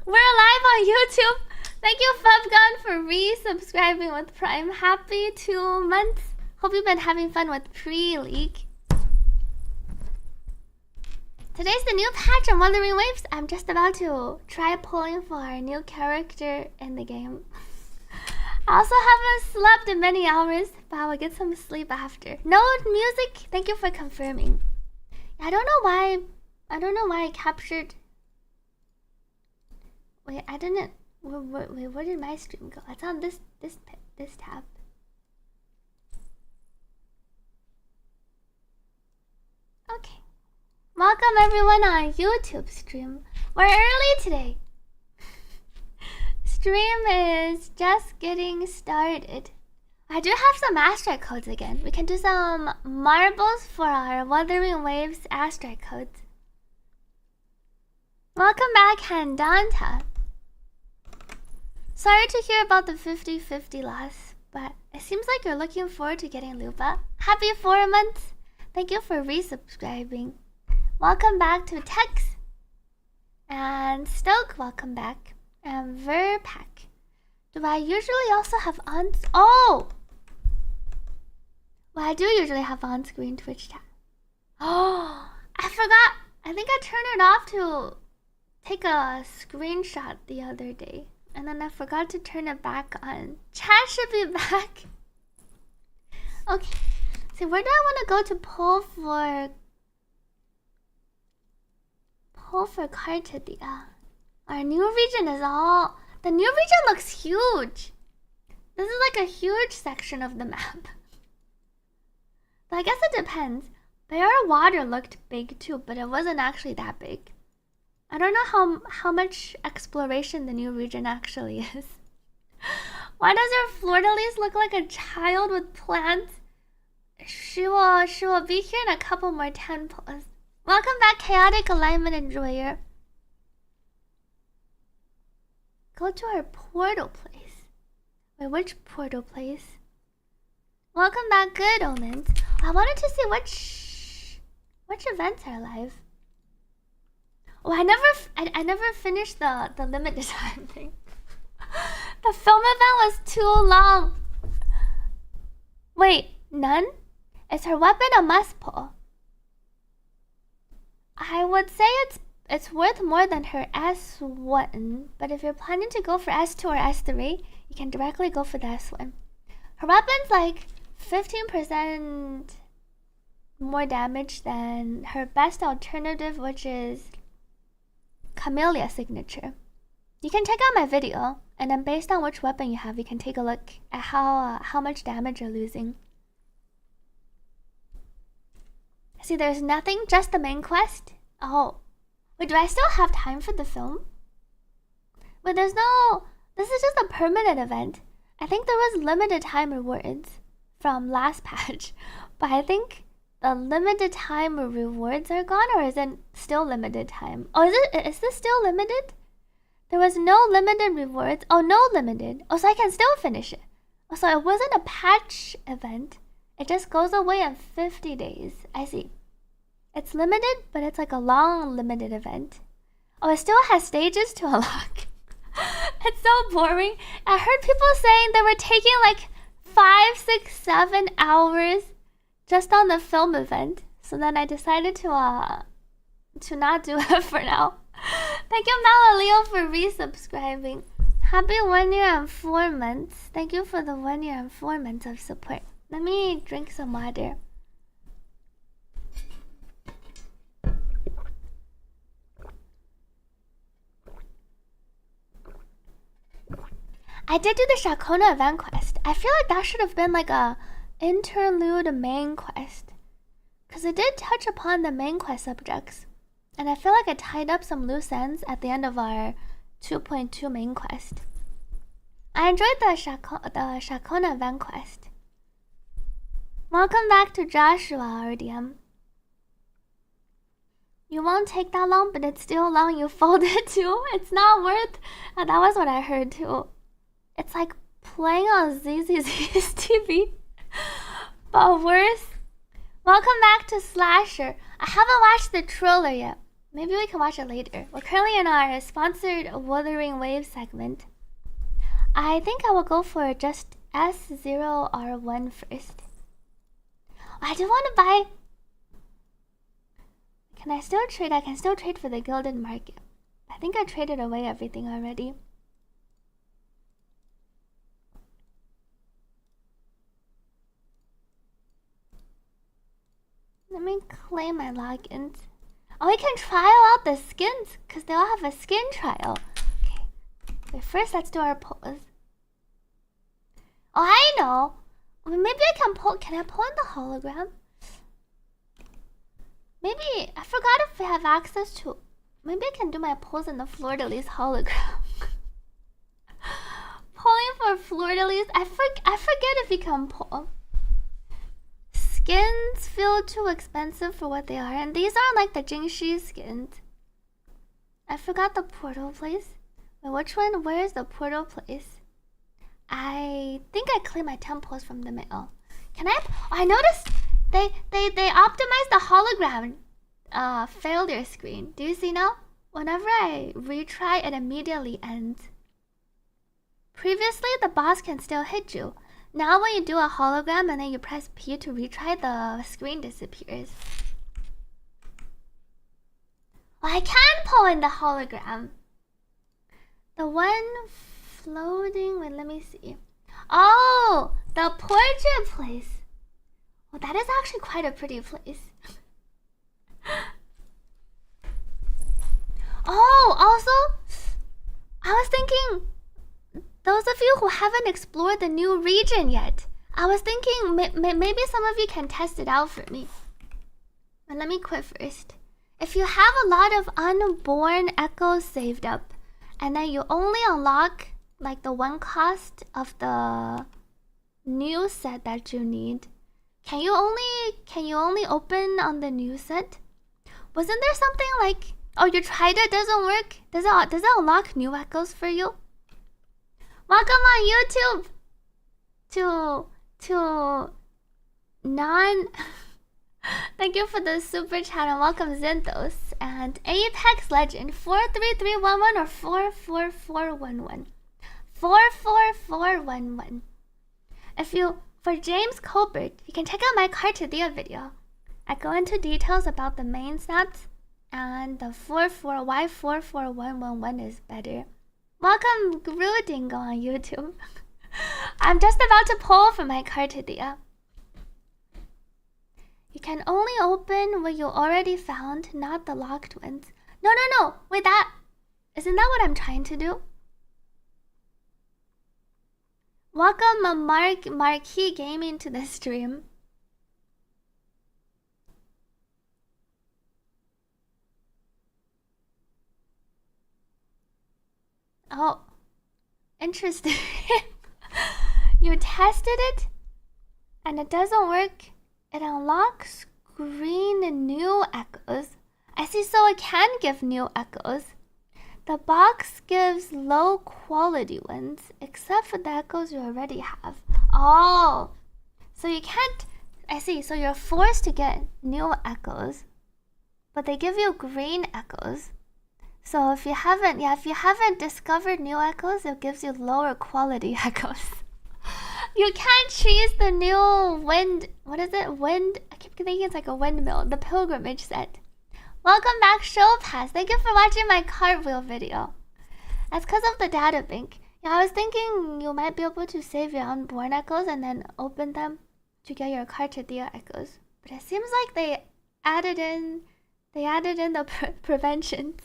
We're live on YouTube. Thank you, Fubgun, for resubscribing with Prime. Happy 2 months. Hope you've been having fun with Pre-League. Today's the new patch on Withering Waves. I'm just about to try pulling for our new character in the game. I also haven't slept in many hours, but I will get some sleep after. No music. Thank you for confirming. I don't know why I captured. Wait, I didn't. Wait, where did my stream go? It's on this tab. Okay. Welcome everyone on YouTube stream. We're early today. Stream is just getting started. I do have some asteroid codes again. We can do some marbles for our Wuthering Waves asteroid codes. Welcome back, Handanta. Sorry to hear about the 50-50 loss, but it seems like you're looking forward to getting Luba. Happy 4 months. Thank you for resubscribing. Welcome back to Tex. And Stoke, welcome back. And Verpack. Do I usually also have on... Oh! Well, I do usually have on-screen Twitch chat. Oh! I forgot. I think I turned it off to take a screenshot the other day. And then I forgot to turn it back on. Chat should be back. Okay. See, where do I want to go to pull for Cartethyia? Our new region is all... The new region looks huge. This is like a huge section of the map. But I guess it depends. Bare water looked big too, but it wasn't actually that big. I don't know how much exploration the new region actually is. Why does her fleur-de-lis look like a child with plants? She will be here in a couple more temples. Welcome back, Chaotic Alignment Enjoyer. Go to our portal place. Wait, which portal place? Welcome back, Good Omens. I wanted to see which events are live. Oh, I never finished the limited time thing. The film event was too long. Wait, none? Is her weapon a must pull? I would say it's worth more than her S1, but if you're planning to go for S2 or S3, you can directly go for the S1. Her weapon's like 15% more damage than her best alternative, which is Camellia signature. You can check out my video, and then based on which weapon you have, you can take a look at how much damage you're losing. See, there's nothing, just the main quest. Oh, wait, do I still have time for the film? But there's no... This is just a permanent event. I think there was limited time rewards from last patch, but I think the limited time rewards are gone, or is it still limited time? Oh, is this still limited? There was no limited rewards. Oh, no limited. Oh, so I can still finish it. Oh, so it wasn't a patch event. It just goes away in 50 days. I see. It's limited, but it's like a long limited event. Oh, it still has stages to unlock. It's so boring. I heard people saying they were taking like 5, 6, 7 hours just on the film event. So then I decided to not do it for now. Thank you, Malaleo, for resubscribing. Happy 1 year and 4 months. Thank you for the 1 year and 4 months of support. Let me drink some water. I did do the Shakona event quest. I feel like that should have been like a interlude main quest, because it did touch upon the main quest subjects, and I feel like it tied up some loose ends at the end of our 2.2 main quest. I enjoyed the Shakona event quest. Welcome back to Joshua, RDM. You won't take that long, but it's still long. You fold it too. It's not worth. That was what I heard too. It's like playing on ZZZ's TV, but worse. Welcome back to Slasher. I haven't watched the trailer yet. Maybe we can watch it later. We're currently in our sponsored Withering Waves segment. I think I will go for just S0R1 first. I do want to buy... Can I still trade? I can still trade for the Gilded Market. I think I traded away everything already. Let me claim my logins. Oh, we can trial out the skins because they all have a skin trial. Okay. Wait, first let's do our pose. Oh, I know. Maybe I can pull. Can I pull in the hologram? Maybe I forgot if we have access to. Maybe I can do my pose in the Fleur-de-Lis hologram. Pulling for Fleur-de-Lis. I forget if you can pull. Skins feel too expensive for what they are, and these aren't like the Jingxi skins. I forgot the portal place. Wait, which one? Where's the portal place? I think I claimed my temples from the mail. Can I? Oh, I noticed they optimized the hologram failure screen. Do you see now? Whenever I retry, it immediately ends. Previously, the boss can still hit you. Now when you do a hologram and then you press P to retry, the screen disappears. Oh, I can pull in the hologram. The one floating... Wait, let me see. Oh, the portrait place. Well, that is actually quite a pretty place. Oh, also, I was thinking... Those of you who haven't explored the new region yet, I was thinking maybe some of you can test it out for me. But let me quit first. If you have a lot of unborn echoes saved up, and then you only unlock like the one cost of the new set that you need, can you only open on the new set? Wasn't there something like, oh, you tried it, doesn't work? Does it unlock new echoes for you? Welcome on YouTube to non. Thank you for the super chat and welcome Zenthos and Apex Legend 43311 or 44411. 44411. If you for James Colbert, you can check out my Cartethyia video. I go into details about the main stats and the why 44111 is better. Welcome, Grudingo on YouTube. I'm just about to pull for my Cartethyia. You can only open what you already found, not the locked ones. No. Wait, isn't that what I'm trying to do? Welcome, Marquee Gaming to the stream. Oh, interesting. You tested it and it doesn't work. It unlocks green new echoes. I see, so it can give new echoes. The box gives low quality ones, except for the echoes you already have. Oh, so you can't. I see, so you're forced to get new echoes, but they give you green echoes. So if you haven't discovered new echoes, it gives you lower quality echoes. You can't choose the new wind. What is it? Wind. I keep thinking it's like a windmill. The pilgrimage set. Welcome back, Show Pass. Thank you for watching my cartwheel video. That's because of the data bank. Yeah, I was thinking you might be able to save your unborn echoes and then open them to get your Cartia echoes. But it seems like they added in the preventions.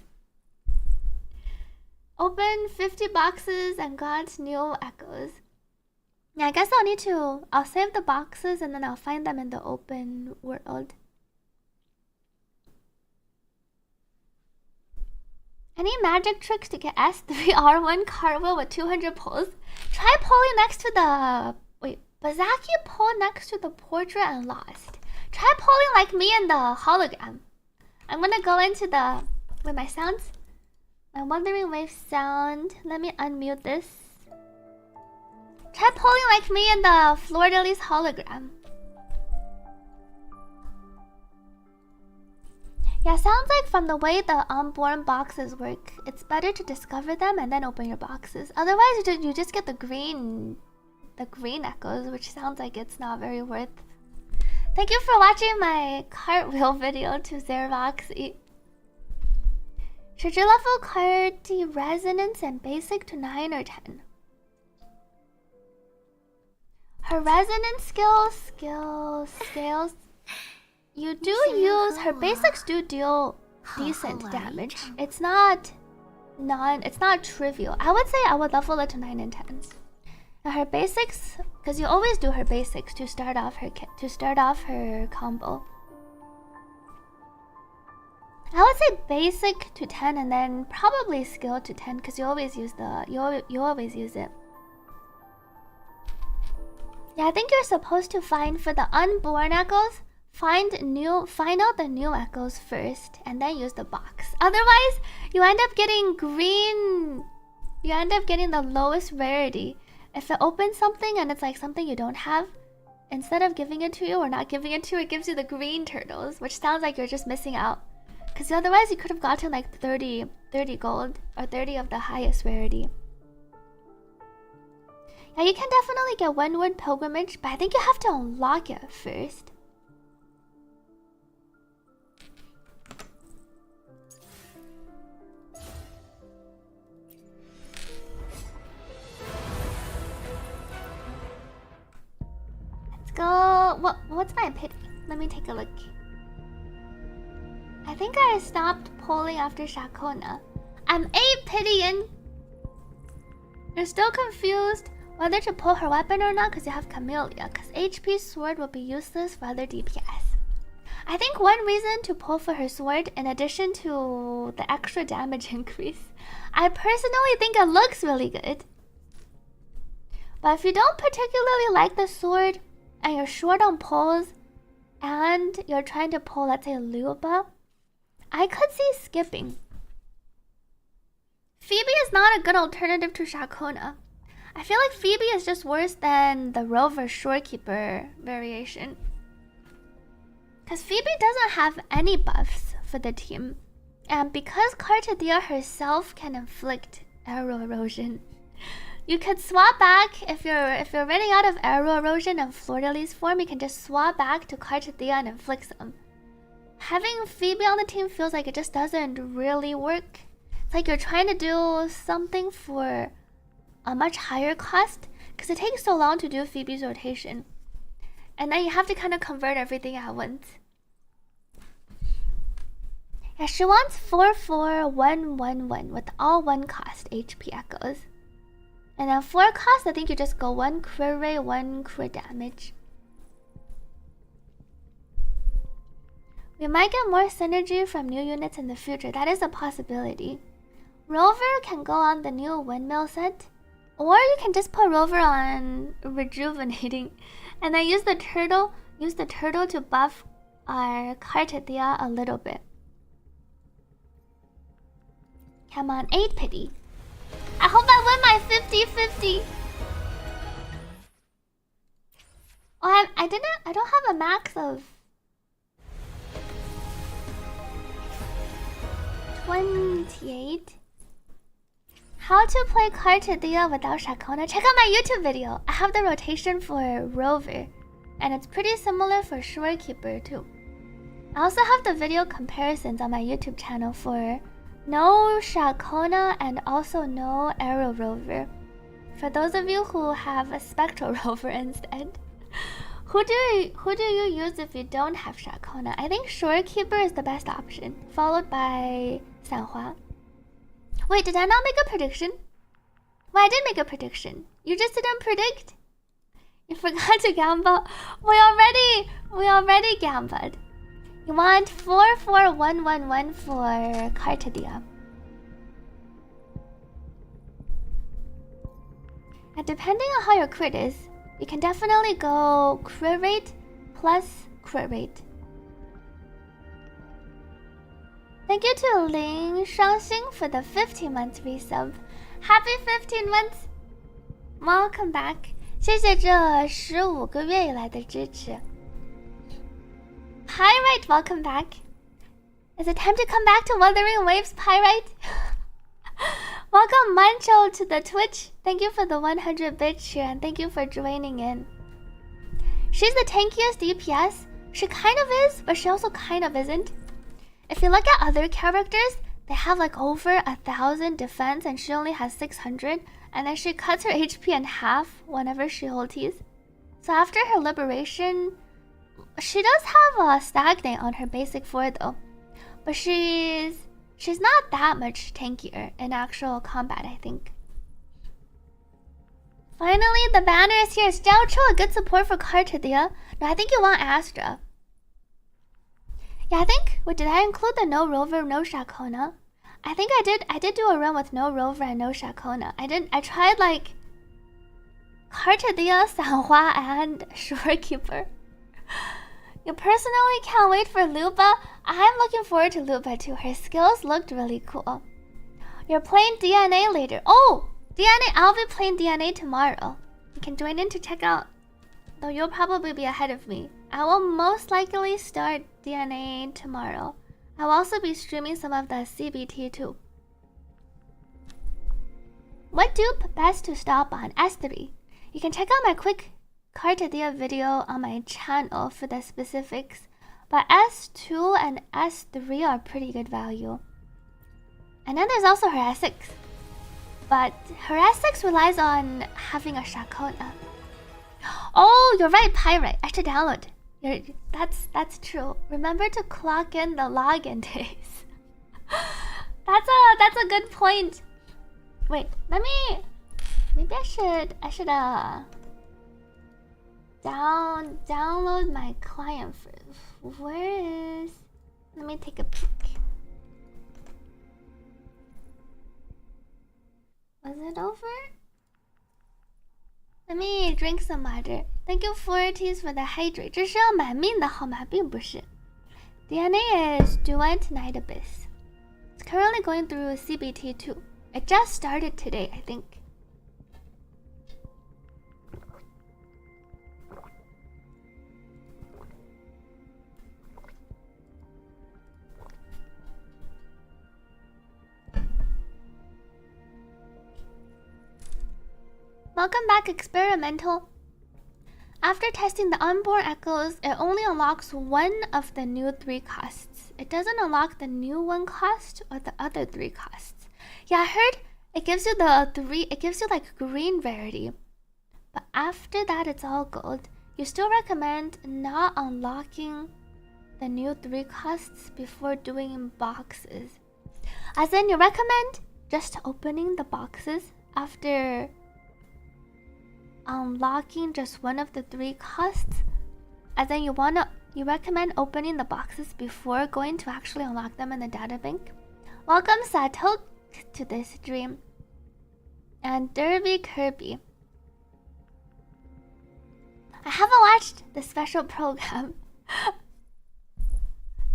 Open 50 boxes and got new echoes. Yeah, I guess I'll save the boxes and then I'll find them in the open world. Any magic tricks to get S3R1 cartwheel with 200 pulls? Try pulling next to the... Wait, Bazaki pulled next to the portrait and lost. Try pulling like me in the hologram. I'm gonna go into the... Wait, my sounds? My Withering Waves sound. Let me unmute this. Try pulling like me in the Fleur-de-Lis hologram. Yeah, sounds like from the way the unborn boxes work, it's better to discover them and then open your boxes. Otherwise, you just get the green echoes, which sounds like it's not very worth. Thank you for watching my cartwheel video to Xeroxy. Should you level Carti Resonance and Basic to 9 or 10? Her Resonance skills. You do use her basics do deal decent damage. It's not trivial. I would say I would level it to 9 and 10. Now her basics, because you always do her basics to start off her combo. I would say basic to 10 and then probably skill to 10 because you always use you always use it. Yeah, I think you're supposed to find for the unborn echoes, find out the new echoes first and then use the box. Otherwise, you end up getting green. You end up getting the lowest rarity. If it opens something and it's like something you don't have, instead of giving it to you or not giving it to you, it gives you the green turtles, which sounds like you're just missing out. Because otherwise you could have gotten like 30 gold or 30 of the highest rarity. Yeah, you can definitely get Windward Pilgrimage, but I think you have to unlock it first. Let's go. What's my pity? Let me take a look. I think I stopped polling after Shakona. I'm 8 pitying. You're still confused whether to pull her weapon or not because you have Camellia, because HP sword will be useless for other DPS. I think one reason to pull for her sword, in addition to the extra damage increase, I personally think it looks really good. But if you don't particularly like the sword, and you're short on pulls, and you're trying to pull, let's say, Luba, I could see skipping. Phoebe is not a good alternative to Shakona. I feel like Phoebe is just worse than the Rover Shorekeeper variation. Because Phoebe doesn't have any buffs for the team. And because Cartethyia herself can inflict arrow erosion, you could swap back if you're running out of arrow erosion and Fleur-de-Lis form, you can just swap back to Cartethyia and inflict some. Having Phoebe on the team feels like it just doesn't really work. It's like you're trying to do something for a much higher cost because it takes so long to do Phoebe's rotation. And then you have to kind of convert everything at once. Yeah, she wants 4-4-1-1-1 with all 1 cost HP echoes. And then 4 cost, I think you just go 1 crit rate, 1 crit damage. We might get more synergy from new units in the future. That is a possibility. Rover can go on the new windmill set. Or you can just put Rover on rejuvenating. And then use the turtle to buff our Cartethyia a little bit. Come on, 8 pity. I hope I win my 50-50. Oh, I don't have a max of 28. How to play Cartethyia without Shakona? Check out my YouTube video. I have the rotation for Rover, and it's pretty similar for Shorekeeper too. I also have the video comparisons on my YouTube channel for no Shakona and also no Arrow Rover. For those of you who have a Spectral Rover instead, who do you use if you don't have Shakona? I think Shorekeeper is the best option, followed by Sanhua. Wait, did I not make a prediction? Well, I did make a prediction. You just didn't predict? You forgot to gamble. We already gambled. You want 4-4-1-1-1 for Cartethyia. And depending on how your crit is, you can definitely go crit rate plus crit rate. Thank you to Ling Shangxing for the 15 months resub. Happy 15 months! Welcome back. 谢谢这15个月以来的支持。Hi, right, welcome back. Is it time to come back to Wuthering Waves, Pyrite? Welcome, Mancho, to the Twitch. Thank you for the 100 bits here, and thank you for joining in. She's the tankiest DPS. She kind of is, but she also kind of isn't. If you look at other characters, they have like over 1,000 defense, and she only has 600. And then she cuts her HP in half whenever she ulties. So after her liberation, she does have a stagnate on her basic 4 though. But she's not that much tankier in actual combat, I think. Finally, the banner is here. Is Jiaochu a good support for Cartethyia? No, I think you want Astra. Yeah, I think... Wait, did I include the no Rover, no Shakona? I think I did. I did do a run with no Rover and no Shakona. I tried like... Cartethyia, Sanhua, and Shorekeeper. You personally can't wait for Luba. I'm looking forward to Luba too. Her skills looked really cool. You're playing DNA later. Oh! DNA, I'll be playing DNA tomorrow. You can join in to check out. Though you'll probably be ahead of me. I will most likely start DNA tomorrow. I'll also be streaming some of the CBT too. What dupe best to stop on? S3. You can check out my quick Cartethyia video on my channel for the specifics. But S2 and S3 are pretty good value. And then there's also her S6. But her S6 relies on having a Shakona. Oh, you're right, Pyrite. I should download. That's true. Remember to clock in the login days. That's a good point. Wait, maybe I should download my client first. Where is? Let me take a peek. Was it over? Let me drink some water. Thank you, Forties, for the hydrate. 这是要买命的号码，并不是。DNA is Duet Night Abyss. It's currently going through CBT 2. It just started today, I think. Welcome back, Experimental. After testing the unborn echoes, it only unlocks one of the new 3 costs. It doesn't unlock the new 1 cost or the other 3 costs. Yeah, I heard it gives you the 3, it gives you like green rarity. But after that, it's all gold. You still recommend not unlocking the new 3 costs before doing boxes. As in, you recommend just opening the boxes after unlocking just one of the 3 costs, and then you recommend opening the boxes before going to actually unlock them in the data bank. Welcome, Sato, to this stream, and Derby Kirby. I haven't watched the special program.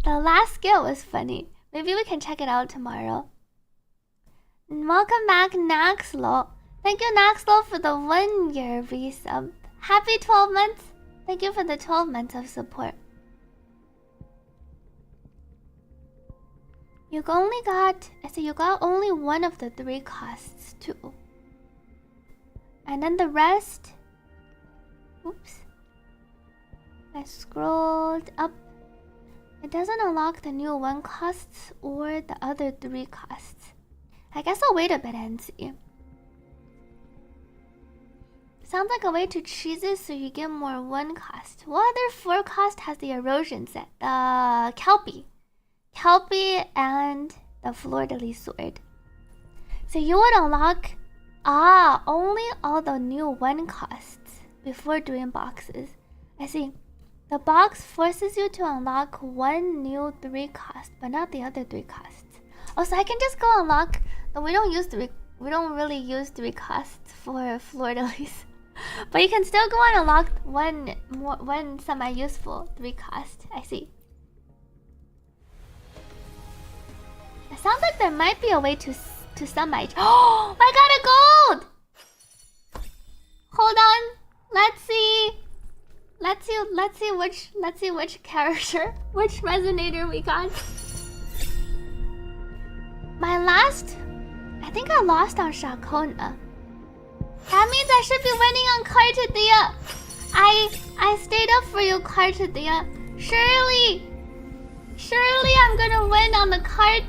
The last skill was funny. Maybe we can check it out tomorrow. Welcome back, Naxlo. Thank you, Naxlo, for the 1-year resub. Happy 12 months. Thank you for the 12 months of support. You got only one of the 3 costs too. And then the rest... Oops. I scrolled up. It doesn't unlock the new 1 costs or the other 3 costs. I guess I'll wait a bit and see. Sounds like a way to cheese it so you get more 1 cost. What other 4 cost has the erosion set? The Kelpie and the Fleur-de-Lis sword. So you would unlock only all the new 1 costs before doing boxes. I see. The box forces you to unlock 1 new 3 cost, but not the other 3 costs. Oh, so I can just go unlock. But we don't really use 3 costs for Fleur-de-Lis. But you can still go and unlock one semi-useful 3 cost. I see. It sounds like there might be a way to semi. Oh, I got a gold! Hold on. Let's see which character, which resonator we got. I think I lost on Shakona. That means I should be winning on Cartethyia. I stayed up for you, Cartethyia. Surely I'm gonna win on the cards.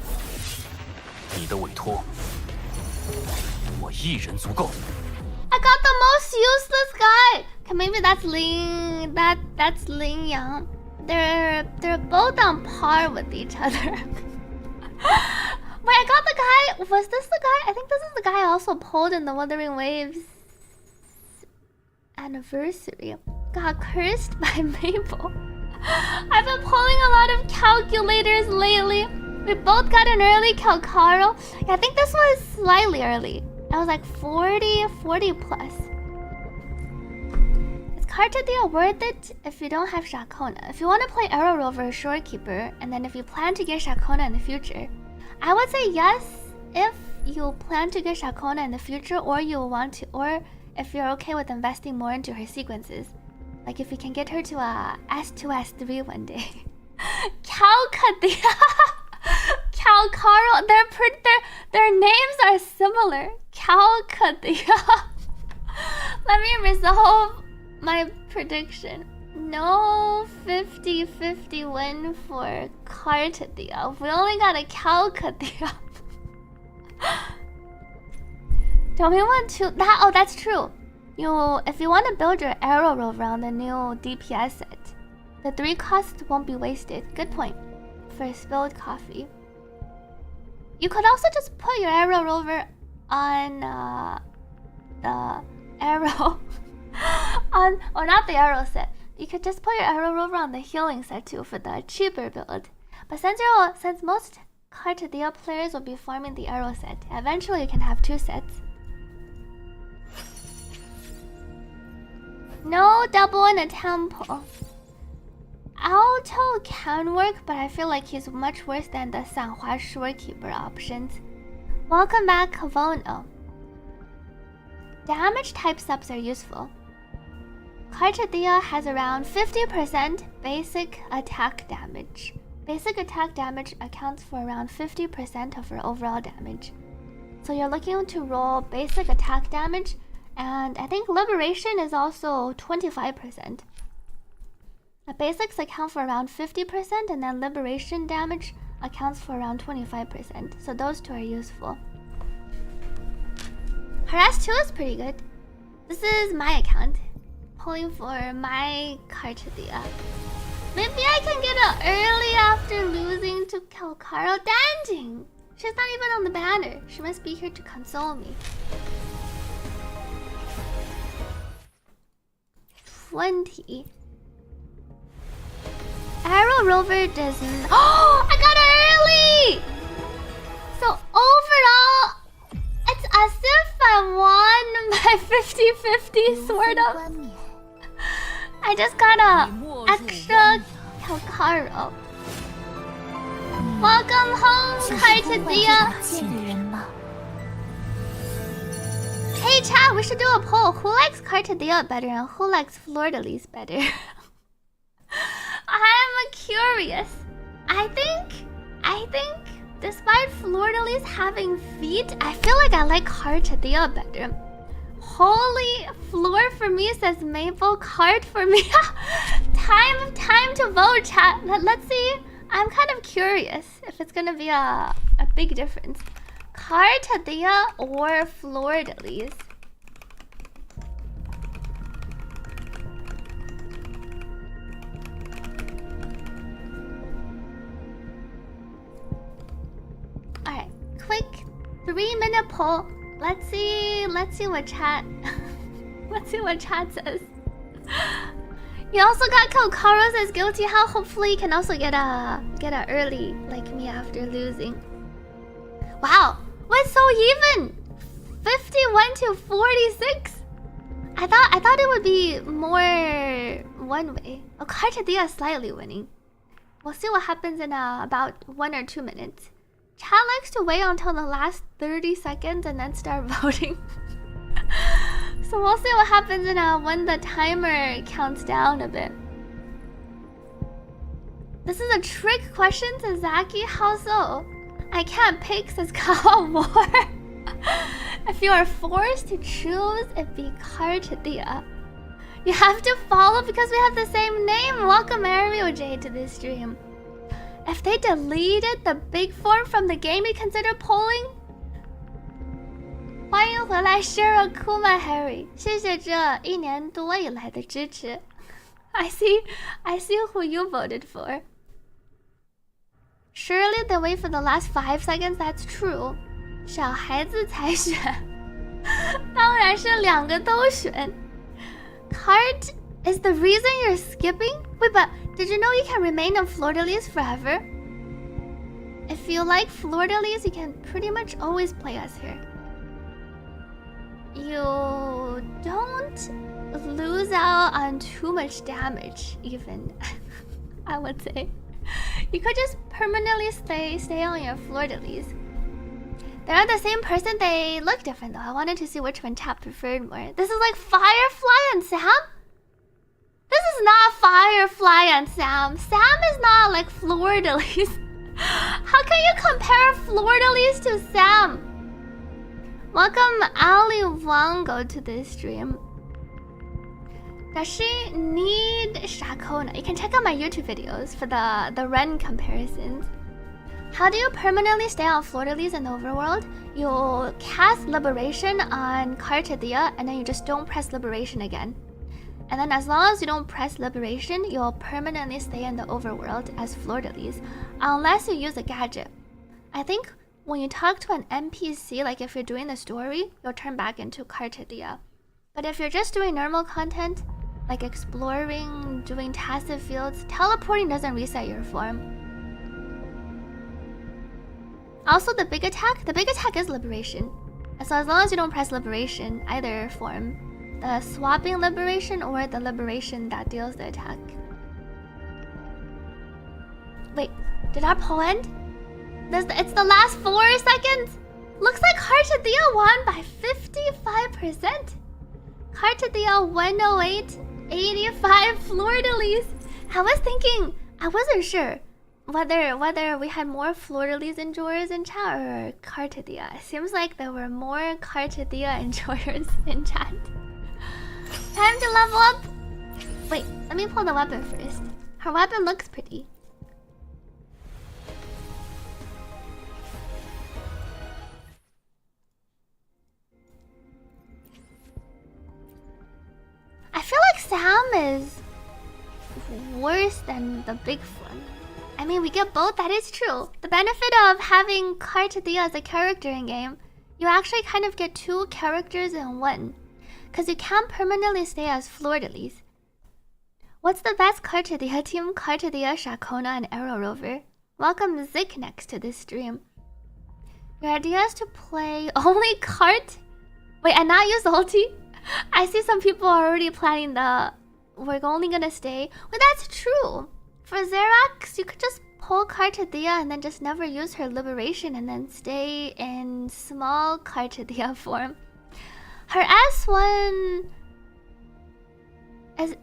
你的委托，我一人足够。 I got the most useless guy. Okay, maybe that's Ling. That's Ling Yang. They're both on par with each other. Wait, I got the guy. Was this the guy? I think this is the guy I also pulled in the Withering Waves anniversary. Got cursed by Mabel. I've been pulling a lot of calculators lately. We both got an early Calcaro. Yeah, I think this was slightly early. I was like 40 plus. Is Cartethyia worth it if you don't have Shakona? If you want to play Arrow Rover or Shorekeeper, and then if you plan to get Shakona in the future, I would say yes if you plan to get Shakona in the future, or you want to, or if you're okay with investing more into her sequences. Like if you can get her to a S2, S3 one day. Cartethyia, Calcaro, their names are similar. Cartethyia. Let me resolve my prediction. No 50-50 win for Cartethyia. We only got a Cartethyia. Don't we want to? Oh, that's true. If you want to build your Arrow Rover on the new DPS set, the 3 costs won't be wasted. Good point. For spilled coffee. You could also just put your Arrow Rover on the Arrow or not the Arrow set. You could just put your Arrow Rover on the healing set too for the cheaper build. But since most Cartethyia players will be farming the Arrow set, eventually you can have 2 sets. No double in a temple. Alto can work, but I feel like he's much worse than the Sanhua Shorekeeper options. Welcome back, Kavono. Damage type subs are useful. Cartethyia has around 50% basic attack damage. Basic attack damage accounts for around 50% of her overall damage. So you're looking to roll basic attack damage, and I think Liberation is also 25%. The basics account for around 50%, and then Liberation damage accounts for around 25%. So those 2 are useful. Harass 2 is pretty good. This is my account. Pulling for my Cartethyia. Maybe I can get it early after losing to Calcaro. Dang! She's not even on the banner. She must be here to console me. 20. Arrow Rover doesn't. Oh, I got it early! So overall, it's as if I won by 50-50, sort of. I just got a extra Calcaro. Welcome home, Cartethyia. Hey chat, we should do a poll. Who likes Cartethyia better and who likes Fleur-de-Lis better? I'm curious. I think despite Fleur-de-Lis having feet, I feel like I like Cartethyia better. Holy Floor for me, says Maple. Cart for me. Time to vote, chat. Let's see. I'm kind of curious if it's gonna be a big difference. Cartethyia or Fleur-de-Lis? Alright, quick 3-minute poll. Let's see what chat let's see what chat says. You also got Calcaro says guilty. How hopefully you can also get a early like me after losing. Wow, what's so even? 51-46. I thought it would be more one way. Oh, Cartia is slightly winning. We'll see what happens in about 1 or 2 minutes. Chat likes to wait until the last 30 seconds and then start voting. So we'll see what happens in when the timer counts down a bit. This is a trick question to Zaki. How so? I can't pick, says Kawa War. If you are forced to choose, it'd be Cartethyia. You have to follow because we have the same name. Welcome Ariel J to this stream. If they deleted the big form from the game, you consider polling? 欢迎回来 Shira Kuma Harry， 谢谢这1年多以来的支持。I see who you voted for. Surely they wait for the last 5 seconds. That's true. 小孩子才选，当然是2个都选。Cart is the reason you're skipping? Wait, but did you know you can remain on Fleur-de-Lis forever? If you like Fleur-de-Lis, you can pretty much always play as her. You don't lose out on too much damage, even. I would say. You could just permanently stay on your Fleur-de-Lis. They're the same person, they look different though. I wanted to see which one Tap preferred more. This is like Firefly and Sam? This is not Firefly and Sam. Sam is not like Fleur-de-Lis. How can you compare Fleur-de-Lis to Sam? Welcome Ali Wango to this stream. Does she need Shakona? You can check out my YouTube videos for the Ren comparisons. How do you permanently stay on Fleur-de-Lis in the overworld? You cast Liberation on Cartethyia and then you just don't press Liberation again. And then as long as you don't press Liberation, you'll permanently stay in the overworld as Fleur-de-Lis, unless you use a gadget. I think when you talk to an NPC, like if you're doing the story, you'll turn back into Cartethyia. But if you're just doing normal content, like exploring, doing passive fields, teleporting doesn't reset your form. Also, the big attack is Liberation. So as long as you don't press Liberation, either form, the swapping Liberation or the Liberation that deals the attack. Wait, did our poll end? It's the last 4 seconds? Looks like Cartethyia won by 55%. Cartethyia 108, 85 Fleur-de-Lis. I was thinking, I wasn't sure whether we had more Fleur-de-Lis enjoyers in chat or Cartethyia. Seems like there were more Cartethyia enjoyers in chat. Time to level up. Wait, let me pull the weapon first. Her weapon looks pretty. I feel like Sam is worse than the big one. I mean, we get both, that is true. The benefit of having Cartethyia as a character in game, you actually kind of get 2 characters in one. Because you can't permanently stay as Fleur-de-Lis. What's the best Cartethyia team? Cartethyia, Shakona, and Arrow Rover. Welcome Zik next to this stream. Your idea is to play only Cart? Wait, and not use ulti? I see some people are already planning the... We're only gonna stay... Well, that's true. For Xerax, you could just pull Cartethyia and then just never use her Liberation and then stay in small Cartethyia form. Her S1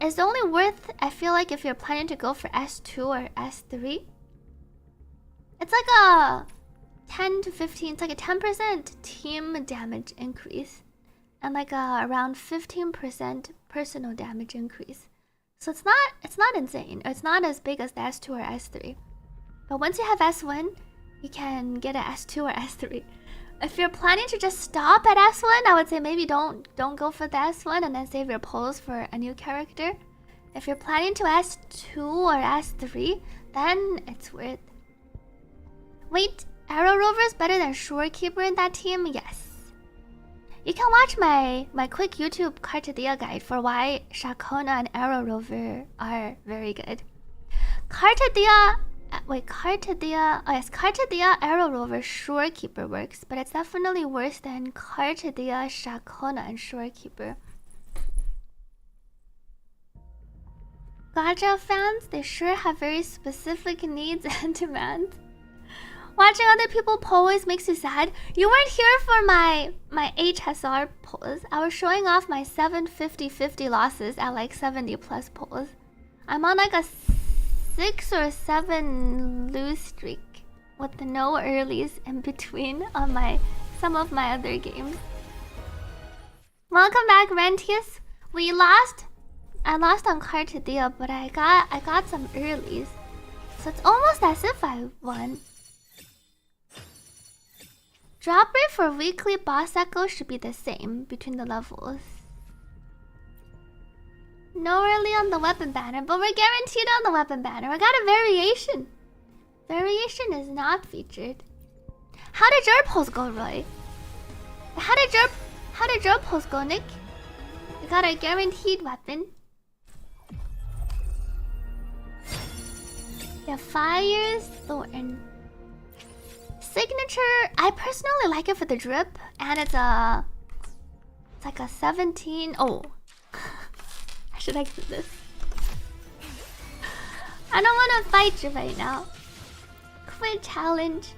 is only worth, I feel like, if you're planning to go for S2 or S3. It's like a 10 to 15, it's like a 10% team damage increase. And like a around 15% personal damage increase. So it's not insane. It's not as big as the S2 or S3. But once you have S1, you can get an S2 or S3. If you're planning to just stop at S1, I would say maybe don't go for the S1 and then save your pulls for a new character. If you're planning to S2 or S3, then it's worth. Wait, Arrow Rover is better than Shorekeeper in that team? Yes. You can watch my quick YouTube Cartethyia guide for why Shakona and Arrow Rover are very good. Cartethyia, oh yes, Cartethyia, Arrow Rover, Shorekeeper works, but it's definitely worse than Cartethyia, Shakona, and Shorekeeper. Gacha fans, they sure have very specific needs and demands. Watching other people poll always makes you sad. You weren't here for my HSR polls. I was showing off my 750-50 losses at like 70 plus polls. I'm on like a 6 or 7 lose streak. with the no earlies in between on some of my other games. Welcome back, Rentius. I lost on Cartethyia, but I got some earlies. So it's almost as if I won. Drop rate for weekly boss echoes should be the same between the levels. No early on the weapon banner, but we're guaranteed on the weapon banner. I got a variation. Variation is not featured. How did your post go, Roy? How did your post go, Nick? We got a guaranteed weapon. Yeah, Fire's Thorn. Signature, I personally like it for the drip, and it's like a 17. Oh, I should exit this. I don't want to fight you right now. Quit challenge.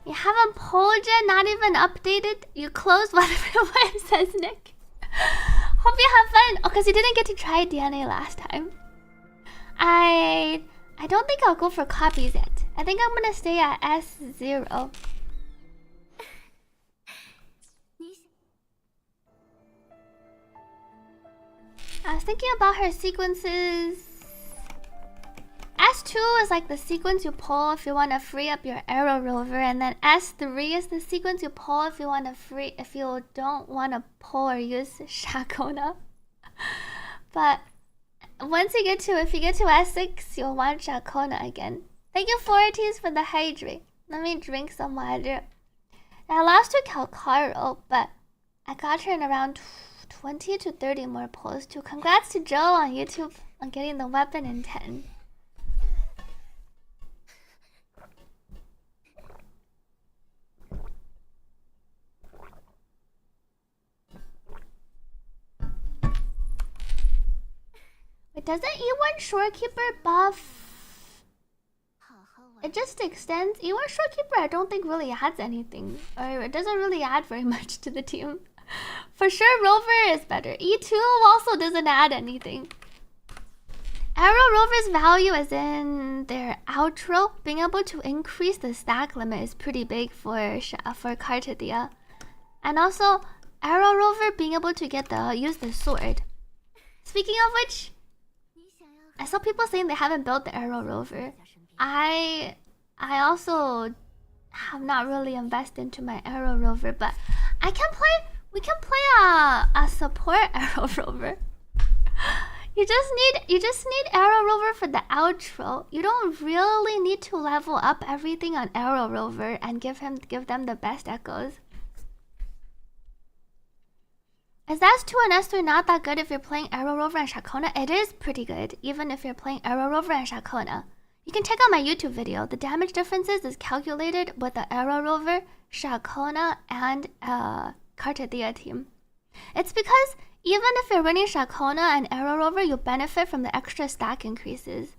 You haven't polled yet, not even updated. You closed whatever it says, Nick. Hope you have fun. Oh, because you didn't get to try DNA last time. I don't think I'll go for copies yet. I think I'm gonna stay at S0. I was thinking about her sequences. S2 is like the sequence you pull if you want to free up your arrow rover, and then S3 is the sequence you pull if you don't want to pull or use Shakona. But if you get to S6, you'll want Shakona again. Thank you, Forties, for the hydrate. Let me drink some water. I lost to Calcaro, but I got her in around 20 to 30 more pulls too. Congrats to Joe on YouTube on getting the weapon in 10. Wait, doesn't E1 Shorekeeper buff? It just extends. E1 Shorekeeper I don't think really adds anything. Or it doesn't really add very much to the team. For sure Rover is better. E2 also doesn't add anything. Arrow Rover's value is in their outro. Being able to increase the stack limit is pretty big for Cartethyia. And also Arrow Rover being able to use the sword. Speaking of which, I saw people saying they haven't built the Arrow Rover. I also have not really invested into my Arrow Rover, but we can play a support Arrow Rover. You just need Arrow Rover for the outro. You don't really need to level up everything on Arrow Rover and give them the best echoes. Is S2 and S3 not that good if you're playing Arrow Rover and Shakona? It is pretty good, even if you're playing Arrow Rover and Shakona. You can check out my YouTube video. The damage differences is calculated with the Arrow Rover, Shakona, and Cartethyia team. It's because even if you're running Shakona and Arrow Rover, you benefit from the extra stack increases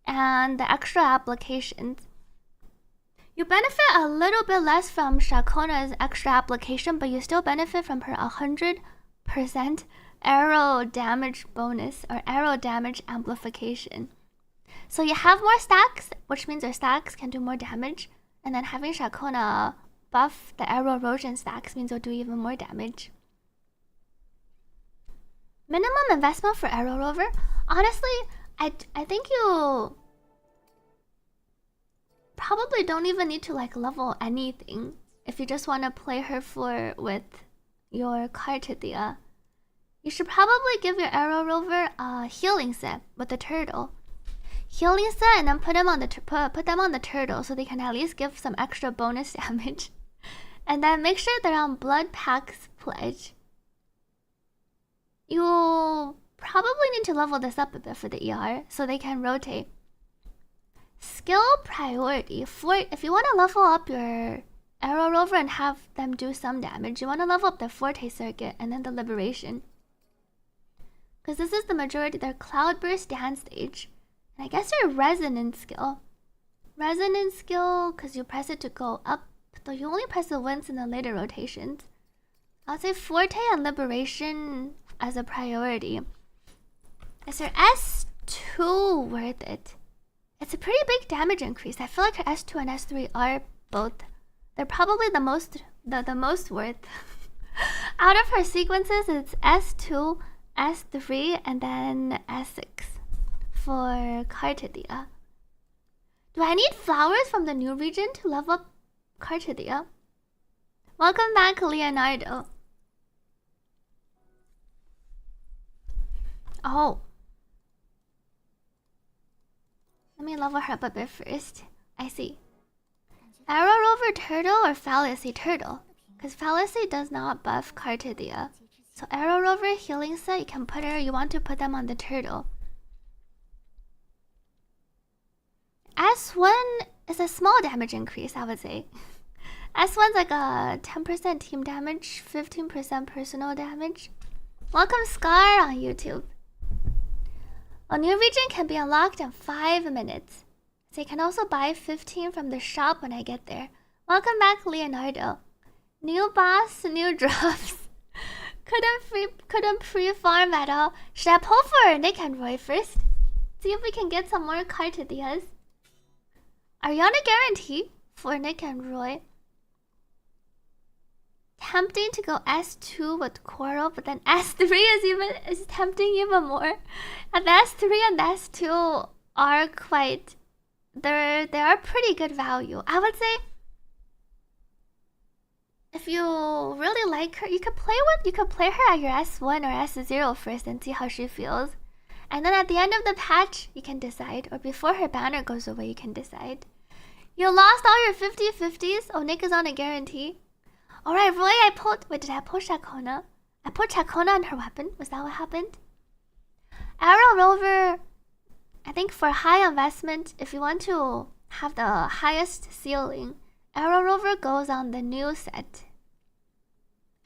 and the extra applications. You benefit a little bit less from Shakona's extra application, but you still benefit from her 100% arrow damage bonus or arrow damage amplification. So you have more stacks, which means your stacks can do more damage, and then having Shakona buff the arrow erosion stacks means you'll do even more damage. Minimum investment for Arrow Rover? Honestly, I think you probably don't even need to like level anything if you just want to play her with your Cartethyia. You should probably give your Arrow Rover a healing set with the turtle. Healing set, and then put them on the turtle so they can at least give some extra bonus damage. And then make sure they're on Blood Pack's pledge. You'll probably need to level this up a bit for the ER so they can rotate. Skill priority. If you want to level up your Arrow Rover and have them do some damage, you want to level up the Forte Circuit and then the Liberation. Because this is the majority, their Cloudburst Dance Stage. And I guess your Resonance skill. Resonance skill, because you press it to go up, though you only press it once in the later rotations. I'll say Forte and Liberation as a priority. Is your S2 worth it? It's a pretty big damage increase. I feel like her S2 and S3 are both. They're probably the most worth. Out of her sequences, it's S2, S3, and then S6 for Cartethyia. Do I need flowers from the new region to level up Cartethyia? Welcome back, Leonardo. Oh. Let me level her up a bit first. I see. Arrow Rover Turtle or Fallacy Turtle? Because Fallacy does not buff Cartethyia. So Arrow Rover healing set, you can put her, you want to put them on the turtle. S1 is a small damage increase, I would say. S1's like a 10% team damage, 15% personal damage. Welcome Scar on YouTube. A new region can be unlocked in 5 minutes. So you can also buy 15 from the shop when I get there. Welcome back, Leonardo. New boss, new drops. Couldn't pre-farm at all. Should I pull for Nick and Roy first? See if we can get some more Cartethias. Are you on a guarantee for Nick and Roy? Tempting to go S2 with Coral, but then S3 is tempting even more. And the S3 and the S2 are quite... They are pretty good value. I would say if you really like her, you could play her at your S1 or S0 first and see how she feels. And then at the end of the patch, you can decide. Or before her banner goes away, you can decide. You lost all your 50/50s? Oh, Nick is on a guarantee. Alright, Roy, wait, did I pull Chacona? I put Chacona on her weapon. Was that what happened? Arrow Rover, I think for high investment, if you want to have the highest ceiling, Arrow Rover goes on the new set.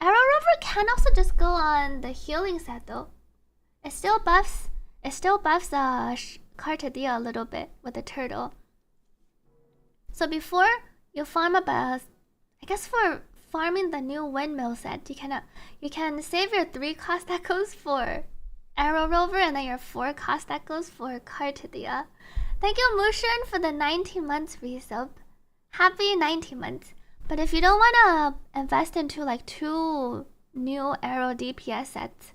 Arrow Rover can also just go on the healing set though. It still buffs Cartethyia a little bit with the turtle. So before you farm up I guess for farming the new windmill set, you can save your 3 cost echoes for Arrow Rover and then your 4 cost echoes for Cartethyia. Thank you, Mushin, for the 19 months resub. Happy 19 months. But if you don't want to invest into like 2 new Arrow DPS sets,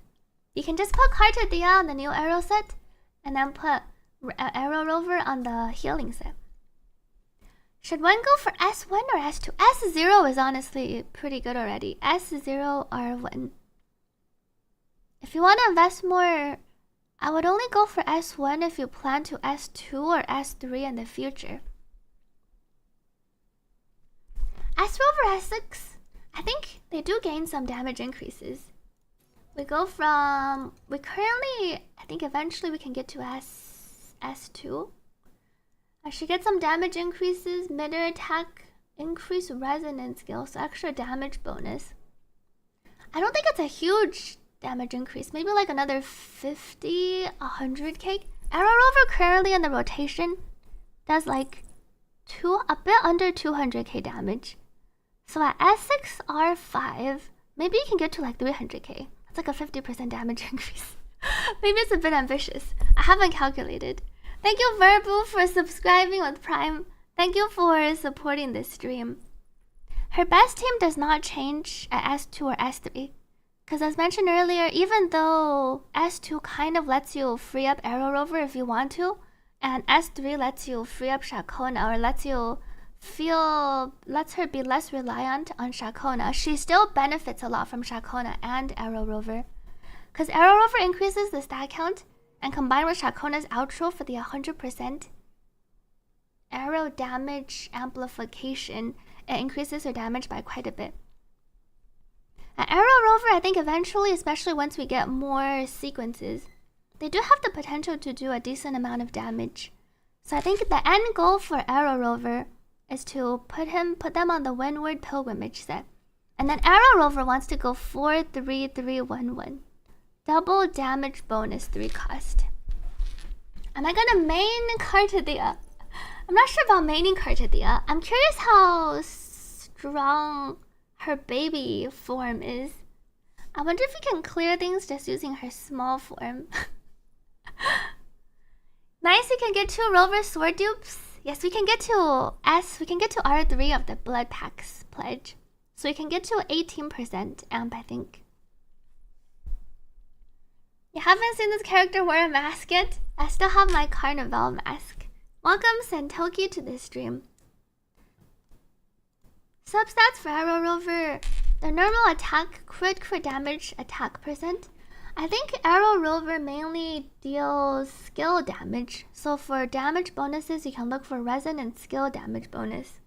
you can just put Cartethyia on the new Arrow set and then put Arrow Rover on the healing set. Should one go for S1 or S2? S0 is honestly pretty good already. S0 R1. If you want to invest more, I would only go for S1 if you plan to S2 or S3 in the future. S Rover S6, I think they do gain some damage increases. We currently, I think eventually we can get to S2. I should get some damage increases, mid-air attack, increase resonance skill, so extra damage bonus. I don't think it's a huge damage increase, maybe like another 50, 100k. Arrow Rover currently in the rotation does like a bit under 200k damage. So at S6 R5, maybe you can get to like 300k. That's like a 50% damage increase. Maybe it's a bit ambitious. I haven't calculated. Thank you, Verbu, for subscribing with Prime. Thank you for supporting this stream. Her best team does not change at S2 or S3. Because as mentioned earlier, even though S2 kind of lets you free up Arrow Rover if you want to, and S3 lets you free up Chacona or lets her be less reliant on Chacona, she still benefits a lot from Chacona and Arrow Rover. Because Arrow Rover increases the stat count, and combined with Chacona's outro for the 100% arrow damage amplification, it increases her damage by quite a bit. At Arrow Rover, I think eventually, especially once we get more sequences, they do have the potential to do a decent amount of damage. So I think the end goal for Arrow Rover is to put them on the Windward Pilgrimage set. And then Arrow Rover wants to go 4-3-3-1-1. Double damage bonus 3 cost. Am I gonna main Cartethyia? I'm not sure about maining Cartethyia. I'm curious how strong her baby form is. I wonder if we can clear things just using her small form. Nice, we can get 2 Rover sword dupes. Yes, we can get to S. We can get to R3 of the blood packs pledge. So we can get to 18% amp, I think. You haven't seen this character wear a mask yet? I still have my Carnival mask. Welcome Santoki to this stream. Substats for Arrow Rover. The normal attack, crit damage, attack percent. I think Arrow Rover mainly deals skill damage. So for damage bonuses, you can look for resin and skill damage bonus.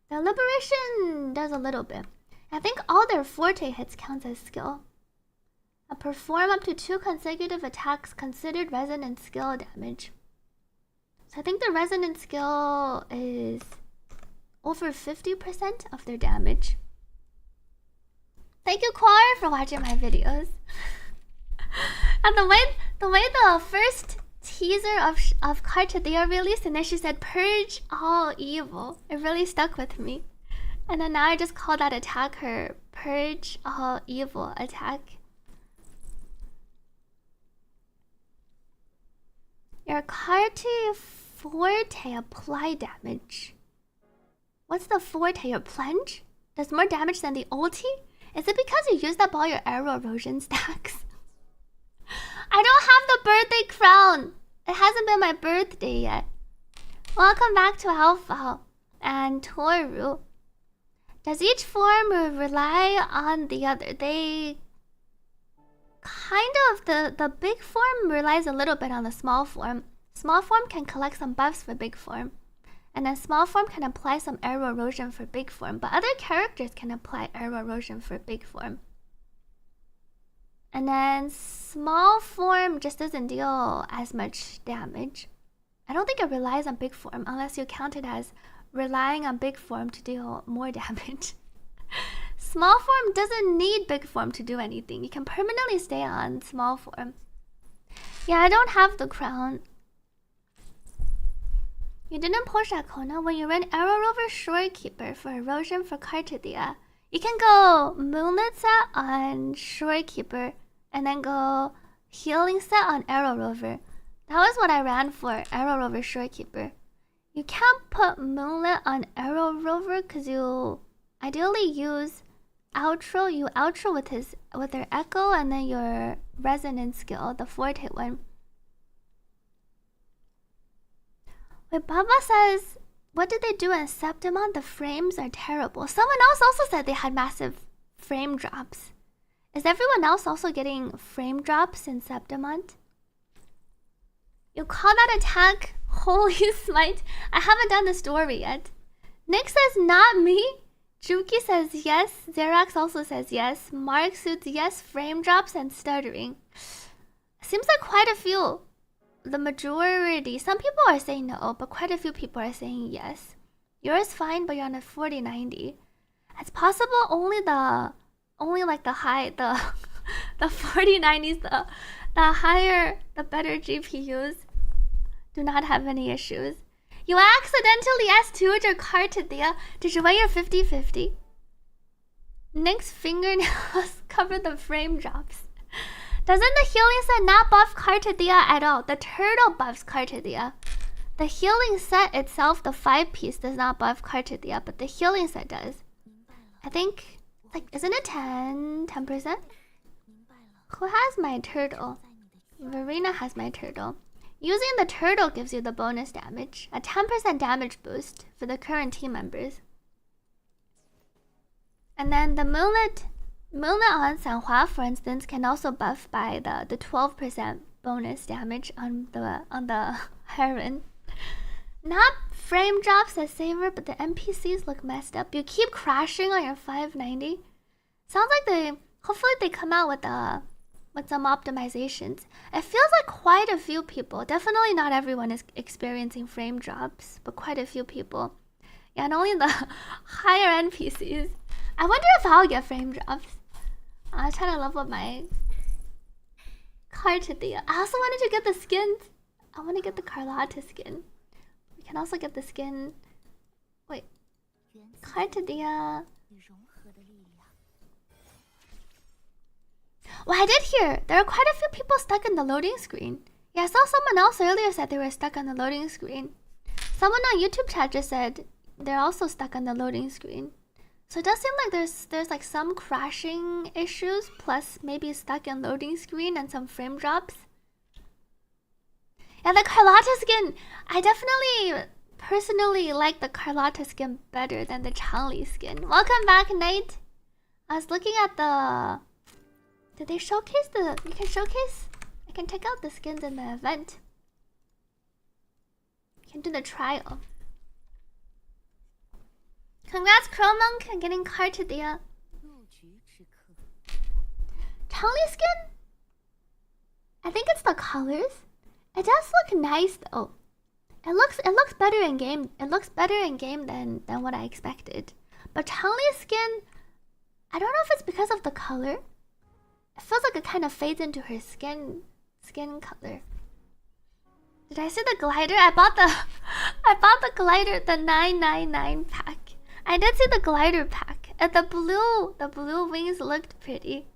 The Liberation does a little bit. I think all their forte hits counts as skill. Perform up to 2 consecutive attacks considered resonant skill damage. So I think the resonant skill is over 50% of their damage. Thank you, Quar, for watching my videos. And the way the first teaser of Cartethyia released, and then she said "Purge all evil," it really stuck with me. And then now I just call that attack her "Purge all evil" attack. Your Cartia forte apply damage. What's the forte? Your plunge? Does more damage than the ulti? Is it because you used up all your arrow erosion stacks? I don't have the birthday crown. It hasn't been my birthday yet. Welcome back to Alpha and Toru. Does each form rely on the other? They kind of, the big form relies a little bit on the small form. Small form can collect some buffs for big form. And then small form can apply some arrow erosion for big form. But other characters can apply arrow erosion for big form. And then small form just doesn't deal as much damage. I don't think it relies on big form unless you count it as relying on big form to deal more damage. Small form doesn't need big form to do anything. You can permanently stay on small form. Yeah, I don't have the crown. You didn't push that, Kona. When you run Arrow Rover Shorekeeper for erosion for Cartethyia, you can go Moonlit set on Shorekeeper and then go Healing set on Arrow Rover. That was what I ran for, Arrow Rover Shorekeeper. You can't put Moonlit on Arrow Rover because you ideally use outro. You outro with their echo and then your resonance skill, the forte one. Wait, Baba says, what did they do in Septimon? The frames are terrible. Someone else also said they had massive frame drops. Is everyone else also getting frame drops in Septimon? You call that attack Holy Smite? I haven't done the story yet. Nick says, not me. Juki says yes. Xerax also says yes. Mark suits yes, frame drops and stuttering. Seems like quite a few. The majority, some people are saying no, but quite a few people are saying yes. Yours fine, but you're on a 4090. It's possible only like the high, the 4090s, the higher, the better GPUs do not have any issues. You accidentally S2'd your Cartethyia. Did you weigh your 50-50? Nick's fingernails cover the frame drops. Doesn't the healing set not buff Cartethyia at all? The turtle buffs Cartethyia. The healing set itself, the 5-piece, does not buff Cartethyia, but the healing set does. I think, like, isn't it 10%? Who has my turtle? Verena has my turtle. Using the turtle gives you the bonus damage. A 10% damage boost for the current team members. And then the Moonlit on Sanhua, for instance, can also buff by the 12% bonus damage on the Heron. Not frame drops as Saver, but the NPCs look messed up. You keep crashing on your 590. Sounds like hopefully they come out with some optimizations. It feels like quite a few people, definitely not everyone is experiencing frame drops, but quite a few people. Yeah, and only the higher NPCs. I wonder if I'll get frame drops. I was trying to level up my Cartethyia. I also wanted to get the skins. I want to get the Carlotta skin. We can also get the skin. Wait. Cartethyia. Well, I did hear there are quite a few people stuck in the loading screen. Yeah, I saw someone else earlier said they were stuck on the loading screen. Someone on YouTube chat just said they're also stuck on the loading screen. So it does seem like there's like some crashing issues, plus maybe stuck in loading screen and some frame drops. Yeah, the Carlotta skin. I definitely personally like the Carlotta skin better than the Changli skin. Welcome back, Knight. I was looking at the... Did they showcase the... You can showcase... I can check out the skins in the event. You can do the trial. Congrats, Crowmonk, on getting Cartethyia. Changli skin? I think it's the colors. It does look nice though. It looks better in game. It looks better in game than what I expected. But Changli skin, I don't know if it's because of the color. It feels like it kind of fades into her skin color. Did I see the glider? I bought the glider, the 999 pack. I did see the glider pack. And the blue wings looked pretty.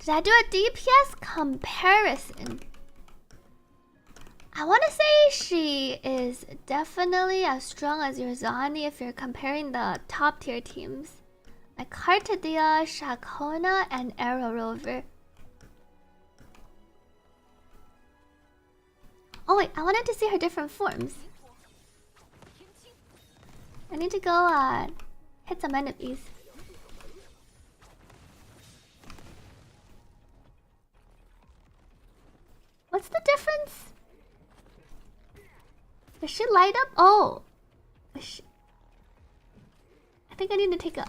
Did I do a DPS comparison? I want to say she is definitely as strong as your Zani if you're comparing the top tier teams. Like Cartethyia, Shakona, and Arrow Rover. Oh wait, I wanted to see her different forms. I need to go hit some enemies. What's the difference? Does she light up? Oh. I think I need to take a...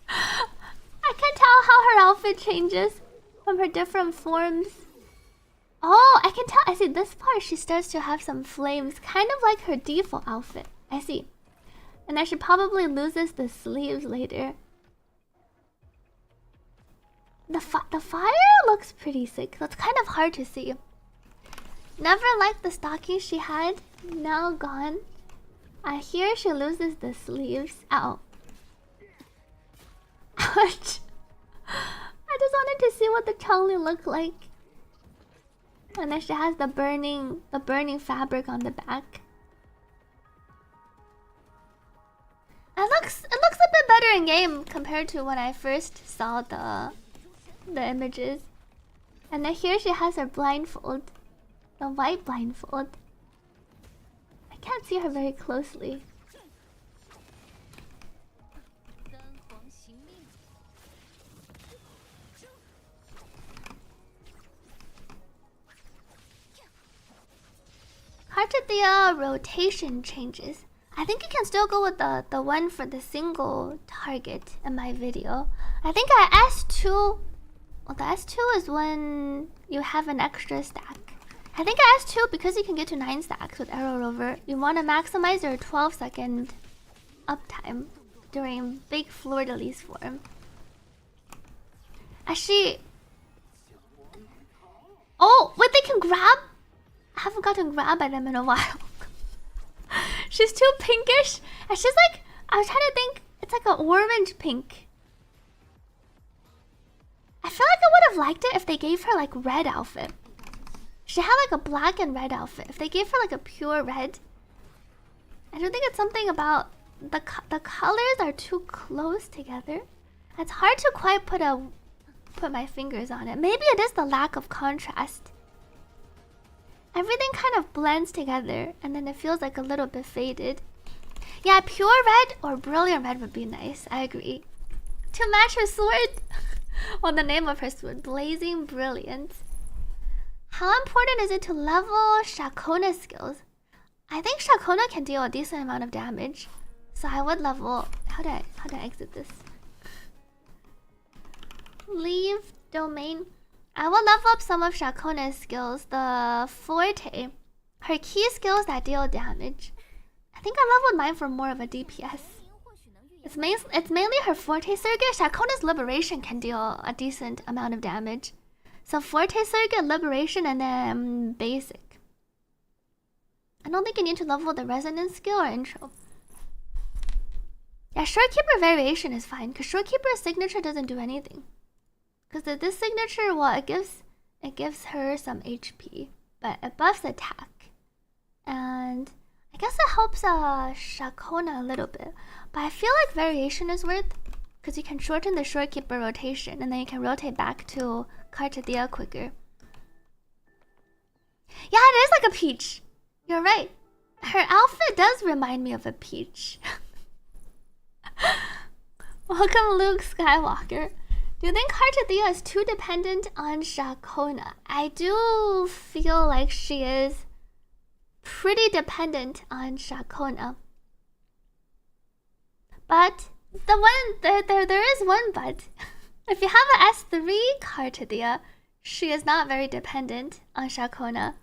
I can't tell how her outfit changes from her different forms. Oh, I can tell. I see this part. She starts to have some flames, kind of like her default outfit. I see. And then she probably loses the sleeves later. The fire looks pretty sick. That's kind of hard to see. Never liked the stockings she had. Now gone. I hear she loses the sleeves. Ow. Ouch. I just wanted to see what the Changli looked like. And then she has the burning fabric on the back. It looks a bit better in game compared to when I first saw the images. And then here she has her blindfold. The white blindfold. I can't see her very closely. Cartethyia rotation changes. I think you can still go with the one for the single target in my video. I think I S2... Well, the S2 is when you have an extra stack. I think I S2 because you can get to 9 stacks with Arrow Rover. You want to maximize your 12-second uptime during big fleur-de-lis form. Actually... Oh, wait, they can grab? I haven't gotten grabbed by them in a while. She's too pinkish. And she's like... I was trying to think... It's like an orange pink. I feel like I would have liked it if they gave her like red outfit. She had like a black and red outfit. If they gave her like a pure red. I don't think it's something about... The colors are too close together. It's hard to quite put my fingers on it. Maybe it is the lack of contrast. Everything kind of blends together and then it feels like a little bit faded. Yeah, pure red or brilliant red would be nice. I agree. To match her sword. Well, the name of her sword. Blazing Brilliance. How important is it to level Shakona's skills? I think Shakona can deal a decent amount of damage. So I would level... How do I exit this? Leave domain. I will level up some of Shakona's skills. The Forte. Her key skills that deal damage. I think I leveled mine for more of a DPS. It's mainly her Forte Circuit. Shakona's Liberation can deal a decent amount of damage. So Forte Circuit, Liberation, and then Basic. I don't think you need to level the Resonance skill or Intro. Yeah, Shorekeeper Variation is fine, because Shorekeeper's signature doesn't do anything. Because this signature, well, it gives her some HP, but it buffs attack. And I guess it helps Shakona a little bit. But I feel like variation is worth, because you can shorten the shorekeeper rotation, and then you can rotate back to Cartethyia quicker. Yeah, it is like a peach. You're right. Her outfit does remind me of a peach. Welcome, Luke Skywalker. Do you think Cartethyia is too dependent on Shakona? I do feel like she is pretty dependent on Shakona. But there is one but. If you have an S3 Cartethyia, she is not very dependent on Shakona.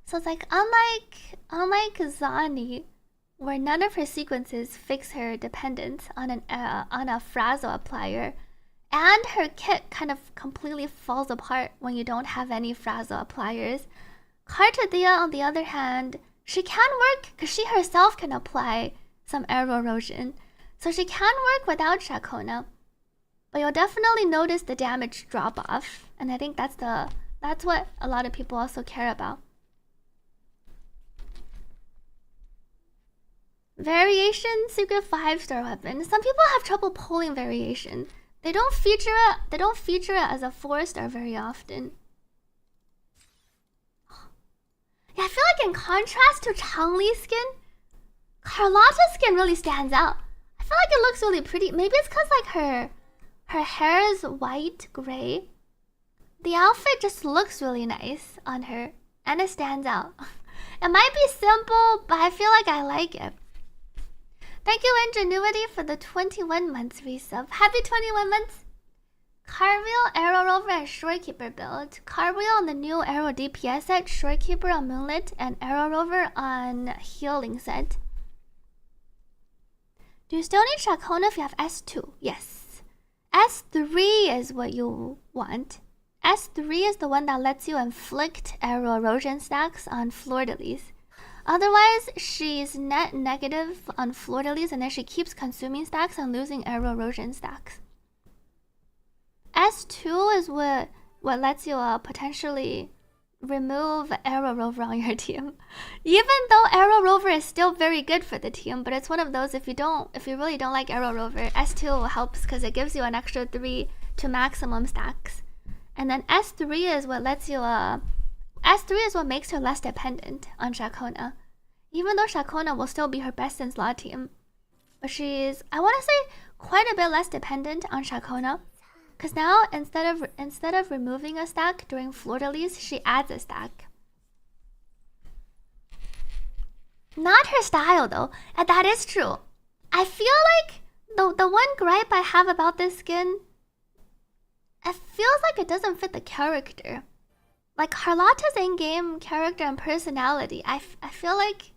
So it's like unlike Zani, where none of her sequences fix her dependence on a frazzle applier, and her kit kind of completely falls apart when you don't have any frazzle appliers. Cartethyia, on the other hand, she can work because she herself can apply some arrow erosion, so she can work without Shakona. But you'll definitely notice the damage drop off, and I think that's what a lot of people also care about. Variation, secret 5-star weapon. Some people have trouble pulling variation. They don't feature it as a 4-star very often. Yeah, I feel like in contrast to Changli's skin, Carlotta's skin really stands out. I feel like it looks really pretty. Maybe it's because like her hair is white gray. The outfit just looks really nice on her, and it stands out. It might be simple, but I feel like I like it. Thank you, Ingenuity, for the 21 months resub. Happy 21 months! Cartwheel, Arrow Rover, and Shorekeeper build. Cartwheel on the new Arrow DPS set, Shorekeeper on Moonlit, and Arrow Rover on Healing set. Do you still need Shakona if you have S2? Yes. S3 is what you want. S3 is the one that lets you inflict arrow erosion stacks on fleur-de-lis. Otherwise, she's net negative on fleur-de-lis, and then she keeps consuming stacks and losing arrow erosion stacks. S2 is what lets you potentially remove Arrow Rover on your team. Even though Arrow Rover is still very good for the team, but it's one of those, if you really don't like Arrow Rover, S2 helps because it gives you an extra 3 to maximum stacks. And then S3 is what lets you S3 is what makes her less dependent on Shakona. Even though Shakona will still be her best in slot team. But she's, I want to say, quite a bit less dependent on Shakona. Because now, instead of removing a stack during fleur-de-lis, she adds a stack. Not her style though, and that is true. I feel like the one gripe I have about this skin, it feels like it doesn't fit the character. Like Carlotta's in-game character and personality, I feel like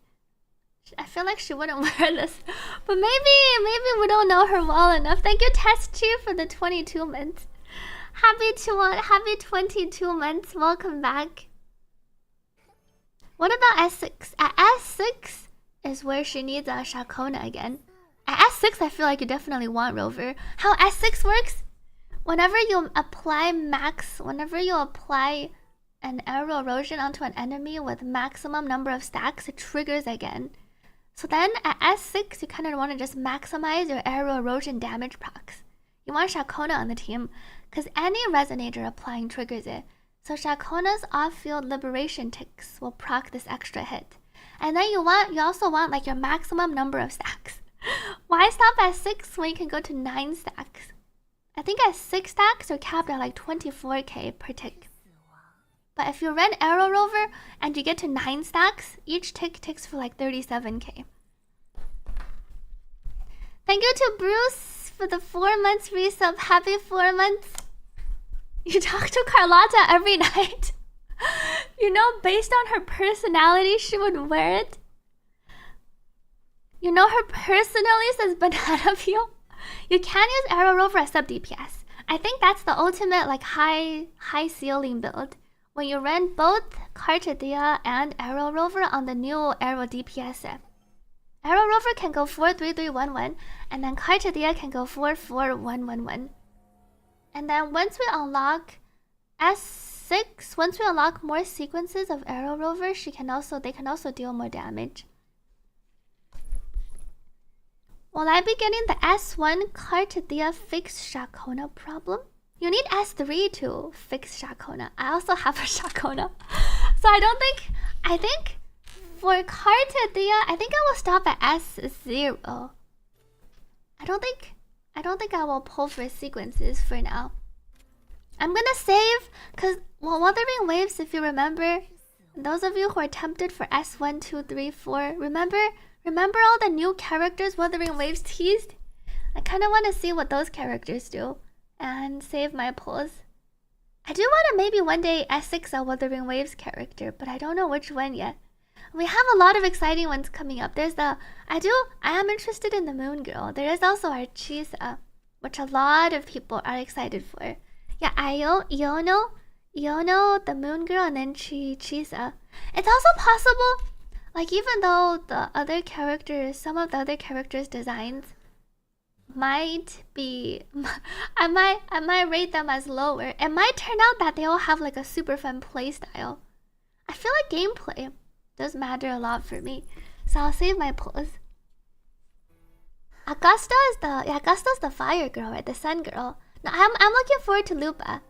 she wouldn't wear this. But maybe we don't know her well enough. Thank you, Test Chief, for the 22 months. Happy 22 months. Welcome back. What about S6? At S6 is where she needs a Shakona again. At S6, I feel like you definitely want Rover. How S6 works? Whenever you apply an arrow erosion onto an enemy with maximum number of stacks, it triggers again. So then at S6, you kind of want to just maximize your arrow erosion damage procs. You want Shakona on the team, because any resonator applying triggers it. So Shakona's off-field liberation ticks will proc this extra hit. And then you also want like your maximum number of stacks. Why stop at 6 when you can go to 9 stacks? I think at 6 stacks, you're capped at like 24k per tick. But if you run Arrow Rover and you get to 9 stacks, each tick ticks for like 37k. Thank you to Bruce for the 4 months resub. Happy 4 months. You talk to Carlotta every night. You know, based on her personality, she would wear it. You know, her personally says banana peel. You can use Arrow Rover as sub DPS. I think that's the ultimate like high ceiling build. When you run both Cartethyia and Arrow Rover on the new Arrow DPS set. Arrow Rover can go 4-3-3-1-1, and then Cartethyia can go 4-4-1-1-1. And then once we unlock S6, once we unlock more sequences of Arrow Rover, they can also deal more damage. Will I be getting the S1 Cartethyia fix Shakona problem? You need S3 to fix Shakona. I also have a Shakona. So I think for Cartethyia, I think I will stop at S0. I don't think I will pull for sequences for now. I'm gonna save, cause Wuthering Waves, if you remember, those of you who are tempted for S1, 2, 3, 4, remember all the new characters Wuthering Waves teased? I kinda wanna see what those characters do and save my pulls. I do wanna maybe one day S6 a Wuthering Waves character, but I don't know which one yet. We have a lot of exciting ones coming up. There's I am interested in the Moon Girl. There is also Archisa, which a lot of people are excited for. Yeah, Iono, the Moon Girl, and then Chisa. It's also possible, like, even though some of the other characters' designs might be, I might rate them as lower. It might turn out that they all have like a super fun playstyle. I feel like gameplay does matter a lot for me, so I'll save my pulls. Augusta's the fire girl, right? The sun girl. No, I'm looking forward to Lupa.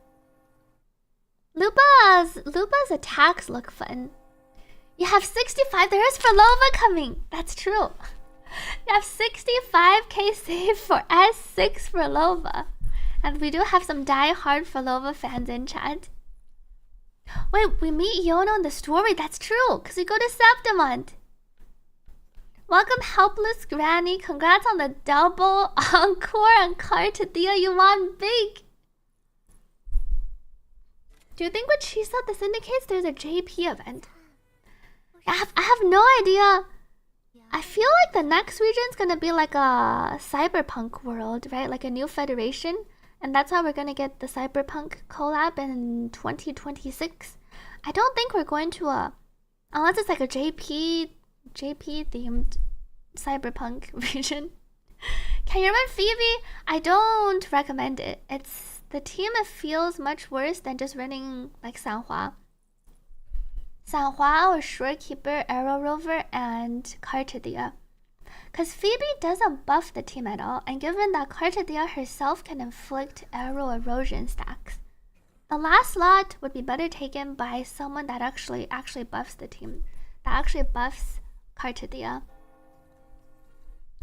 Lupa's attacks look fun. You have 65. There is Frolova coming. That's true. You have 65k save for S6 Frolova, and we do have some die-hard Frolova fans in chat. Wait, we meet Iono in the story. That's true, because we go to Septimont. Welcome, Helpless Granny. Congrats on the double encore on Cartethyia. You won big. Do you think what she said this indicates there's a JP event? I have no idea. I feel like the next region's gonna be like a cyberpunk world, right? Like a new federation. And that's how we're gonna get the cyberpunk collab in 2026. I don't think we're going to unless it's like a JP themed cyberpunk region. Can you run Phoebe? I don't recommend it. The team feels much worse than just running like Sanhua or Shorekeeper, Arrow Rover, and Cartethyia. Because Phoebe doesn't buff the team at all, and given that Cartethyia herself can inflict arrow erosion stacks, the last slot would be better taken by someone that actually buffs the team, that actually buffs Cartethyia.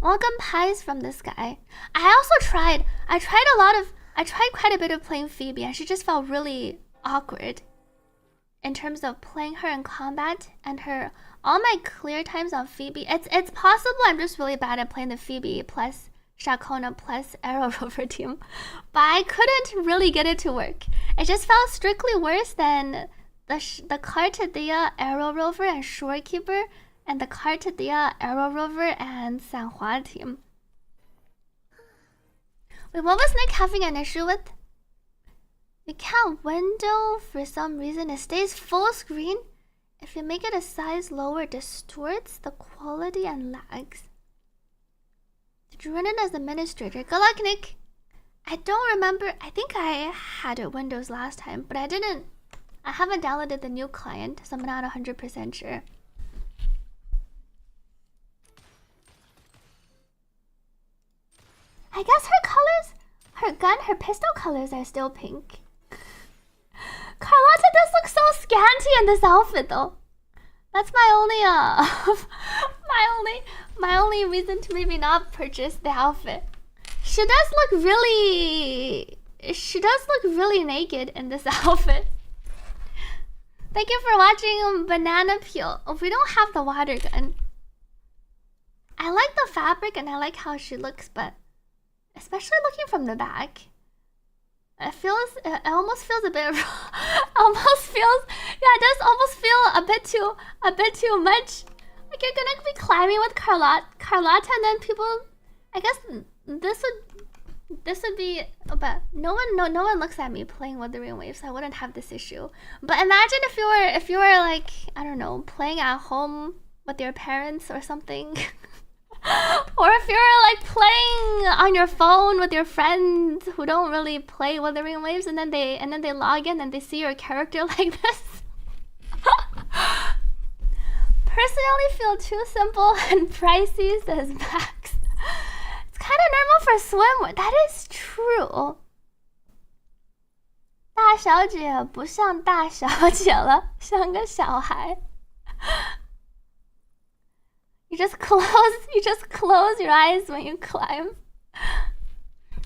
Welcome pies from this guy. I tried quite a bit of playing Phoebe, and she just felt really awkward in terms of playing her in combat, and all my clear times on Phoebe. It's possible I'm just really bad at playing the Phoebe plus Shakona plus Arrow Rover team, but I couldn't really get it to work. It just felt strictly worse than the Cartethyia, Arrow Rover, and Shorekeeper, and the Cartethyia, Arrow Rover, and Sanhua team. Wait, what was Nick having an issue with? We can't window for some reason. It stays full screen. If you make it a size lower, it distorts the quality and lags. Did you run it as administrator? Good luck, Nick. I don't remember. I think I had it Windows last time, but I didn't. I haven't downloaded the new client, so I'm not 100% sure. I guess her pistol colors are still pink. Carlotta does look so scanty in this outfit, though. That's my only reason to maybe not purchase the outfit. She does look really naked in this outfit. Thank you for watching Banana Peel. Oh, we don't have the water gun. I like the fabric and I like how she looks, but especially looking from the back, it almost feels a bit it does almost feel a bit too much. Like you're gonna be climbing with Carlotta, and then people, I guess this would be, but no one looks at me playing Withering Waves, so I wouldn't have this issue. But imagine if you were like, I don't know, playing at home with your parents or something. Or if you're like playing on your phone with your friends who don't really play Withering Waves, and then they log in and they see your character like this. Personally feel too simple and pricey, says Max. It's kind of normal for swimwear. That is true. 大小姐不像大小姐了，像个小孩。You just close your eyes when you climb.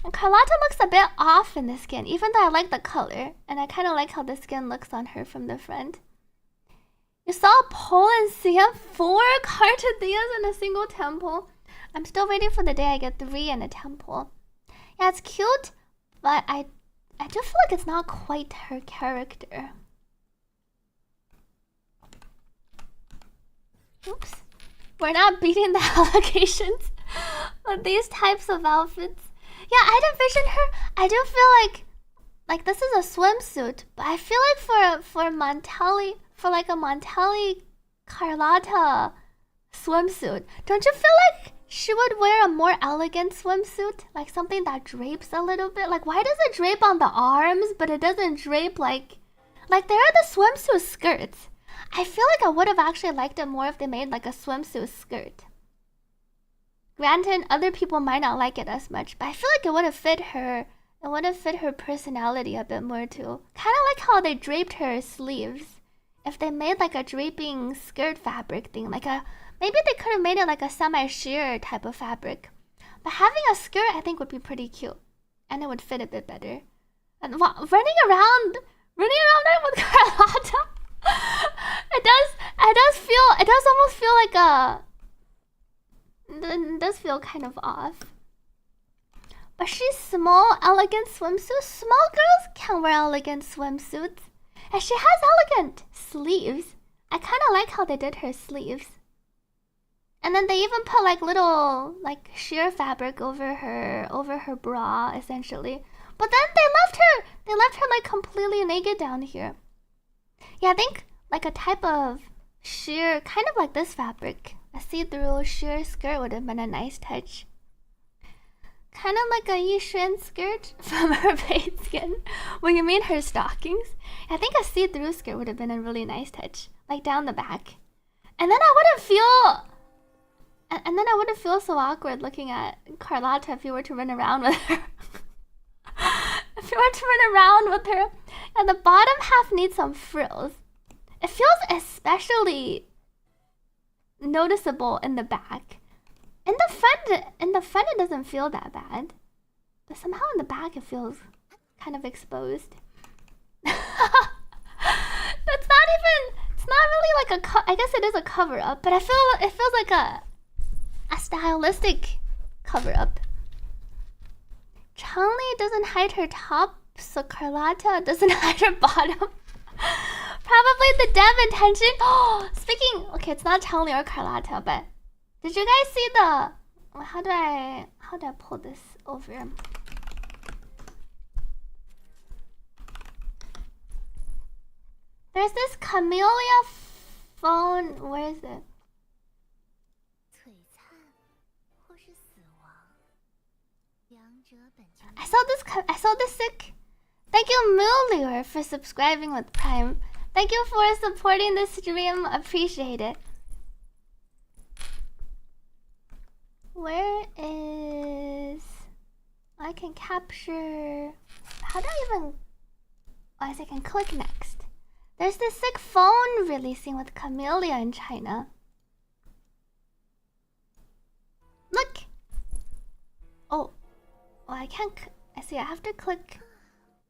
And Carlotta looks a bit off in the skin, even though I like the color, and I kind of like how the skin looks on her from the front. You saw Poland CM 4 Cartethias in a single temple. I'm still waiting for the day I get 3 in a temple. Yeah, it's cute, but I do feel like it's not quite her character. Oops. We're not beating the allegations with these types of outfits. Yeah, I'd envision her. I do feel like this is a swimsuit, but I feel like for Montelli, for like a Montelli Carlotta swimsuit, don't you feel like she would wear a more elegant swimsuit? Like something that drapes a little bit? Like, why does it drape on the arms, but it doesn't drape like there are the swimsuit skirts. I feel like I would have actually liked it more if they made like a swimsuit skirt. Granted, other people might not like it as much, but I feel like it would have fit her. It would have fit her personality a bit more too. Kind of like how they draped her sleeves. If they made like a draping skirt fabric thing, like a maybe they could have made it like a semi-sheer type of fabric. But having a skirt, I think, would be pretty cute, and it would fit a bit better. And running around it with Carlotta, it does almost feel like a. It does feel kind of off. But she's small, elegant swimsuit. Small girls can wear elegant swimsuits. And she has elegant sleeves. I kind of like how they did her sleeves. And then they even put like little like sheer fabric over her bra, essentially. But then they left her like completely naked down here. Yeah, I think like a type of sheer, kind of like this fabric. A see-through sheer skirt would have been a nice touch. Kind of like a Yixuan skirt from her paid skin. Well, you mean her stockings? I think a see-through skirt would have been a really nice touch. Like down the back. And then I wouldn't feel so awkward looking at Carlotta if you were to run around with her. And the bottom half needs some frills. It feels especially noticeable in the back. In the front it doesn't feel that bad, but somehow in the back it feels kind of exposed. It's not really like I guess it is a cover up, but it feels like a stylistic cover up. Changli doesn't hide her top, so Carlotta doesn't hide her bottom. Probably the dev intention. Oh, speaking. Okay, it's not Changli or Carlotta, but did you guys see the? How do I pull this over? There's this Camellia phone. Where is it? I saw this sick. Thank you, Mulier, for subscribing with Prime. Thank you for supporting the stream. Appreciate it. Where is... I can capture... How do I even... Oh, I can click next. There's this sick phone releasing with Camellia in China. Look! Oh, I can't... I see, I have to click...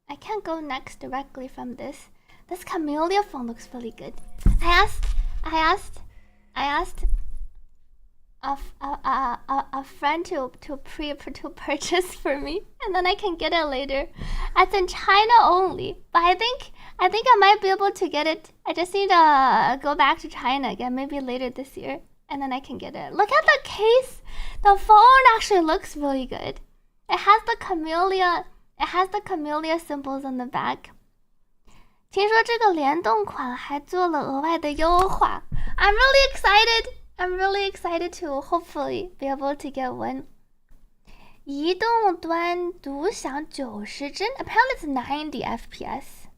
I can't go next directly from this. This Camellia phone looks really good. I asked a friend to purchase for me, and then I can get it later. It's in China only, but I think I might be able to get it. I just need to go back to China again, maybe later this year, and then I can get it. Look at the case. The phone actually looks really good. It has the camellia symbols on the back. 听说这个联动款还做了额外的优化. I'm really excited to hopefully be able to get one. 移动端独享90帧 ，apparently it's 90 FPS.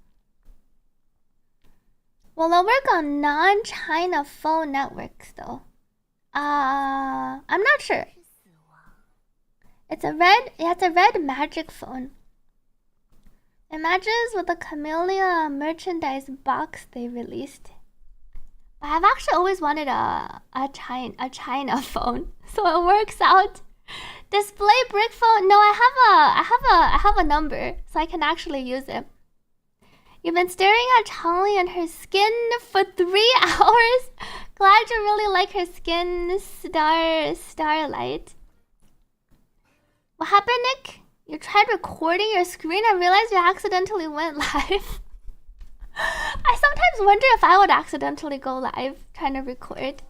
Well, it'll work on non-China phone networks though. I'm not sure. It's a red magic phone. It matches with the Camellia merchandise box they released. I've actually always wanted a China phone, so it works out. Display brick phone. No, I have a number, so I can actually use it. You've been staring at Changli and her skin for 3 hours. Glad you really like her skin, Starlight. What happened, Nick? You tried recording your screen and realized you accidentally went live. I sometimes wonder if I would accidentally go live trying to record.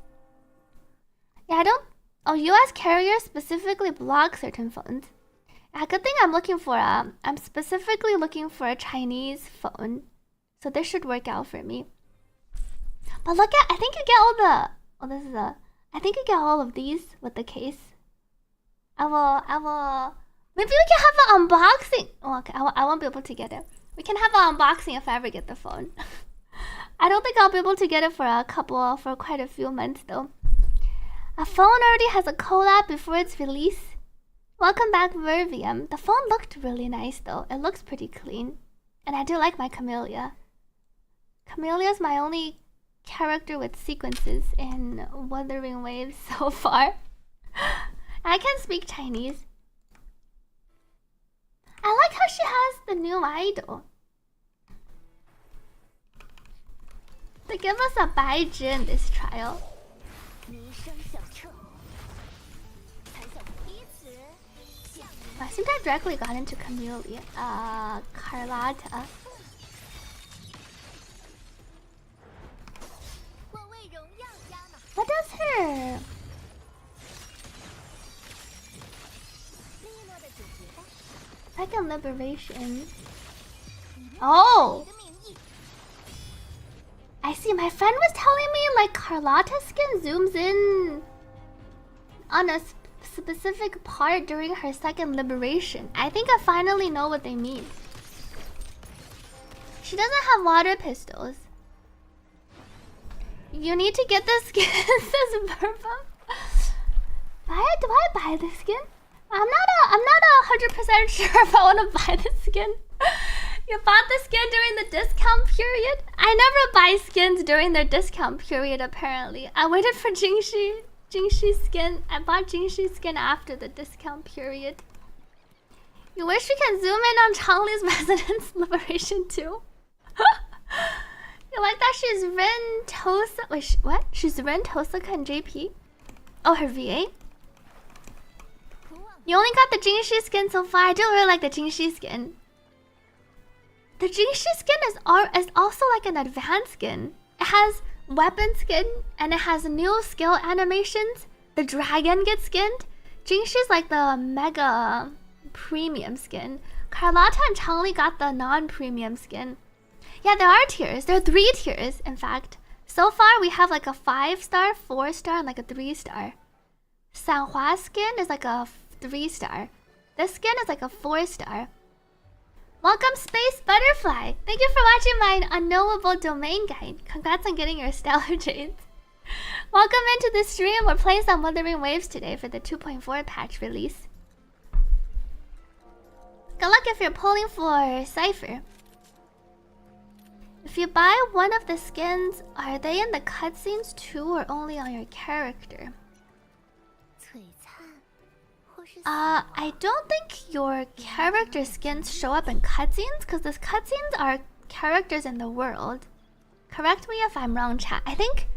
Yeah, I don't. Oh, US carriers specifically block certain phones. Yeah, good thing I'm specifically looking for a Chinese phone, so this should work out for me. But look at, I think you get all the. Oh, this is a. I think you get all of these with the case. I will. Maybe we can have an unboxing. Oh, okay, I won't be able to get it. We can have an unboxing if I ever get the phone. I don't think I'll be able to get it for quite a few months though. A phone already has a collab before its release. Welcome back, Vervium. The phone looked really nice though. It looks pretty clean. And I do like my Camellia. Camellia's my only character with sequences in Wuthering Waves so far. I can speak Chinese. I like how she has the new idol. They give us a Baizhi in this trial. I think I directly got into Camellia. Carlotta. What does her? Second liberation. Oh! I see, my friend was telling me like Carlotta's skin zooms in on a specific part during her second liberation. I think I finally know what they mean. She doesn't have water pistols. You need to get the skin, says Burba. Do I buy the skin? I'm not 100% sure if I want to buy the skin. You bought the skin during the discount period? I never buy skins during their discount period, apparently. I waited for Jingxi's skin. I bought Jingxi's skin after the discount period. You wish we can zoom in on Changli's residence liberation too? You like that she's Ren Tosa? Wait, what? She's Ren Tosaka and JP? Oh, her VA? You only got the Jingxi skin so far. I do really like the Jingxi skin. The Jingxi skin is also like an advanced skin. It has weapon skin and it has new skill animations. The dragon gets skinned. Jingxi's like the mega premium skin. Carlotta and Changli got the non-premium skin. Yeah, there are tiers. There are 3 tiers, in fact. So far, we have like a 5-star, 4-star, and like a 3-star. Sanhua skin is like a 3-star. This skin is like a 4-star. Welcome, Space Butterfly. Thank you for watching my unknowable domain guide. Congrats on getting your stellar jades. Welcome into the stream. We're playing some Withering Waves today for the 2.4 patch release. Good luck if you're pulling for Cypher. If you buy one of the skins, are they in the cutscenes too or only on your character? I don't think your character skins show up in cutscenes because those cutscenes are characters in the world. Correct me if I'm wrong, chat. I think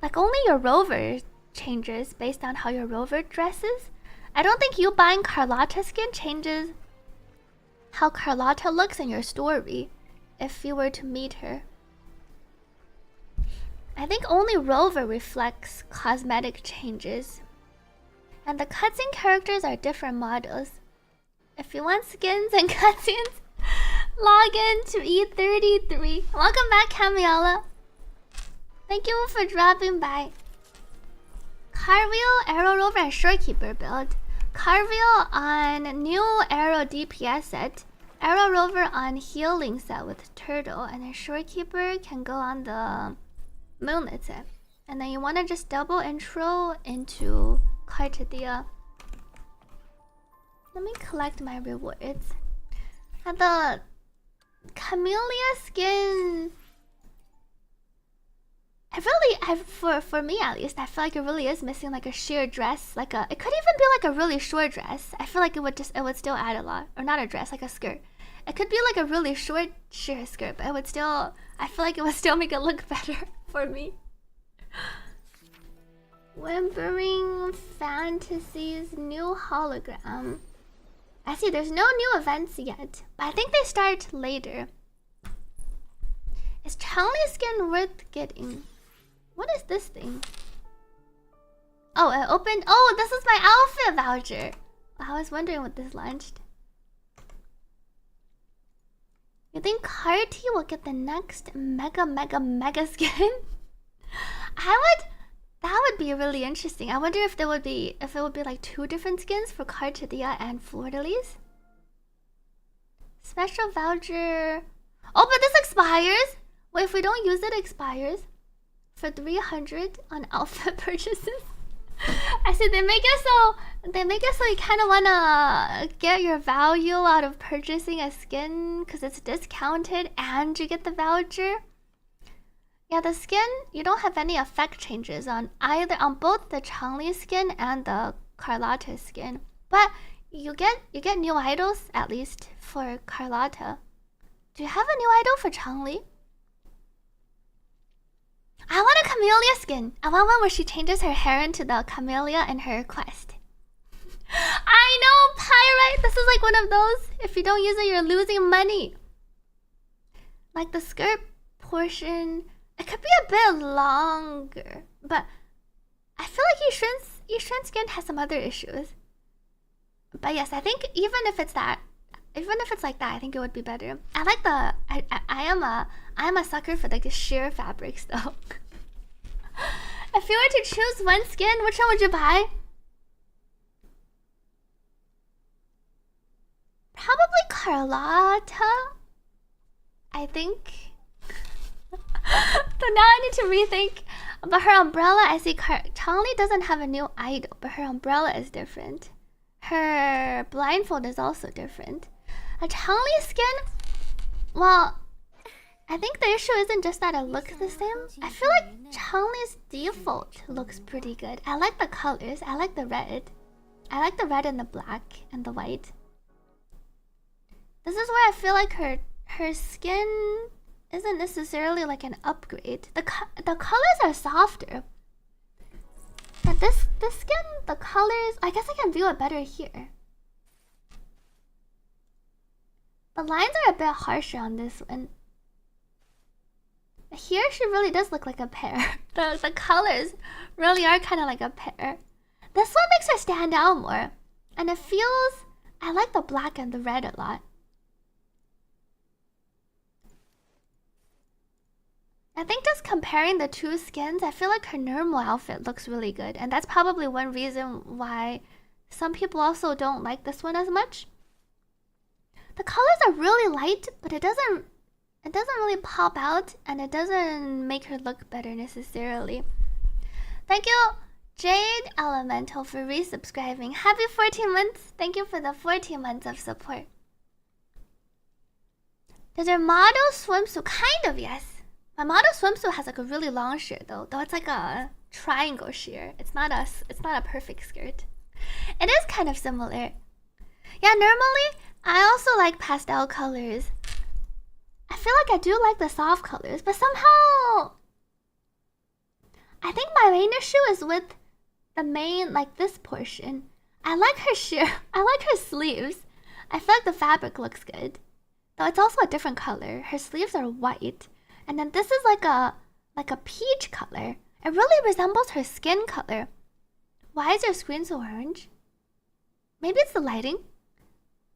like only your rover changes based on how your rover dresses. I don't think you buying Carlotta skin changes how Carlotta looks in your story if you were to meet her. I think only rover reflects cosmetic changes. And the cutscene characters are different models. If you want skins and cutscenes, log in to E33. Welcome back, Camiella. Thank you for dropping by. Carwheel, Arrow Rover, and Shorekeeper build. Carville on new Arrow DPS set. Arrow Rover on healing set with Turtle. And then Shorekeeper can go on the Moonlit set. And then you want to just double intro into Cartethyia. Let me collect my rewards. And the Camellia skin, for me at least, I feel like it really is missing like a sheer dress, it could even be like a really short dress. I feel like it would still add a lot, or not a dress, like a skirt. It could be like a really short sheer skirt, but I feel like it would still make it look better for me. Whimpering Fantasies new hologram. I see there's no new events yet, but I think they start later. Is Changli skin worth getting? What is this thing? Oh, it opened. Oh, this is my outfit voucher. I was wondering what this launched. You think Cartia will get the next mega skin? That would be really interesting. I wonder if it would be like 2 different skins for Cartethyia and Fleur-de-Lis. Special voucher. Oh, but this expires. Wait, if we don't use it, it expires for 300 on outfit purchases. I see they make it so you kind of wanna get your value out of purchasing a skin because it's discounted and you get the voucher. Yeah, the skin, you don't have any effect changes on both the Changli skin and the Carlotta skin, but you get new idols at least for Carlotta. Do you have a new idol for Changli? I want a Camellia skin. I want one where she changes her hair into the Camellia in her quest. I know, Pyrite. This is like one of those. If you don't use it, you're losing money. Like the skirt portion, it could be a bit longer, but I feel like Yushin's skin has some other issues. But yes, I think even if it's like that, I think it would be better. I like I am a sucker for like the sheer fabrics though. If you were to choose one skin, which one would you buy? Probably Carlotta, I think. So now I need to rethink. But her umbrella, I see Changli doesn't have a new idol, but her umbrella is different. Her blindfold is also different. A Changli skin, well, I think the issue isn't just that it looks the same. I feel like Changli's default looks pretty good. I like the colors. I like the red. I like the red and the black and the white. This is where I feel like her skin isn't necessarily like an upgrade. The colors are softer. But this skin, the colors, I guess I can view it better here. The lines are a bit harsher on this one. Here she really does look like a pear. The colors really are kind of like a pear. This one makes her stand out more. And it feels, I like the black and the red a lot. I think just comparing the two skins, I feel like her normal outfit looks really good. And that's probably one reason why some people also don't like this one as much. The colors are really light, but it doesn't really pop out, and it doesn't make her look better necessarily. Thank you, Jade Elemental, for resubscribing. Happy 14 months. Thank you for the 14 months of support. Does her model swimsuit? Kind of, yes. My model swimsuit has like a really long shirt though it's like a triangle sheer. It's not a perfect skirt. It is kind of similar. Yeah, normally I also like pastel colors. I feel like I do like the soft colors, but somehow I think my main issue is with the main, like this portion. I like her sheer. I like her sleeves. I feel like the fabric looks good, though it's also a different color. Her sleeves are white, and then this is like a peach color. It really resembles her skin color. Why is your screen so orange? Maybe it's the lighting.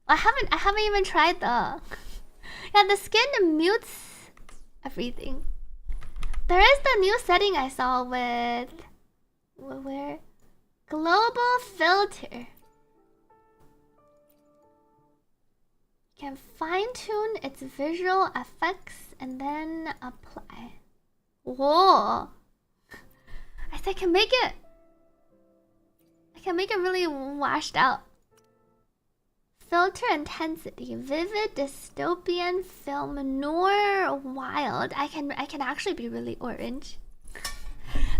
I haven't even tried the. Yeah, the skin mutes everything. There is the new setting I saw with where global filter. can fine-tune its visual effects and then apply. Whoa! I can make it. I can make it really washed out. Filter intensity, vivid, dystopian, film noir, wild. I can actually be really orange.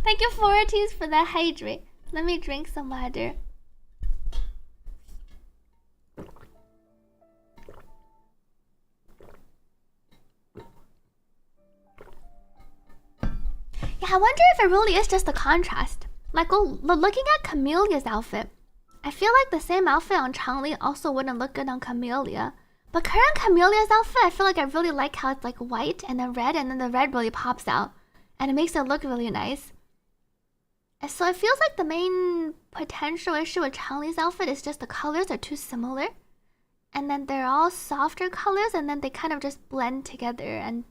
Thank you, Forties, for the hydrate. Let me drink some water. Yeah, I wonder if it really is just the contrast. Like, looking at Camelia's outfit, I feel like the same outfit on Changli also wouldn't look good on Camelia. But current Camelia's outfit, I feel like I really like how it's like white and then red, and then the red really pops out. And it makes it look really nice. And so it feels like the main potential issue with Changli's outfit is just the colors are too similar. And then they're all softer colors, and then they kind of just blend together, and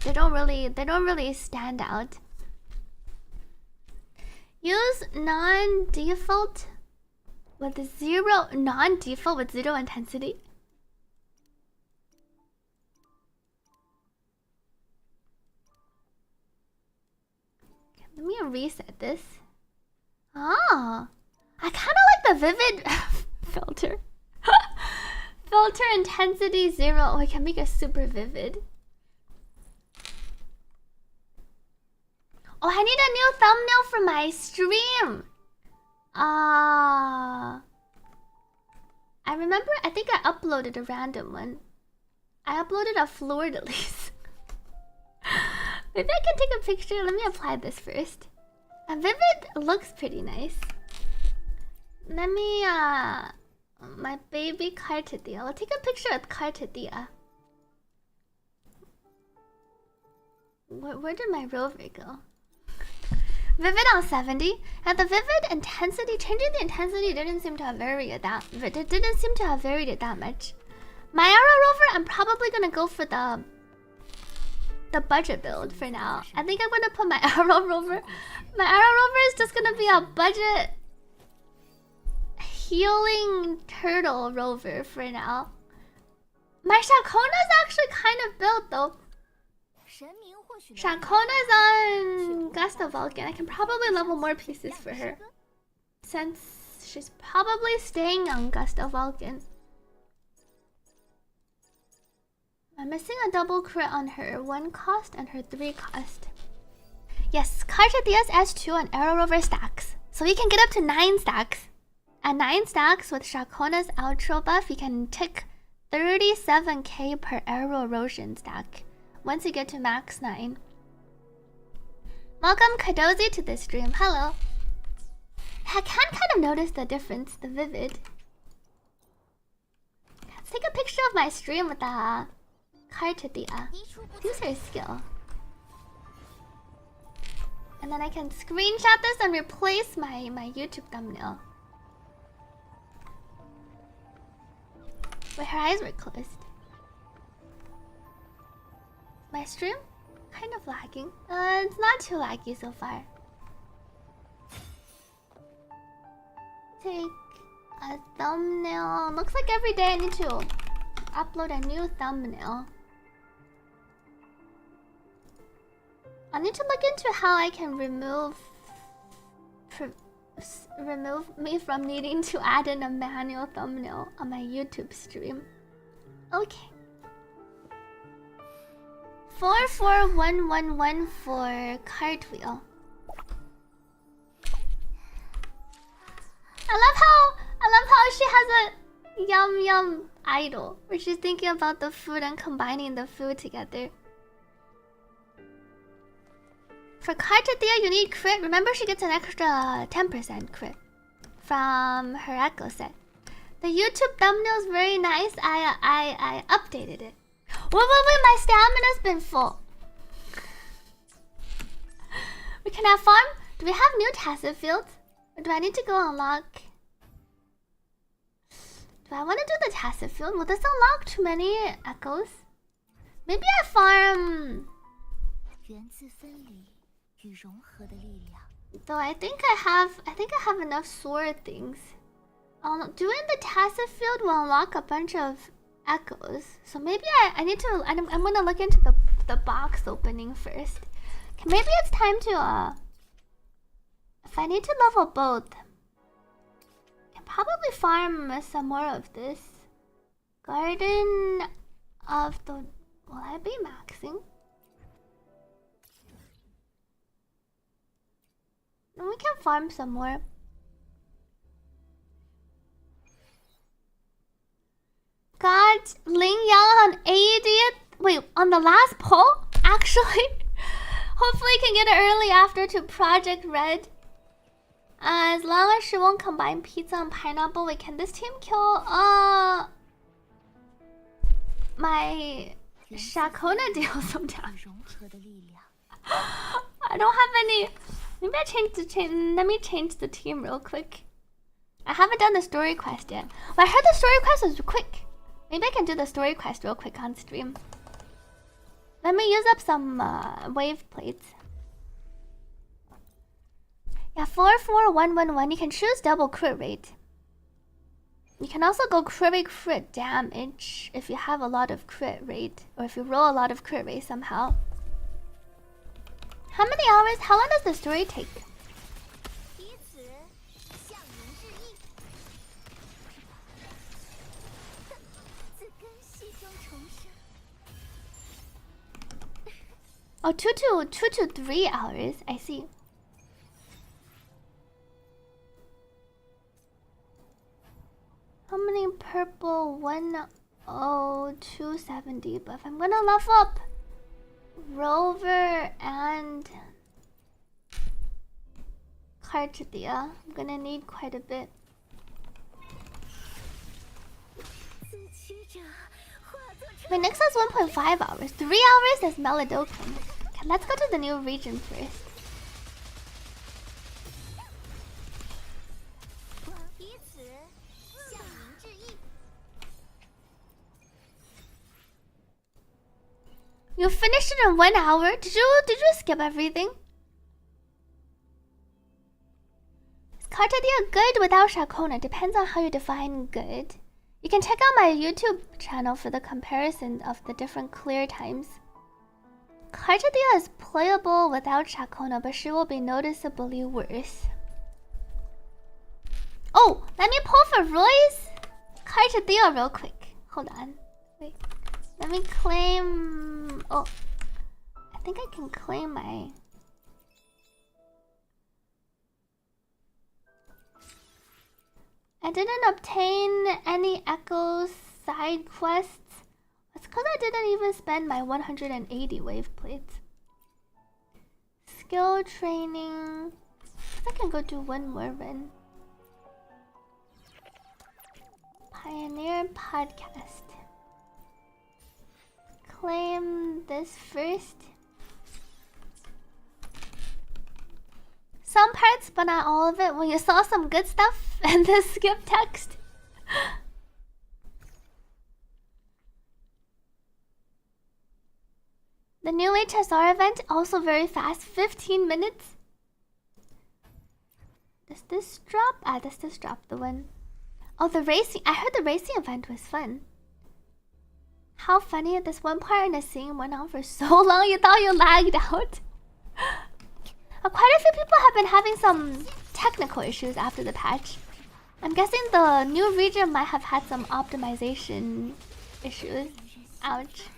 they don't really stand out. Use non-default with zero intensity. Okay, let me reset this. Ah, I kind of like the vivid filter. Filter intensity 0. Oh, I can make it super vivid. Oh, I need a new thumbnail for my stream. I remember, I think I uploaded a random one. I uploaded a fleur-de-lis. Maybe I can take a picture. Let me apply this first. A vivid looks pretty nice. Let me, my baby Cartethyia. I'll take a picture with Cartethyia. Where did my rover go? Vivid on 70. At the vivid intensity, changing the intensity didn't seem to have varied it that much. My arrow rover, I'm probably gonna go for the budget build for now. I think I'm gonna put my arrow rover. My arrow rover is just gonna be a budget healing turtle rover for now. My Shakona's actually kind of built though. Shakona's on Gusta Vulcan. I can probably level more pieces for her, since she's probably staying on Gusta Vulcan. I'm missing a double crit on her 1 cost and her 3 cost. Yes, Cartethia's S2 and Arrow Rover stacks. So you can get up to 9 stacks. At 9 stacks with Shakona's outro buff, you can tick 37k per arrow erosion stack once you get to max 9. Welcome Kadozi to this stream. Hello. I can kind of notice the difference, the vivid. Let's take a picture of my stream with the Cartethyia. Use her skill. And then I can screenshot this and replace my YouTube thumbnail. But her eyes were closed. My stream? Kind of lagging. It's not too laggy so far. Take a thumbnail. Looks like every day I need to upload a new thumbnail. I need to look into how I can remove me from needing to add in a manual thumbnail on my YouTube stream. Okay. 44111 for cartwheel. I love how she has a yum yum idol where she's thinking about the food and combining the food together. For Cartethyia, you need crit. Remember, she gets an extra 10% crit from her Echo set. The YouTube thumbnail is very nice. I updated it. Wait, my stamina's been full. We can have fun. Do we have new tacit fields? Or do I need to go unlock? Do I want to do the tacit field? Will this unlock too many echoes? Maybe I farm. Though I think I have enough sword things. Doing the tacit field will unlock a bunch of echoes. So maybe I need to. I'm gonna look into the box opening first. Okay, maybe it's time to if I need to level both, I can probably farm some more of this. Garden of the. Will I be maxing? And we can farm some more. Got Ling Yang on 80th. Wait, on the last poll? Actually, hopefully can get it early after to Project Red. As long as she won't combine pizza and pineapple, wait, can this team kill my Shakona deal sometimes? I don't have any. Maybe I change the Let me change the team real quick. I haven't done the story quest yet. Well, I heard the story quest was quick. Maybe I can do the story quest real quick on stream. Let me use up some wave plates. Yeah, 44111. You can choose double crit rate. You can also go crit damage if you have a lot of crit rate, or if you roll a lot of crit rate somehow. How many hours? How long does the story take? Oh, 2 to 3 hours. I see. How many purple? 10270. But if I'm gonna level up Rover and Cartethyia, I'm gonna need quite a bit. My next is 1.5 hours. 3 hours is Melodocum. Okay, let's go to the new region first. You finished it in 1 hour? Did you skip everything? Is Cartia good without Shakona? Depends on how you define good. You can check out my YouTube channel for the comparison of the different clear times. Cartethyia is playable without Shakona, but she will be noticeably worse. Oh, let me pull for Roy's Cartethyia real quick. Hold on. Wait. Let me claim... Oh. I think I can claim my... I didn't obtain any Echo side quests. It's because I didn't even spend my 180 wave plates. Skill training. I can go do one more run. Pioneer podcast. Claim this first. Some parts, but not all of it. When you saw some good stuff and the skip text. The new HSR event, also very fast, 15 minutes. Does this drop? Ah, does this drop the one? Oh, the racing. I heard the racing event was fun. How funny, this one part in the scene went on for so long you thought you lagged out. Quite a few people have been having some technical issues after the patch. I'm guessing the new region might have had some optimization issues. Ouch.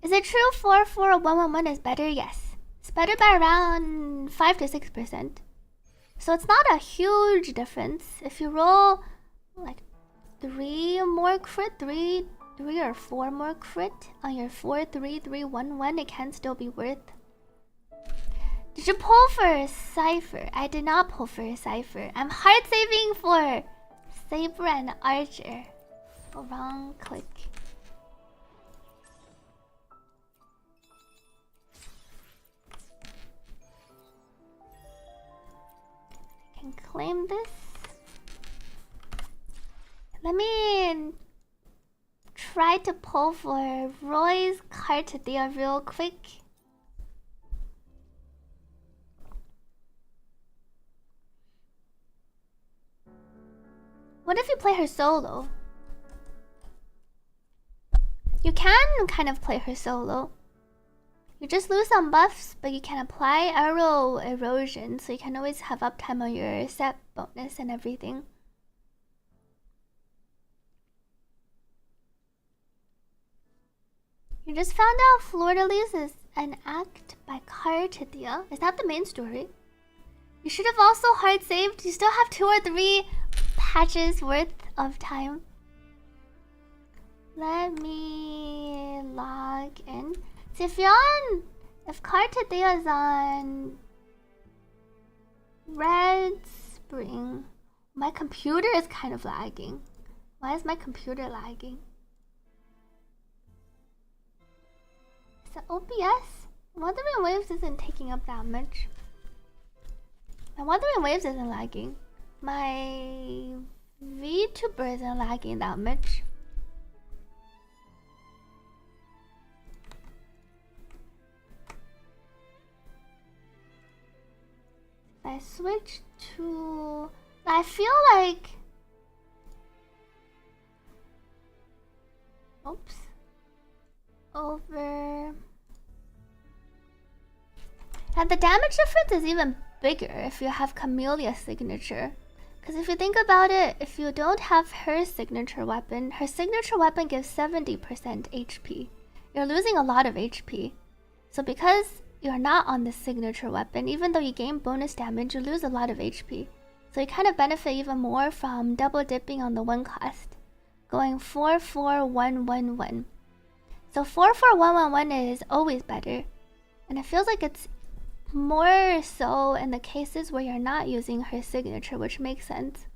Is it true 44111 is better? Yes. It's better by around 5 to 6%. So it's not a huge difference. If you roll like 3 more crit, 3 or 4 more crit on your 43311, it can still be worth. Did you pull for a Cypher? I did not pull for a Cypher. I'm hard saving for Saber and Archer. Oh, wrong click. Can claim this. Let me try to pull for Roy's Cartethyia real quick. What if you play her solo? You can kind of play her solo. You just lose some buffs, but you can apply arrow erosion, so you can always have uptime on your set bonus and everything. You just found out Fleur-de-Lis is an act by Cartia. Is that the main story? You should have also hard saved. You still have 2 or 3 patches worth of time. Let me log in. See, if Cartethyia is on Red Spring, my computer is kind of lagging. Why is my computer lagging? Is it OBS? Withering Waves isn't taking up that much. My Withering Waves isn't lagging. My VTuber isn't lagging that much. If I switch to... I feel like... Oops. Over... And the damage difference is even bigger if you have Camellia's signature. Because if you think about it, if you don't have her signature weapon gives 70% HP. You're losing a lot of HP. So because you're not on the signature weapon, even though you gain bonus damage, you lose a lot of HP. So you kind of benefit even more from double dipping on the 1 cost. Going 4-4-1-1-1. So 4-4-1-1-1 is always better. And it feels like it's more so in the cases where you're not using her signature, which makes sense.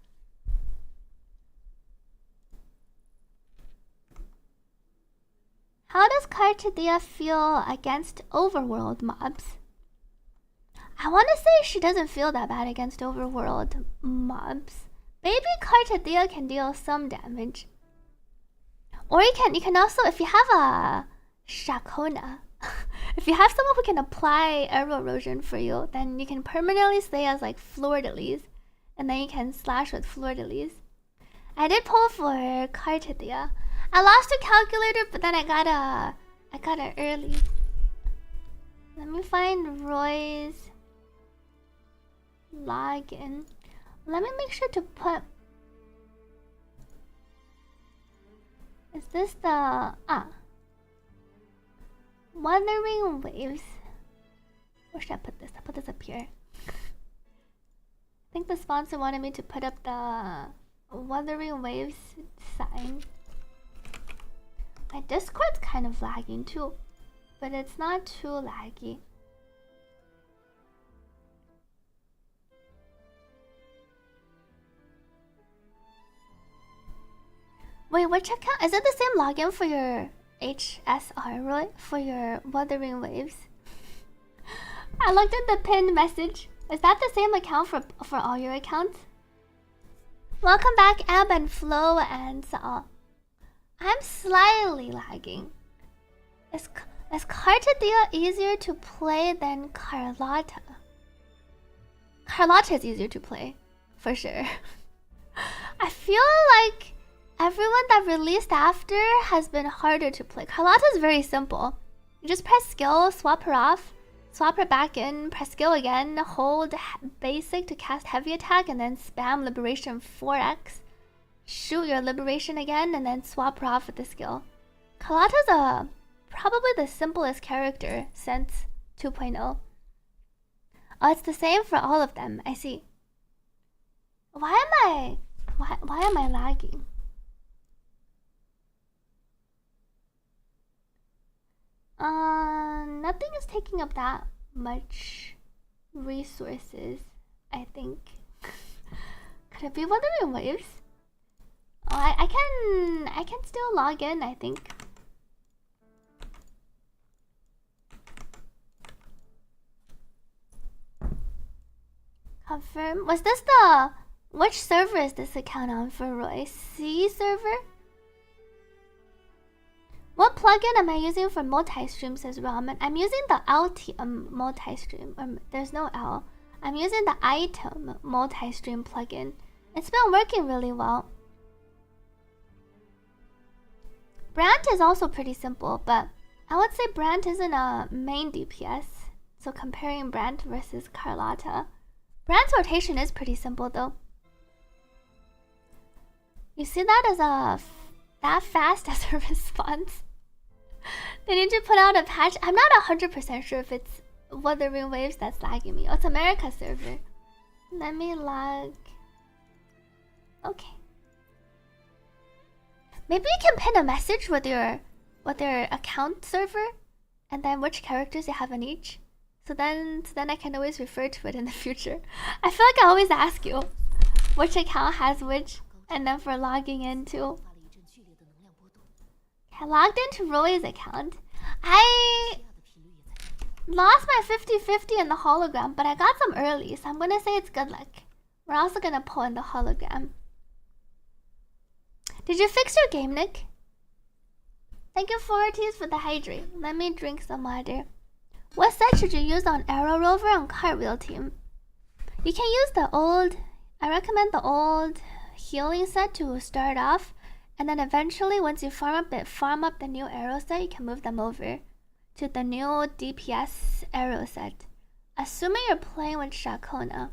How does Cartethyia feel against overworld mobs? I want to say she doesn't feel that bad against overworld mobs. Maybe Cartethyia can deal some damage. Or you can also, if you have a Shakona, if you have someone who can apply arrow erosion for you, then you can permanently stay as like Fleur-de-Lis, and then you can slash with Fleur-de-Lis. I did pull for Cartethyia. I lost a calculator, but then I got it early. Let me find Roy's login. Let me make sure to put... Is this the... Withering Waves. Where should I put this? I'll put this up here. I think the sponsor wanted me to put up the Withering Waves sign. My Discord's kind of lagging too, but it's not too laggy. Wait, which account? Is it the same login for your HSR, Roy? For your Withering Waves? I looked at the pinned message. Is that the same account for all your accounts? Welcome back, Ab and Flo and Saul. I'm slightly lagging. Is Cartethyia easier to play than Carlotta? Carlotta is easier to play, for sure. I feel like everyone that released after has been harder to play. Carlotta is very simple. You just press skill, swap her off, swap her back in, press skill again, hold basic to cast heavy attack, and then spam liberation 4x. Shoot your liberation again, and then swap her off with the skill. Carlotta's probably the simplest character since 2.0. Oh, it's the same for all of them. I see. Why am I lagging? Nothing is taking up that much resources, I think. Could it be Withering Waves? Oh, I can still log in, I think. Confirm. Was this the... Which server is this account on for Roy? C server? What plugin am I using for multi-stream, says Ramen? I'm using the Altium multi-stream. There's no L. I'm using the item multi-stream plugin. It's been working really well. Brand is also pretty simple, but I would say Brand isn't a main DPS. So comparing Brand versus Carlotta. Brand's rotation is pretty simple though. You see that as that fast as a response? They need to put out a patch. I'm not 100% sure if it's Wuthering Waves that's lagging me. Oh, it's America server. Let me log. Okay. Maybe you can pin a message with your account server, and then which characters you have in each. So then I can always refer to it in the future. I feel like I always ask you which account has which, and then for logging into. I logged into Roy's account. I lost my 50-50 in the hologram, but I got some early, so I'm gonna say it's good luck. We're also gonna pull in the hologram. Did you fix your game, Nick? Thank you, Forties, for the hydrate. Let me drink some water. What set should you use on Arrow Rover and Cartwheel team? You can use the old... I recommend the old healing set to start off. And then eventually, once you farm up the new arrow set, you can move them over to the new DPS arrow set. Assuming you're playing with Shakona.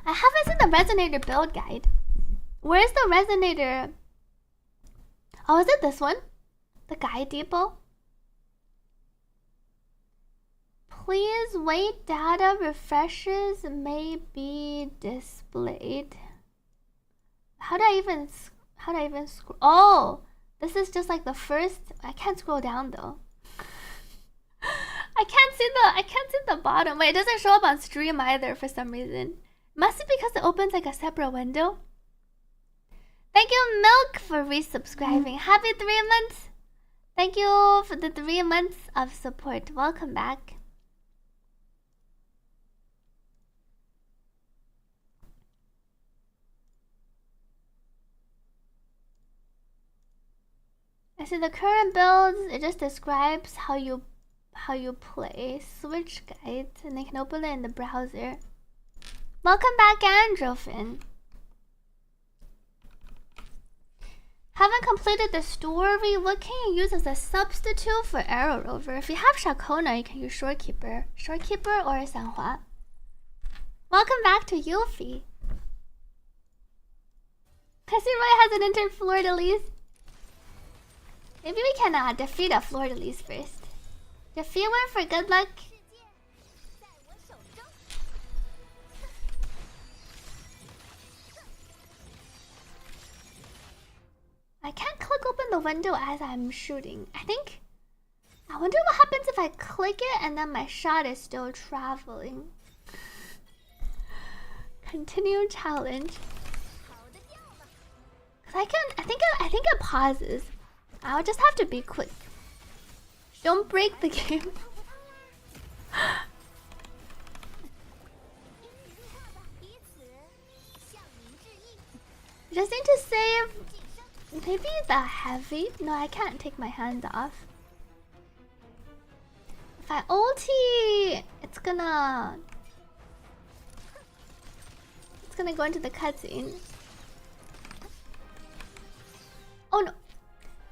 I haven't seen the Resonator build guide. Where's the Resonator? Oh, is it this one? The guide depot? Please wait, data refreshes may be displayed. How do I even scroll? Oh, this is just like the first. I can't scroll down though. I can't see the bottom. Wait, it doesn't show up on stream either for some reason. Must be because it opens like a separate window. Thank you, Milk, for resubscribing. Happy 3 months. Thank you for the 3 months of support. Welcome back. I see the current builds. It just describes how you play. Switch guides, and they can open it in the browser. Welcome back, Androfin. Haven't completed the story. What can you use as a substitute for Arrow Rover? If you have Shakona, you can use Shorekeeper or Sanhua. Welcome back to Yuffie. I see Roy hasn't entered Fleur-de-Lis. Maybe we can defeat a Fleur-de-Lis first. Defeat one for good luck. I can't click open the window as I'm shooting. I wonder what happens if I click it and then my shot is still traveling. Continue challenge. Cause I think it pauses. I'll just have to be quick. Don't break the game. Just need to save maybe the heavy. No, I can't take my hands off. If I ulti, it's gonna go into the cutscene. Oh no.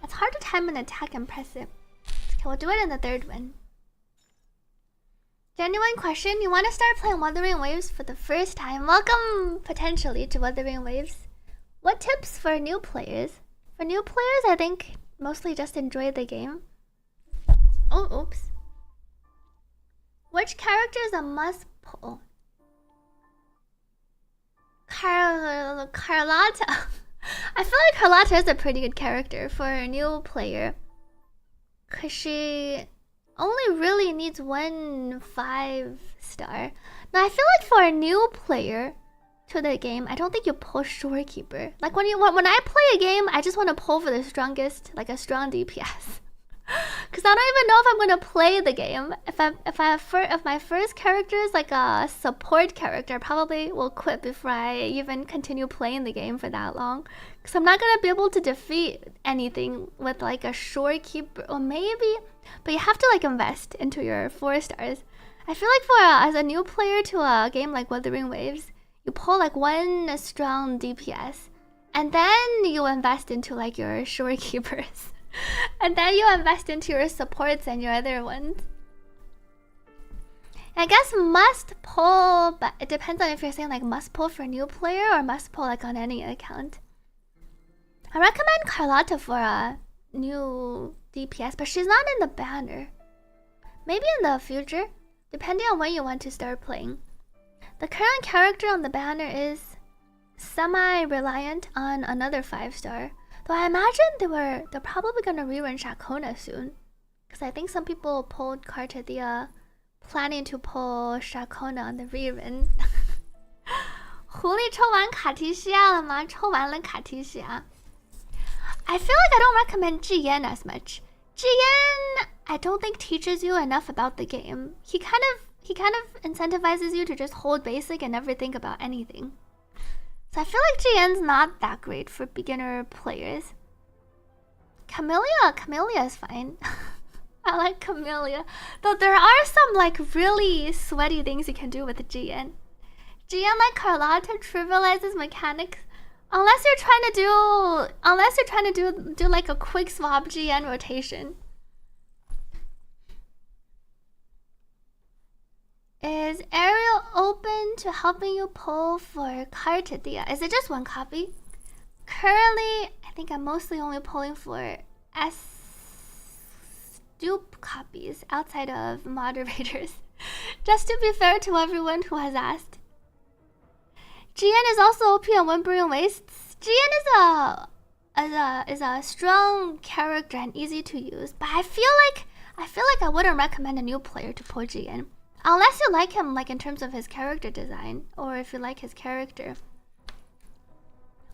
It's hard to time an attack and press it. Okay, we'll do it in the third one. Genuine question. You want to start playing Wuthering Waves for the first time? Welcome, potentially, to Wuthering Waves. What tips for new players? For new players, I think mostly just enjoy the game. Oh, oops. Which character is a must pull? Carlotta. I feel like Carlotta is a pretty good character for a new player. Cause she only really needs 1 5-star. Now I feel like for a new player to the game, I don't think you pull Shorekeeper. Like when I play a game, I just want to pull for the strongest, like a strong DPS. Because I don't even know if I'm gonna play the game. If my first character is like a support character, I probably will quit before I even continue playing the game for that long. Because I'm not gonna be able to defeat anything with like a shorekeeper, or maybe, but you have to like invest into your 4 stars. I feel like as a new player to a game like Withering Waves, you pull like 1 strong DPS, and then you invest into like your shorekeepers. And then you invest into your supports and your other ones. I guess must pull, but it depends on if you're saying like must pull for a new player or must pull like on any account. I recommend Carlotta for a new DPS, but she's not in the banner. Maybe in the future, depending on when you want to start playing. The current character on the banner is semi-reliant on another 5-star. Though I imagine they're probably gonna rerun Shakona soon, because I think some people pulled Cartethyia, planning to pull Shakona on the rerun. 狐狸抽完卡提西亚了吗？抽完了卡提西亚。I feel like I don't recommend Jian as much. Jian, I don't think teaches you enough about the game. He kind of incentivizes you to just hold basic and never think about anything. So I feel like Jian's not that great for beginner players. Camellia is fine. I like Camellia. Though there are some like really sweaty things you can do with Jian. Jian, like Carlotta, trivializes mechanics. Unless you're trying to do like a quick swap Jian rotation. Is Ariel open to helping you pull for Cartethyia? Is it just 1 copy? Currently, I think I'm mostly only pulling for dupe copies outside of moderators. Just to be fair to everyone who has asked. Jian is also OP on Withering Waves. Jian is a strong character and easy to use, but I feel like I wouldn't recommend a new player to pull Jian. Unless you like him like in terms of his character design, or if you like his character.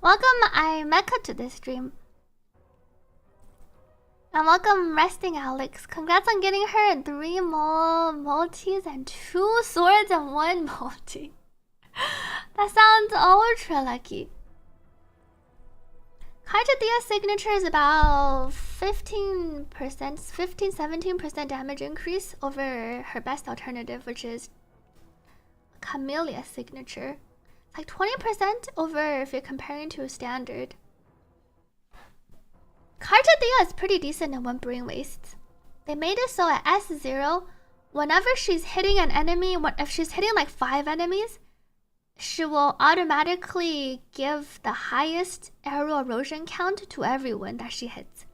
Welcome Mecha to this stream. And welcome Resting Alex. Congrats on getting her 3 multis and 2 swords and 1 multi. That sounds ultra lucky. Cartethia's signature is about 15-17% damage increase over her best alternative, which is Camellia's signature. Like 20% over if you're comparing to standard. Cartethyia is pretty decent in Withering Waves. They made it so at S0, whenever she's hitting an enemy, if she's hitting like 5 enemies, she will automatically give the highest arrow erosion count to everyone that she hits.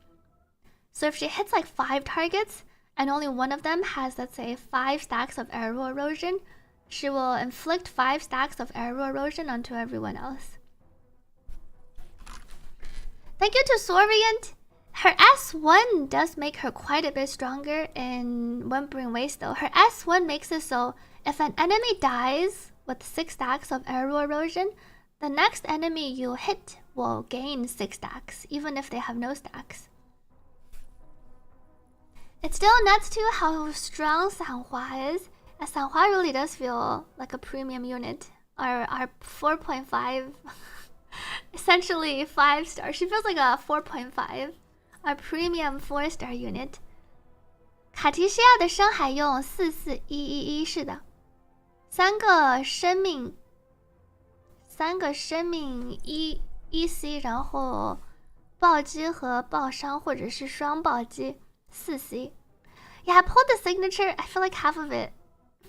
So if she hits like 5 targets and only one of them has, let's say, 5 stacks of arrow erosion, she will inflict 5 stacks of arrow erosion onto everyone else. Thank you to Sorient. Her S1 does make her quite a bit stronger in Withering Waves though. Her S1 makes it so if an enemy dies with 6 stacks of arrow erosion, the next enemy you hit will gain 6 stacks, even if they have no stacks. It's still nuts too how strong Sanhua is. And Sanhua really does feel like a premium unit. Our 4.5, essentially 5-star. She feels like a 4.5, our premium 4-star unit. 卡提西亚的深海用44111，是的。3个生命1C， 然后暴击和暴伤或者是双暴击4C. Yeah, I pulled the signature. I feel like half of it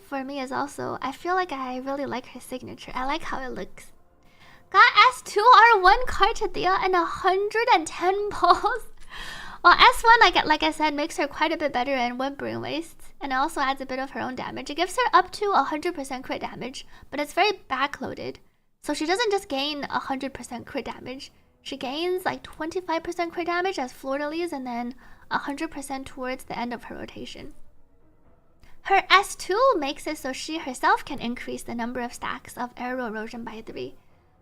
for me is also, I feel like I really like her signature. I like how it looks. Got S2R1 Cartethyia and 110 pulls. Well, S1, like I said, makes her quite a bit better in Withering Waves, and it also adds a bit of her own damage. It gives her up to 100% crit damage, but it's very backloaded. So she doesn't just gain 100% crit damage. She gains like 25% crit damage as fleur-de-lis and then 100% towards the end of her rotation. Her S2 makes it so she herself can increase the number of stacks of arrow erosion by 3.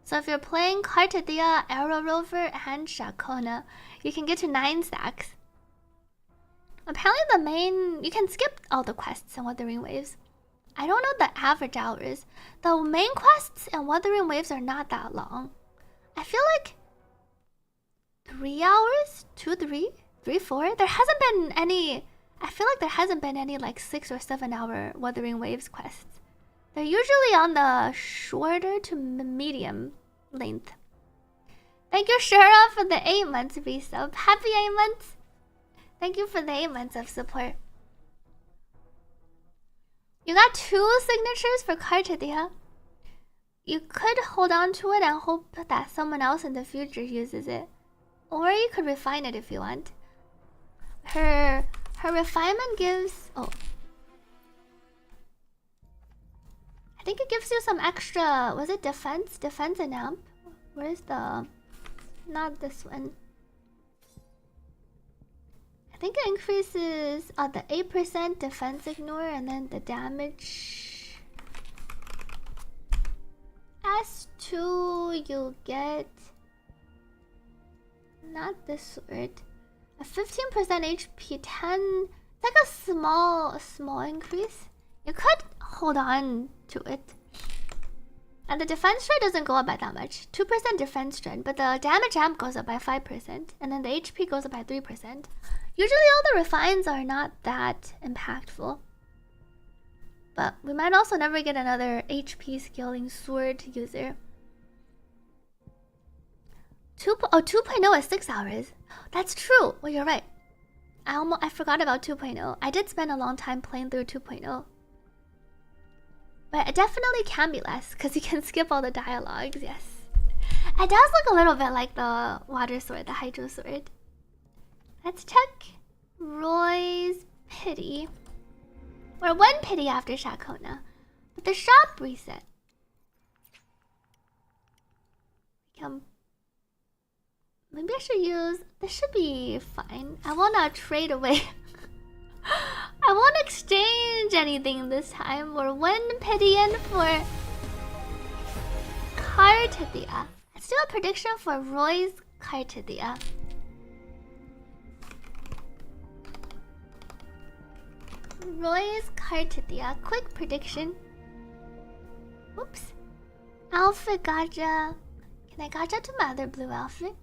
So if you're playing Cartethyia, Arrow Rover, and Shakona, you can get to 9 stacks. apparently the main... You can skip all the quests in Withering Waves. I don't know the average hours. The main quests in Withering Waves are not that long. I feel like 3 hours? 2, 3? 3, 4? There hasn't been any... I feel like there hasn't been any like 6 or 7 hour Wuthering Waves quests. They're usually on the shorter to medium length. Thank you, Shura, for the 8 months resub. Happy 8 months! Thank you for the 8 months of support. You got 2 signatures for Cartethyia. You could hold on to it and hope that someone else in the future uses it. Or you could refine it if you want. Her refinement gives... Oh. I think it gives you some extra... Was it defense? Defense and amp? Where's the... Not this one. I think it increases the 8% defense ignore and then the damage. S2 you get... Not this sword. A 15% HP, 10... It's like a small increase. You could hold on to it. And the defense strength doesn't go up by that much. 2% defense strength, but the damage amp goes up by 5%. And then the HP goes up by 3%. Usually all the refines are not that impactful. But we might also never get another HP scaling sword user. 2.0 is 6 hours. That's true. Well, you're right. I forgot about 2.0. I did spend a long time playing through 2.0. But it definitely can be less, because you can skip all the dialogues, yes. It does look a little bit like the water sword, the hydro sword. Let's check Roy's pity. We're 1 pity after Shakona. But the shop reset. Maybe I should use... This should be fine. I will not trade away. I won't exchange anything this time. We're 1 pity in for Cartethyia. Let's do a prediction for Roy's Cartethyia. Roy's Cartethyia. Quick prediction. Oops. Outfit gacha. Can I gacha to my other blue outfit?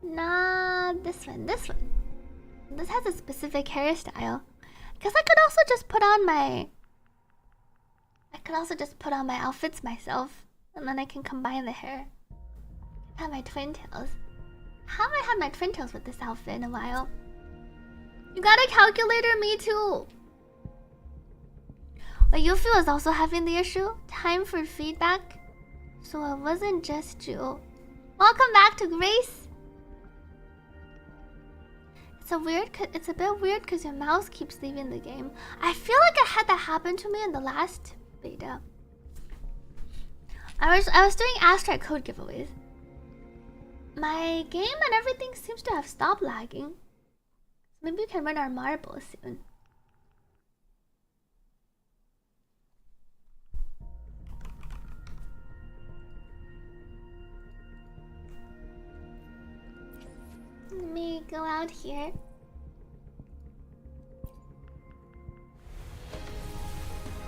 Nah, this one. This one. This has a specific hairstyle. Guess I could also just put on my... outfits myself. And then I can combine the hair. Have my twin tails. Haven't had my twin tails with this outfit in a while. You got a calculator? Me too. But Yuffie was also having the issue. Time for feedback. So it wasn't just you. Welcome back to Grace. It's a bit weird because your mouse keeps leaving the game. I feel like I had that happen to me in the last beta. I was doing Astrite code giveaways. My game and everything seems to have stopped lagging. Maybe we can run our marbles soon. Let me go out here.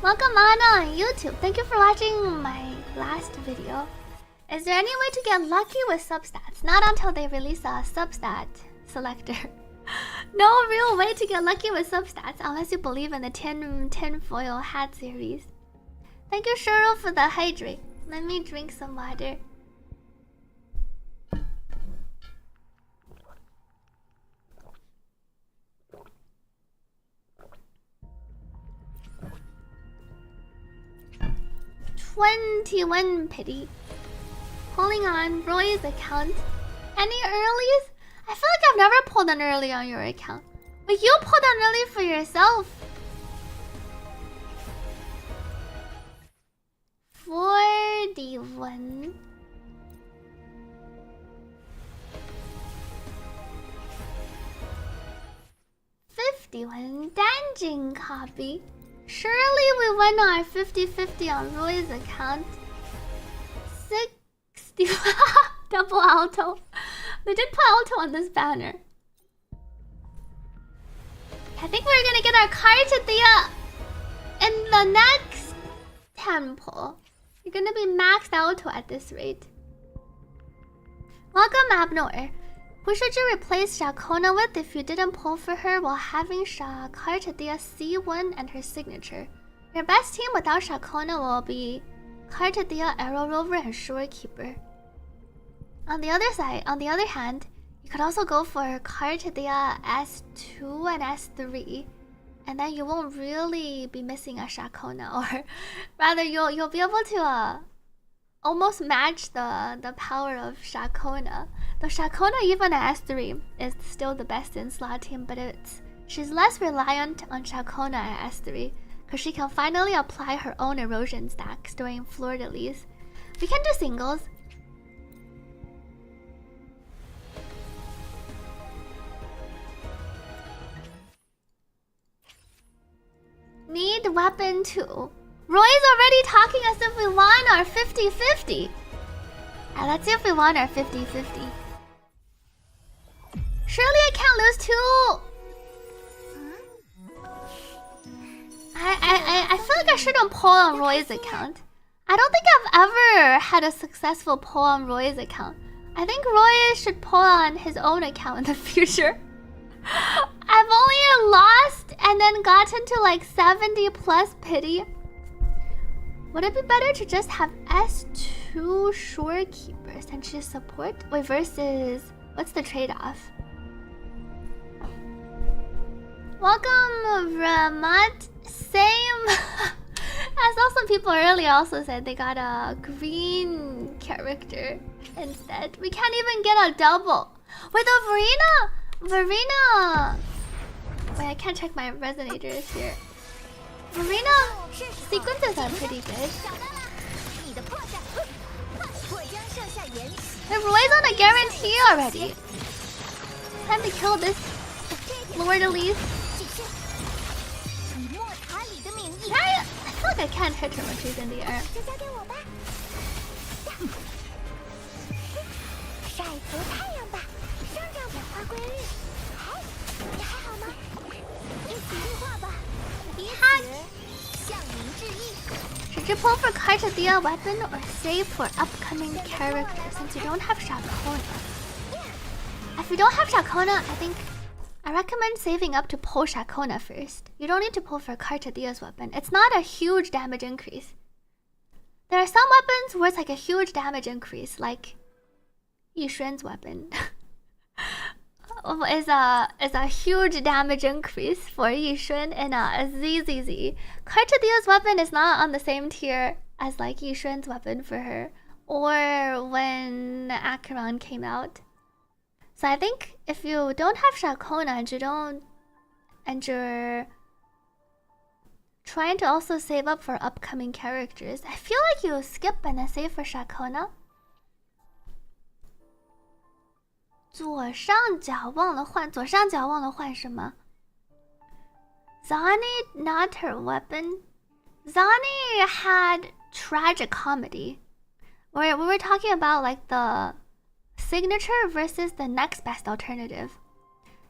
Welcome Anna on YouTube. Thank you for watching my last video. Is there any way to get lucky with substats? Not until they release a substat selector. No real way to get lucky with substats unless you believe in the tin foil hat series. Thank you, Cheryl, for the hydrate. Let me drink some water. $21 pity. Pulling on Roy's account. Any earlies? I feel like I've never pulled an early on your account. But you pulled an early for yourself. 41. 51. Danjing copy. Surely we won our 50-50 on Roy's account. 60. Double alto. They did put alto on this banner. I think we're gonna get our Cartethyia in the next temple. You're gonna be maxed out at this rate. Welcome, Abnor. Who should you replace Shakona with if you didn't pull for her while having Cartethyia C1 and her signature? Your best team without Shakona will be Cartethyia, Arrow Rover, and Shorekeeper. On the other hand, you could also go for Cartethyia S2 and S3, and then you won't really be missing a Shakona, or rather, you'll be able to almost match the power of Shakona. Though Shakona, even at S3, is still the best in slot team, but she's less reliant on Shakona at S3, because she can finally apply her own erosion stacks during Fleur de Lis. We can do singles. Need weapon 2. Roy's already talking as if we won our 50-50. Let's see if we won our 50-50. Surely I can't lose 2. I feel like I shouldn't pull on Roy's account. I don't think I've ever had a successful pull on Roy's account. I think Roy should pull on his own account in the future. I've only lost and then gotten to like 70 plus pity. Would it be better to just have S2 Shorekeeper since she's support? Wait, versus... what's the trade-off? Welcome, Ramat. Same. I saw some people earlier also said they got a green character instead. We can't even get a double. Wait, the Verena... Wait, I can't check my resonators here. Verena sequences are pretty good. The Roy's on a guarantee already. Time to kill this Fleur de Lis. I feel like I can't hit her when she's in the air. Should you pull for Cartethyia weapon or save for upcoming characters since you don't have Shakona? If you don't have Shakona, I recommend saving up to pull Shakona first. You don't need to pull for Cartethia's weapon. It's not a huge damage increase. There are some weapons where it's like a huge damage increase, like Yixuan's weapon. is a huge damage increase for Yixuan and a ZZZ. Cartethia's weapon is not on the same tier as like Yixuan's weapon for her, or when Acheron came out. So I think if you don't have Shakona and you're trying to also save up for upcoming characters, I feel like you skip and then save for Shakona. 左上角忘了换什么 Zani, not her weapon. Zani had tragic comedy. Where we were talking about like the signature versus the next best alternative.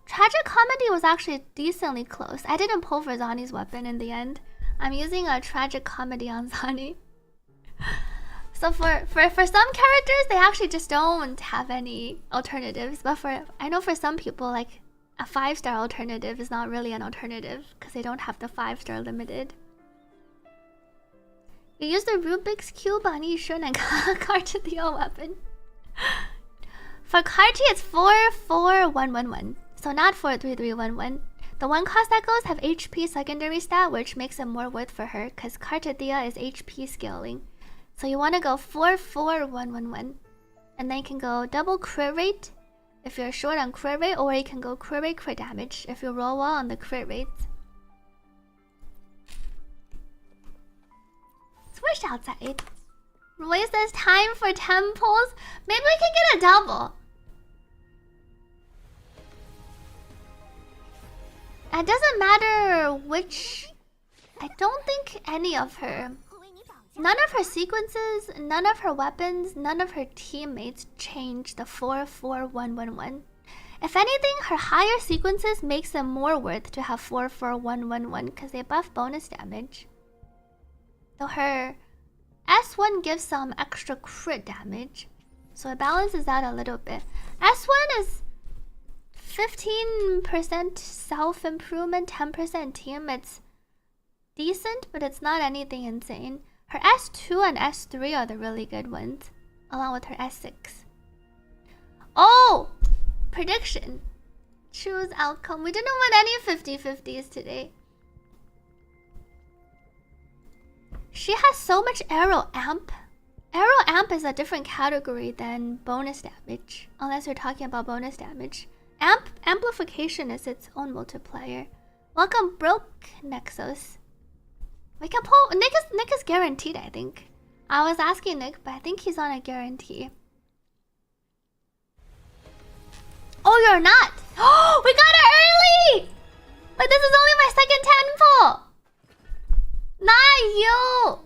Tragic comedy was actually decently close. I didn't pull for Zani's weapon in the end. I'm using a tragic comedy on Zani. So for some characters, they actually just don't have any alternatives. But I know for some people, like a 5-star alternative is not really an alternative because they don't have the 5-star limited. You use the Rubik's Cube on Yixuan and Cartethyia weapon. For Cartia, it's 44111, so not 43311. The one cost echoes have HP secondary stat, which makes it more worth for her because Cartethyia is HP scaling. So you want to go 44111, and then you can go double crit rate if you're short on crit rate, or you can go crit rate crit damage if you roll well on the crit rates. Swish outside. Roy says time for temples. Maybe we can get a double. It doesn't matter which. I don't think any of her. None of her sequences, none of her weapons, none of her teammates change the 44111. If anything, her higher sequences makes them more worth to have 44111 because they buff bonus damage. Though her S1 gives some extra crit damage, so it balances out a little bit. S1 is 15% self-improvement, 10% team. It's decent, but it's not anything insane. Her S2 and S3 are the really good ones, along with her S6. Oh! Prediction. Choose outcome. We didn't win any 50-50s today. She has so much arrow amp. Arrow amp is a different category than bonus damage, unless you're talking about bonus damage. Amplification is its own multiplier. Welcome, Broke Nexus. We can pull. Nick is guaranteed, I think. I was asking Nick, but I think he's on a guarantee. Oh, you're not. Oh, we got it early. But this is only my second temple. Not you.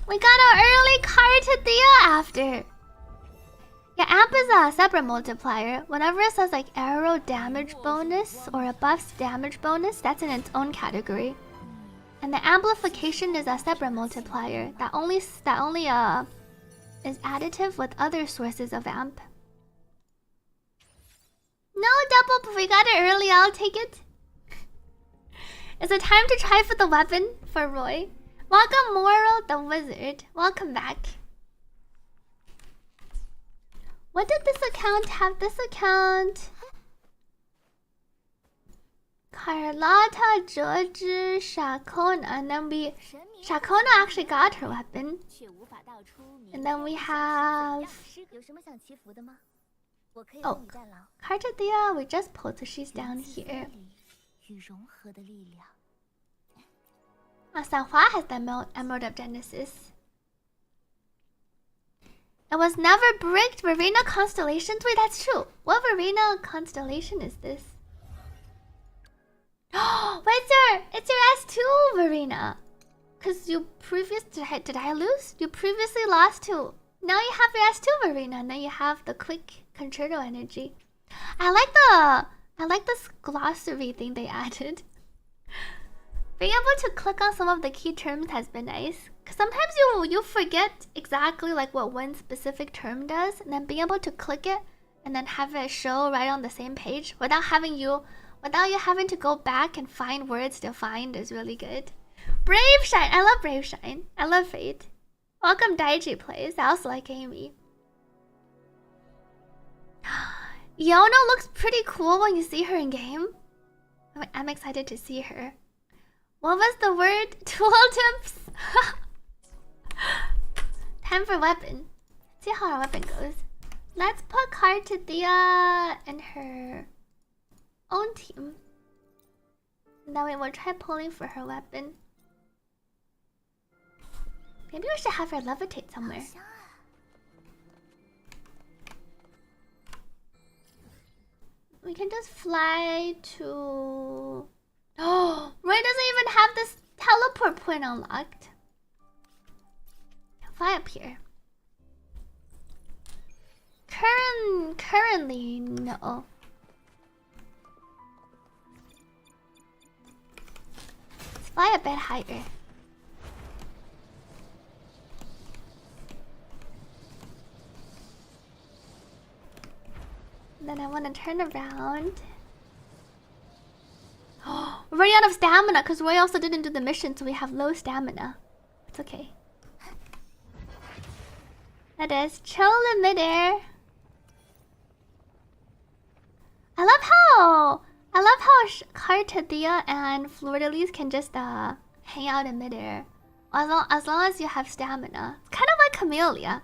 We got an early Cartethyia after. Yeah, amp is a separate multiplier. Whenever it says like arrow damage bonus or a buff's damage bonus, that's in its own category. And the amplification is a separate multiplier that only is additive with other sources of amp. No double, but we got it early. I'll take it. Is it time to try for the weapon for Roy? Welcome, Moral the Wizard. Welcome back. What did this account have? This account... Carlotta, George, Shakona, and then Shakona actually got her weapon. And then we have... Oh, Cartethyia, we just pulled, so she's down here. Sanhua has the Emerald of Genesis. It was never bricked. Verena Constellations? Wait, that's true. What Verena Constellation is this? Oh, it's your S2, Verena. Because you did I lose? You previously lost to... Now you have your S2, Verena. And then you have the quick concerto energy. I like this glossary thing they added. Being able to click on some of the key terms has been nice. Cause sometimes you forget exactly like what one specific term does, and then being able to click it and then have it show right on the same page without you having to go back and find words to find is really good. Brave Shine, I love Brave Shine. I love Fate. Welcome Daiji Plays. I also like Amy. Yona looks pretty cool when you see her in game. I'm excited to see her. What was the word? Tool tips? Time for weapon. Let's see how our weapon goes. Let's put Cartethyia in her own team. And that way we'll try pulling for her weapon. Maybe we should have her levitate somewhere. We can just fly to... Oh, Roy doesn't even have this teleport point unlocked. Fly up here. Currently, no. Let's fly a bit higher. Then I want to turn around. Oh, we're running out of stamina because Roy also didn't do the mission, so we have low stamina. It's okay. That is chill in midair. I love how Cartethyia and Fleur-de-Lis can just hang out in midair, as long as you have stamina. It's kind of like Camellia.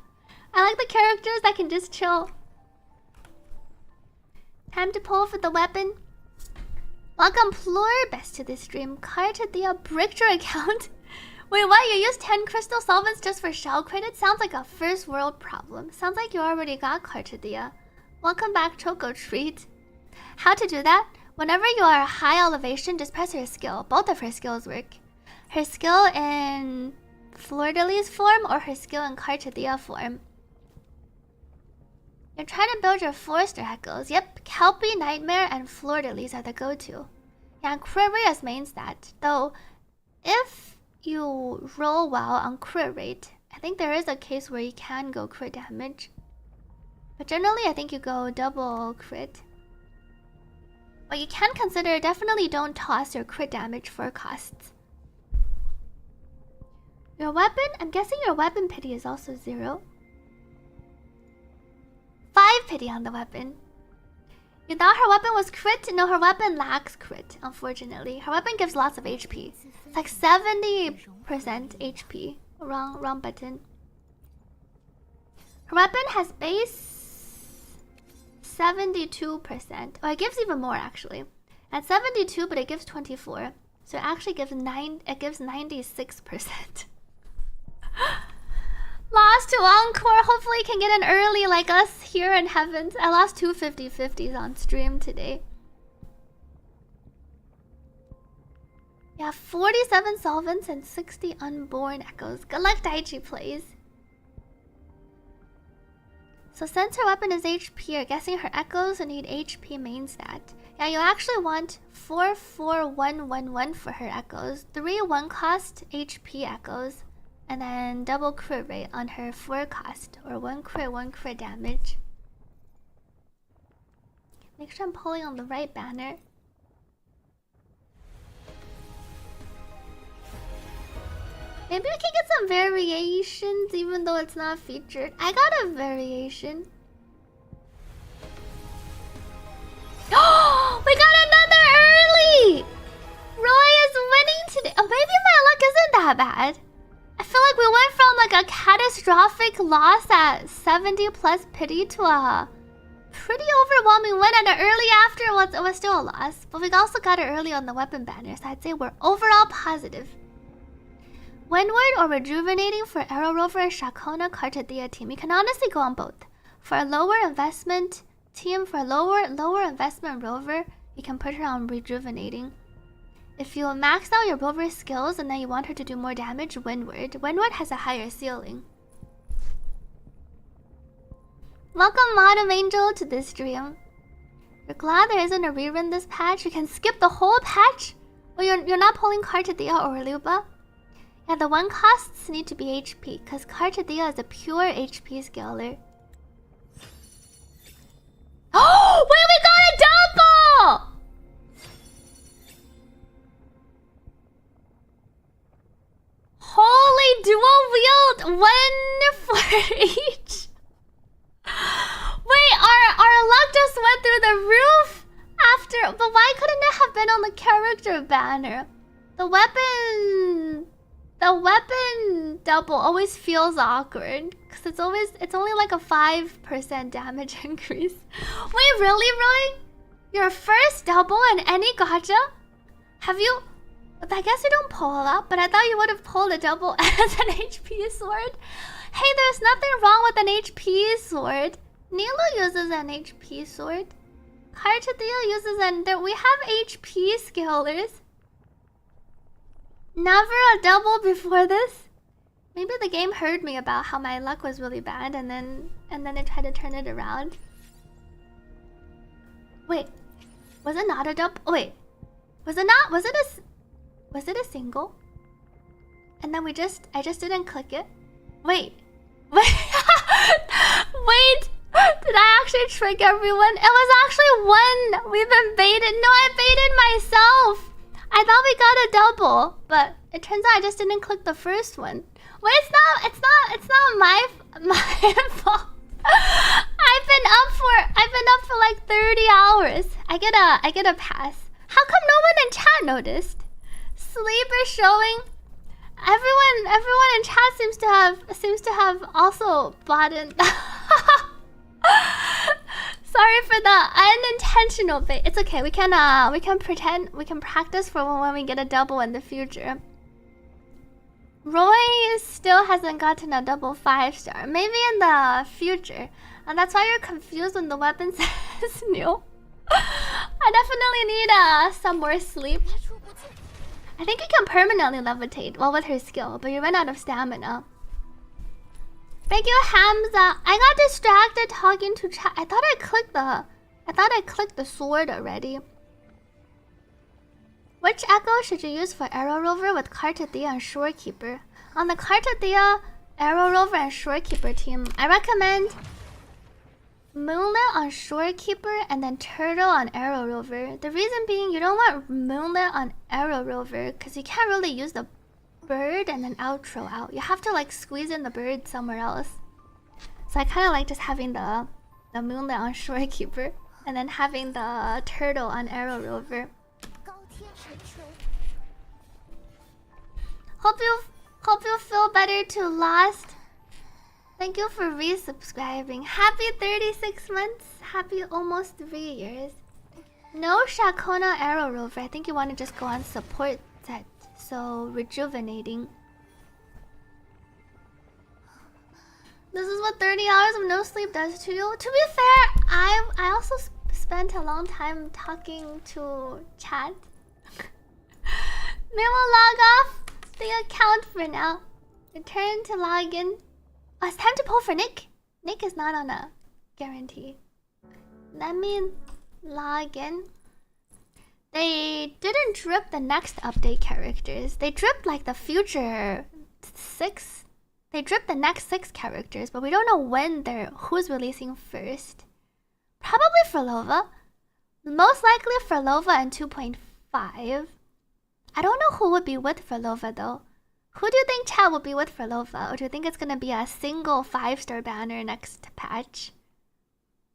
I like the characters that can just chill. Time to pull for the weapon. Welcome Pluribus to this stream. Cartethyia bricked your account. Wait, what? You used 10 crystal solvents just for shell credits? Sounds like a first world problem. Sounds like you already got Cartethyia. Welcome back, Choco Treat. How to do that? Whenever you are at high elevation, just press her skill. Both of her skills work. Her skill in Fleur-de-Lis form or her skill in Cartethyia form. You're trying to build your Forester Echoes. Yep, Kelpie, Nightmare, and Fleur-de-Lis are the go-to. Yeah, and crit rate as main stat. Though, if you roll well on crit rate, I think there is a case where you can go crit damage. But generally, I think you go double crit. But you can consider, definitely don't toss your crit damage for costs. Your weapon? I'm guessing your weapon pity is also 0. 5 pity on the weapon. You thought her weapon was crit? No, her weapon lacks crit, unfortunately. Her weapon gives lots of HP. It's like 70% HP. Wrong button. Her weapon has base 72%. Oh, it gives even more actually. At 72, but it gives 24. So it actually gives 96%. Lost to Encore. Hopefully can get in early like us here in Heavens. I lost 2 50/50s on stream today. Yeah, 47 solvents and 60 unborn echoes. Good luck, Daichi plays. So since her weapon is HP, you're guessing her echoes need HP main stat. Yeah, you actually want 44111 for her echoes. 3 1 cost HP echoes. And then double crit rate on her 4 cost. Or 1 crit damage. Make sure I'm pulling on the right banner. Maybe we can get some variations even though it's not featured. I got a variation. Oh, we got another early! Roy is winning today. Oh, maybe my luck isn't that bad. I feel like we went from like a catastrophic loss at 70 plus pity to a pretty overwhelming win, and an early after it was still a loss. But we also got it early on the weapon banner, so I'd say we're overall positive. Windward or Rejuvenating for Arrow Rover, Shakona, Cartethyia team. You can honestly go on both. For a lower investment team, for a lower investment rover, you can put her on Rejuvenating. If you max out your rover skills and then you want her to do more damage, Windward. Windward has a higher ceiling. Welcome, Modern Angel, to this stream. You're glad there isn't a rerun this patch? You can skip the whole patch? Well, you're not pulling Cartethyia or Luba? Yeah, the 1 costs need to be HP, because Cartethyia is a pure HP scaler. Oh, wait, we got a double! Holy dual wield, 1 for each. Wait, our luck just went through the roof after, but why couldn't it have been on the character banner? The weapon double always feels awkward because it's only like a 5% damage increase. Wait, really, Roy? Your first double in any gacha? Have you? I guess you don't pull up, but I thought you would have pulled a double as an HP sword. Hey, there's nothing wrong with an HP sword. Nilo uses an HP sword. Cartia uses we have HP scalers. Never a double before this. Maybe the game heard me about how my luck was really bad, and then it tried to turn it around. Wait, was it not a double? Oh, wait, was it not? Was it a single? And then I just didn't click it. Wait. Wait, did I actually trick everyone? It was actually 1. We've been baited. No, I baited myself. I thought we got a double, but it turns out I just didn't click the first one. Wait, it's not my fault. I've been up for like 30 hours. I get a pass. How come no one in chat noticed? Sleep is showing. Everyone in chat seems to have also bought in. Sorry for the unintentional bait. It's okay. We can pretend, we can practice for when we get a double in the future. Roy still hasn't gotten a double 5-star. Maybe in the future. And that's why you're confused when the weapon says new. I definitely need some more sleep. I think you can permanently levitate, well, with her skill, but you run out of stamina. Thank you, Hamza. I got distracted talking to chat. I thought I clicked the sword already. Which echo should you use for Arrow Rover with Cartethyia and Shorekeeper? On the Cartethyia, Arrow Rover and Shorekeeper team, I recommend Moonlit on Shorekeeper and then Turtle on Arrow Rover. The reason being, you don't want Moonlit on Arrow Rover because you can't really use the bird and then outro out. You have to like squeeze in the bird somewhere else. So I kind of like just having the Moonlit on Shorekeeper and then having the Turtle on Arrow Rover. Hope you feel better to Lost. Thank you for resubscribing. Happy 36 months. Happy almost 3 years. No Shakona Arrow Rover. I think you want to just go on support set. So rejuvenating. This is what 30 hours of no sleep does to you. To be fair, I also spent a long time talking to chat. Maybe we'll log off the account for now. Return to login. Oh, it's time to pull for Nick. Nick is not on a guarantee. Let me log in. They didn't drip the next update characters. They dripped like the future 6. They dripped the next 6 characters, but we don't know who's releasing first. Probably Frolova. Most likely Frolova and 2.5. I don't know who would be with Frolova though. Who do you think chat will be with Frolova? Or do you think it's gonna be a single 5-star banner next patch?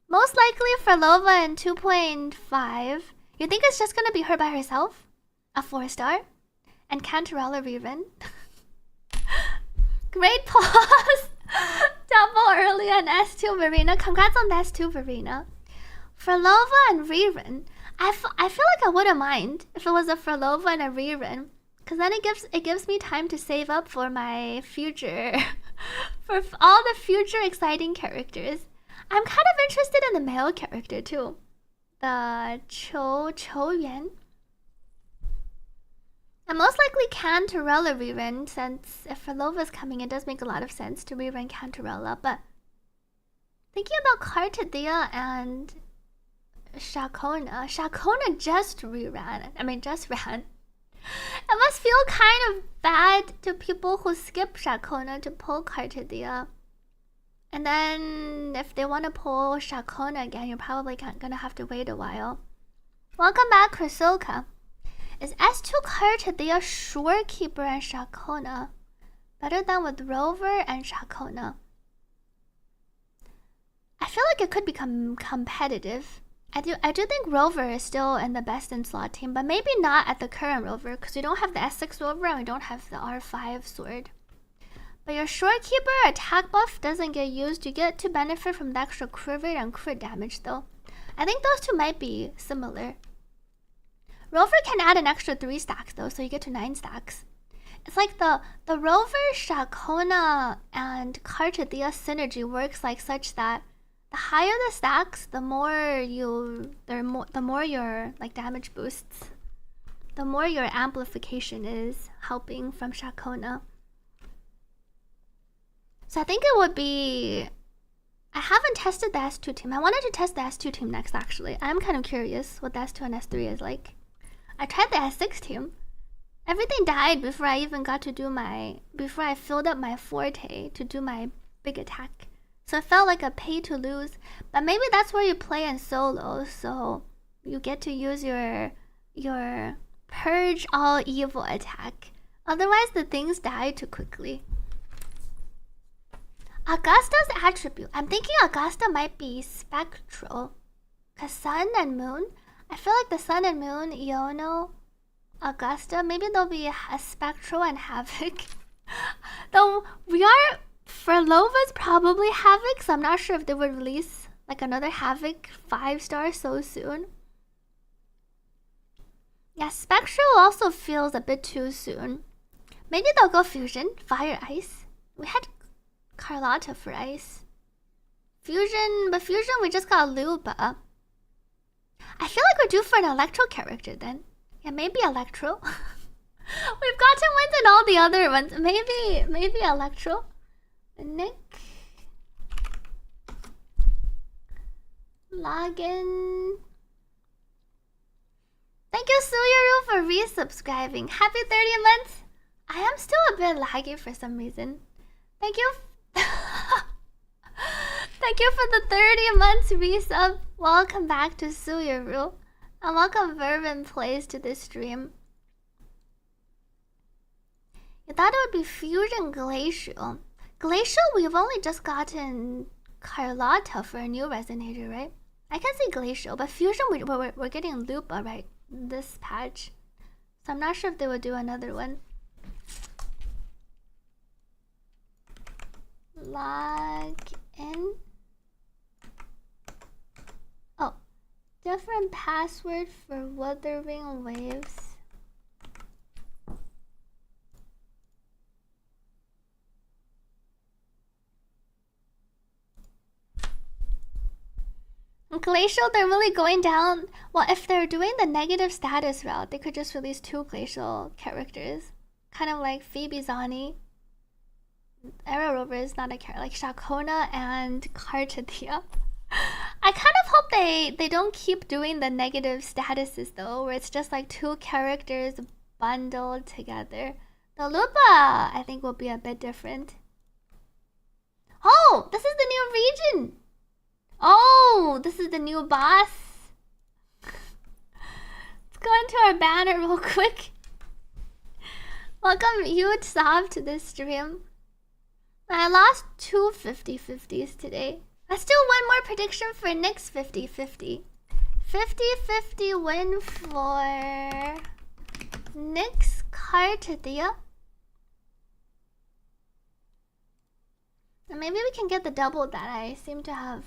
Most likely Frolova and 2.5. You think it's just gonna be her by herself? A 4-star? And Cantarella rerun? Great pause! Double early on S2 Verena. Congrats on the S2 Verena. Frolova and rerun. I feel like I wouldn't mind if it was a Frolova and a rerun. Because then it gives me time to save up for my future. For all the future exciting characters. I'm kind of interested in the male character too. The Chou Yuan. And most likely Cantarella rerun, since if Frolova's coming, it does make a lot of sense to rerun Cantarella. But thinking about Cartethyia and Shakona just ran. It must feel kind of bad to people who skip Shakona to pull Cartethyia. And then if they want to pull Shakona again, you're probably gonna have to wait a while. Welcome back, Krisoka. Is S2 Cartethyia, Shorekeeper, and Shakona better than with Rover and Shakona? I feel like it could become competitive. I do think Rover is still in the best in slot team, but maybe not at the current Rover, because we don't have the S6 Rover and we don't have the R5 sword. But your Shorekeeper attack buff doesn't get used. You get to benefit from the extra crit rate and crit damage though. I think those two might be similar. Rover can add an extra 3 stacks though, so you get to 9 stacks. It's like the Rover, Shakona, and Cartethyia synergy works like such that the higher the stacks, the more your like damage boosts. The more your amplification is helping from Shakona. So I think it would be... I haven't tested the S2 team. I wanted to test the S2 team next actually. I'm kind of curious what the S2 and S3 is like. I tried the S6 team. Everything died before I even got to do before I filled up my forte to do my big attack. So it felt like a pay to lose. But maybe that's where you play in solo, so you get to use your purge all evil attack. Otherwise the things die too quickly. Augusta's attribute. I'm thinking Augusta might be spectral. Cause sun and moon. I feel like the sun and moon, Iono, Augusta, maybe they'll be a spectral and havoc. Though we are... Frolova's probably havoc, so I'm not sure if they would release like another havoc 5-star so soon. Yeah, spectral also feels a bit too soon. Maybe they'll go fusion, fire, ice. We had Carlotta for ice. Fusion, but fusion we just got Luba. I feel like we're due for an electro character then. Yeah, maybe electro. We've gotten wins in all the other ones. Maybe electro. Nick. Login. Thank you, Suyaru, for resubscribing. Happy 30 months. I am still a bit laggy for some reason. Thank you. Thank you for the 30 months resub. Welcome back to Suyaru. And welcome Vervin Plays to this stream. You thought it would be Fusion Glacial. Glacial, we've only just gotten Carlotta for a new Resonator, right? I can see Glacial, but Fusion, we're getting Lupa, right? This patch. So I'm not sure if they would do another one. Log in. Oh, different password for Wuthering Waves. Glacial, they're really going down. Well, if they're doing the negative status route, they could just release 2 Glacial characters. Kind of like Phoebe Zani. Arrow Rover is not a character, like Shakona and Cartethyia. I kind of hope they don't keep doing the negative statuses though, where it's just like 2 characters bundled together. The Lupa, I think, will be a bit different. Oh, this is the new region. Oh, this is the new boss. Let's go into our banner real quick. Welcome Huge Sob to this stream. I lost 2 50-50s today. Let's do one more prediction for next 50-50. 50-50 win for Nyx Cartethyia. And maybe we can get the double that I seem to have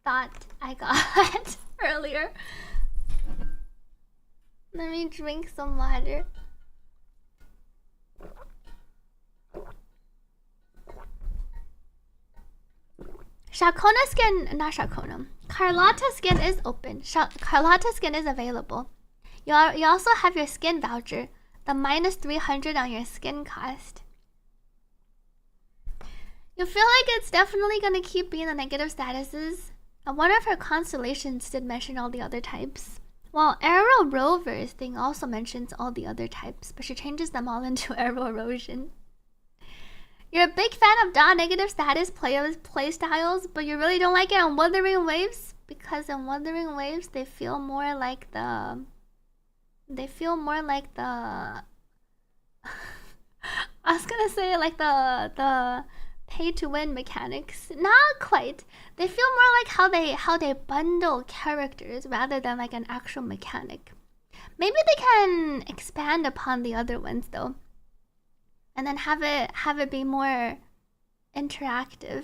thought I got earlier. Let me drink some water. Shakona skin, not Shakona. Carlotta skin is open. Carlotta skin is available. You also have your skin voucher, the minus 300 on your skin cost. You feel like it's definitely gonna keep being the negative statuses. One of her constellations did mention all the other types. Well, Arrow Rover's thing also mentions all the other types, but she changes them all into Arrow Erosion. You're a big fan of negative status playstyles, but you really don't like it on Withering Waves? Because in Withering Waves, they feel more like the... I was gonna say like the pay-to-win mechanics. Not quite. They feel more like how they bundle characters rather than like an actual mechanic. Maybe they can expand upon the other ones though, and then have it be more interactive.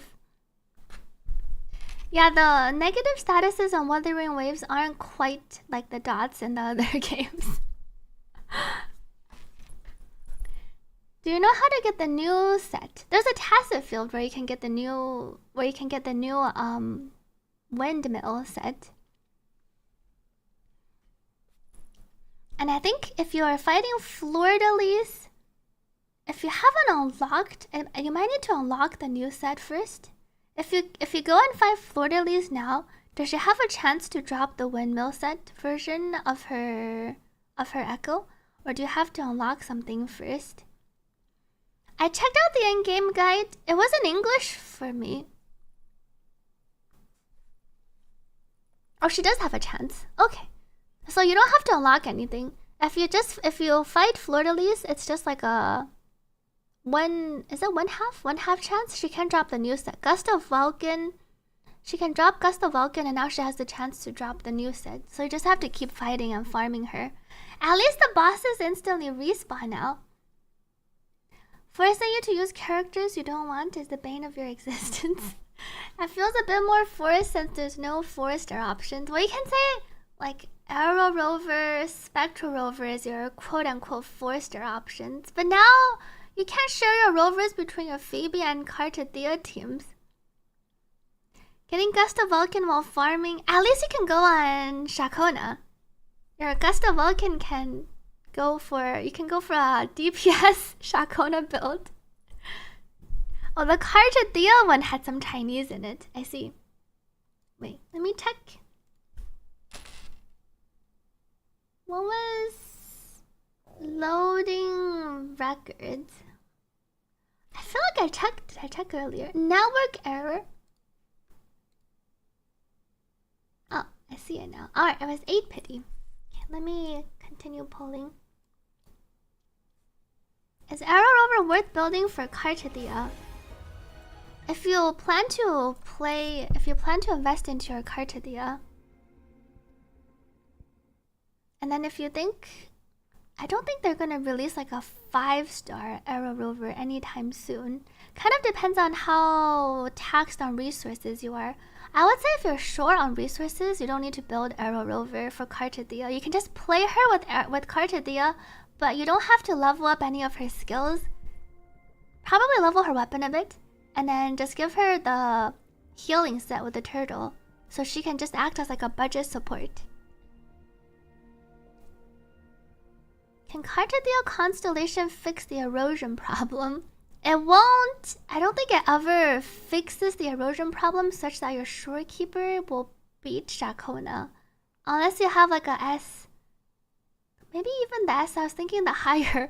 Yeah, the negative statuses on Wuthering Waves aren't quite like the dots in the other games. Do you know how to get the new set? There's a tacit field where you can get the new windmill set. And I think if you are fighting Fleur-de-Lis, if you haven't unlocked, and you might need to unlock the new set first. If you go and fight Fleur-de-Lis now, does she have a chance to drop the windmill set version of her Echo, or do you have to unlock something first? I checked out the in-game guide. It was in English for me. Oh, she does have a chance. Okay. So you don't have to unlock anything. If you fight Fleur-de-Lis, it's just like a one half chance? She can drop the new set. Gust of Vulcan. She can drop Gust of Vulcan, and now she has the chance to drop the new set. So you just have to keep fighting and farming her. At least the bosses instantly respawn now. Forcing you to use characters you don't want is the bane of your existence. It feels a bit more forced since there's no Forester options. Well, you can say like Arrow Rover, Spectral Rover is your quote-unquote Forester options. But now you can't share your rovers between your Phoebe and Cartethyia teams. Getting Gust of Vulcan while farming, at least you can go on Shakona. Your Gust of Vulcan can go for a DPS Shakona build. Oh, the Cartethyia one had some Chinese in it. I see. Wait, let me check. What was loading records? I feel like I checked. Did I check earlier? Network error. Oh, I see it now. Alright, it was 8 pity. Okay, let me continue polling. Is Arrow Rover worth building for Cartia? If you plan to invest into your Cartia, and then if you think, I don't think they're gonna release like a 5-star Arrow Rover anytime soon. Kind of depends on how taxed on resources you are. I would say if you're short on resources, you don't need to build Arrow Rover for Cartethyia. You can just play her with Cartethyia, but you don't have to level up any of her skills. Probably level her weapon a bit, and then just give her the healing set with the turtle, so she can just act as like a budget support. Can Cartethyia Constellation fix the erosion problem? It won't. I don't think it ever fixes the erosion problem such that your shorekeeper will beat Shakona. Unless you have like a S. Maybe even the S. I was thinking the higher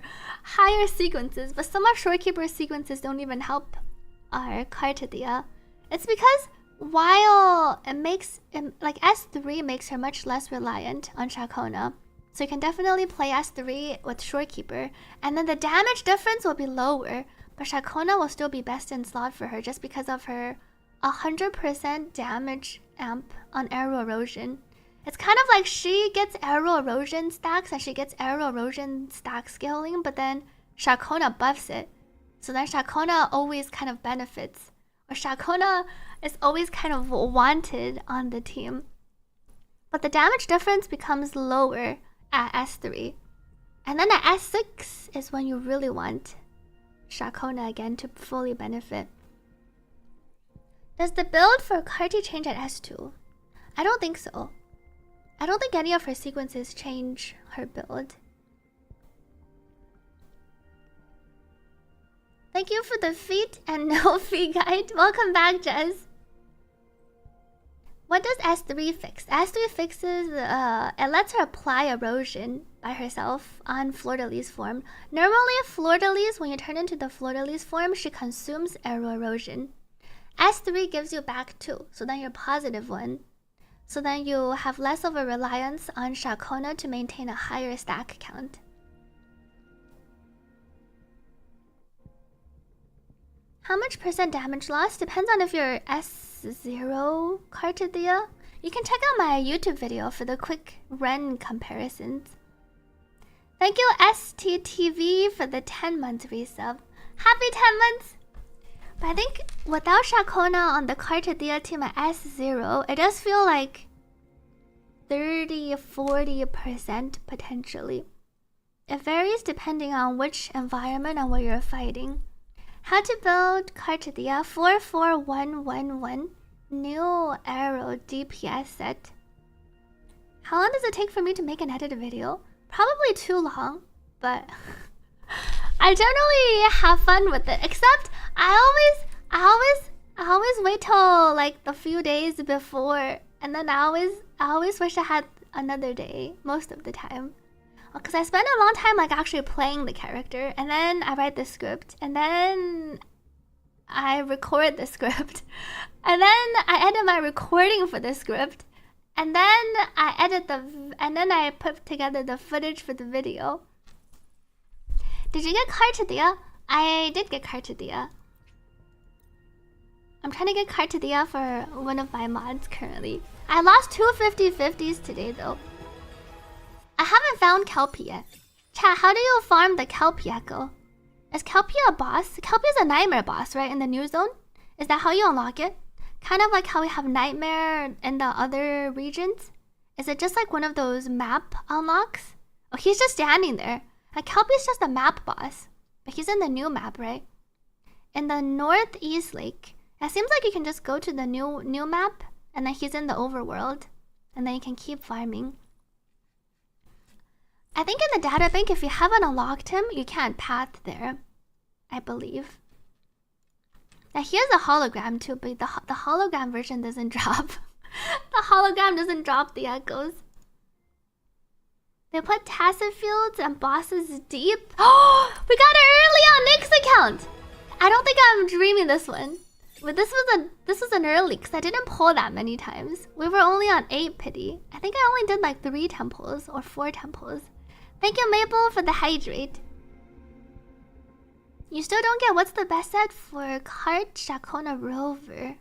sequences. But some of shorekeeper's sequences don't even help our Cartethyia. It's because while it makes like S3 makes her much less reliant on Shakona. So you can definitely play S3 with shorekeeper. And then the damage difference will be lower. But Shakona will still be best in slot for her just because of her 100% damage amp on arrow erosion. It's kind of like she gets arrow erosion stacks and she gets arrow erosion stack scaling, but then Shakona buffs it. So then Shakona always kind of benefits. Or Shakona is always kind of wanted on the team. But the damage difference becomes lower at S3. And then at S6 is when you really want Shakona again to fully benefit. Does the build for Cartia change at S2? I don't think so. I don't think any of her sequences change her build. Thank you for the feat and no fee guide. Welcome back, Jez. What does S3 fix? S3 fixes, it lets her apply erosion by herself on Fleur-de-Lis form. Normally, Fleur-de-Lis, when you turn into the Fleur-de-Lis form, she consumes arrow erosion. S3 gives you back 2, so then you're positive 1. So then you have less of a reliance on Shakona to maintain a higher stack count. How much % damage loss? Depends on if you're S0 Cartethyia. You can check out my YouTube video for the quick Ren comparisons. Thank you STTV for the 10-month resub. Happy 10 months! But I think without Shakona on the Cartethyia team at S0, it does feel like 30-40% potentially. It varies depending on which environment and what you're fighting. How to build Cartethyia 44111 new arrow DPS set. How long does it take for me to make an edited video? Probably too long, but I generally have fun with it. Except I always wait till like the few days before, and then I always wish I had another day most of the time. Because I spend a long time like actually playing the character, and then I write the script, and then I record the script, and then I edit my recording for the script, and then I put together the footage for the video. Did you get Cartethyia? I did get Cartethyia. I'm trying to get Cartethyia for one of my mods currently. I lost 2 50/50s today though. I haven't found Kelpie yet. Chat, how do you farm the Kelpie Echo? Is Kelpie a boss? Kelpie is a nightmare boss, right? In the new zone? Is that how you unlock it? Kind of like how we have nightmare in the other regions? Is it just like one of those map unlocks? Oh, he's just standing there. Like Kelpie's just a map boss. But he's in the new map, right? In the Northeast Lake. It seems like you can just go to the new map, and then he's in the overworld. And then you can keep farming. I think in the data bank, if you haven't unlocked him, you can't path there. I believe. Now here's a hologram too, but the hologram version doesn't drop. The hologram doesn't drop the echoes. They put tacit fields and bosses deep. Oh, we got it early on Nick's account. I don't think I'm dreaming this one. But this was an early because I didn't pull that many times. We were only on 8 pity. I think I only did like 3 temples or 4 temples. Thank you, Maple, for the hydrate. You still don't get what's the best set for Cart Shakona Rover.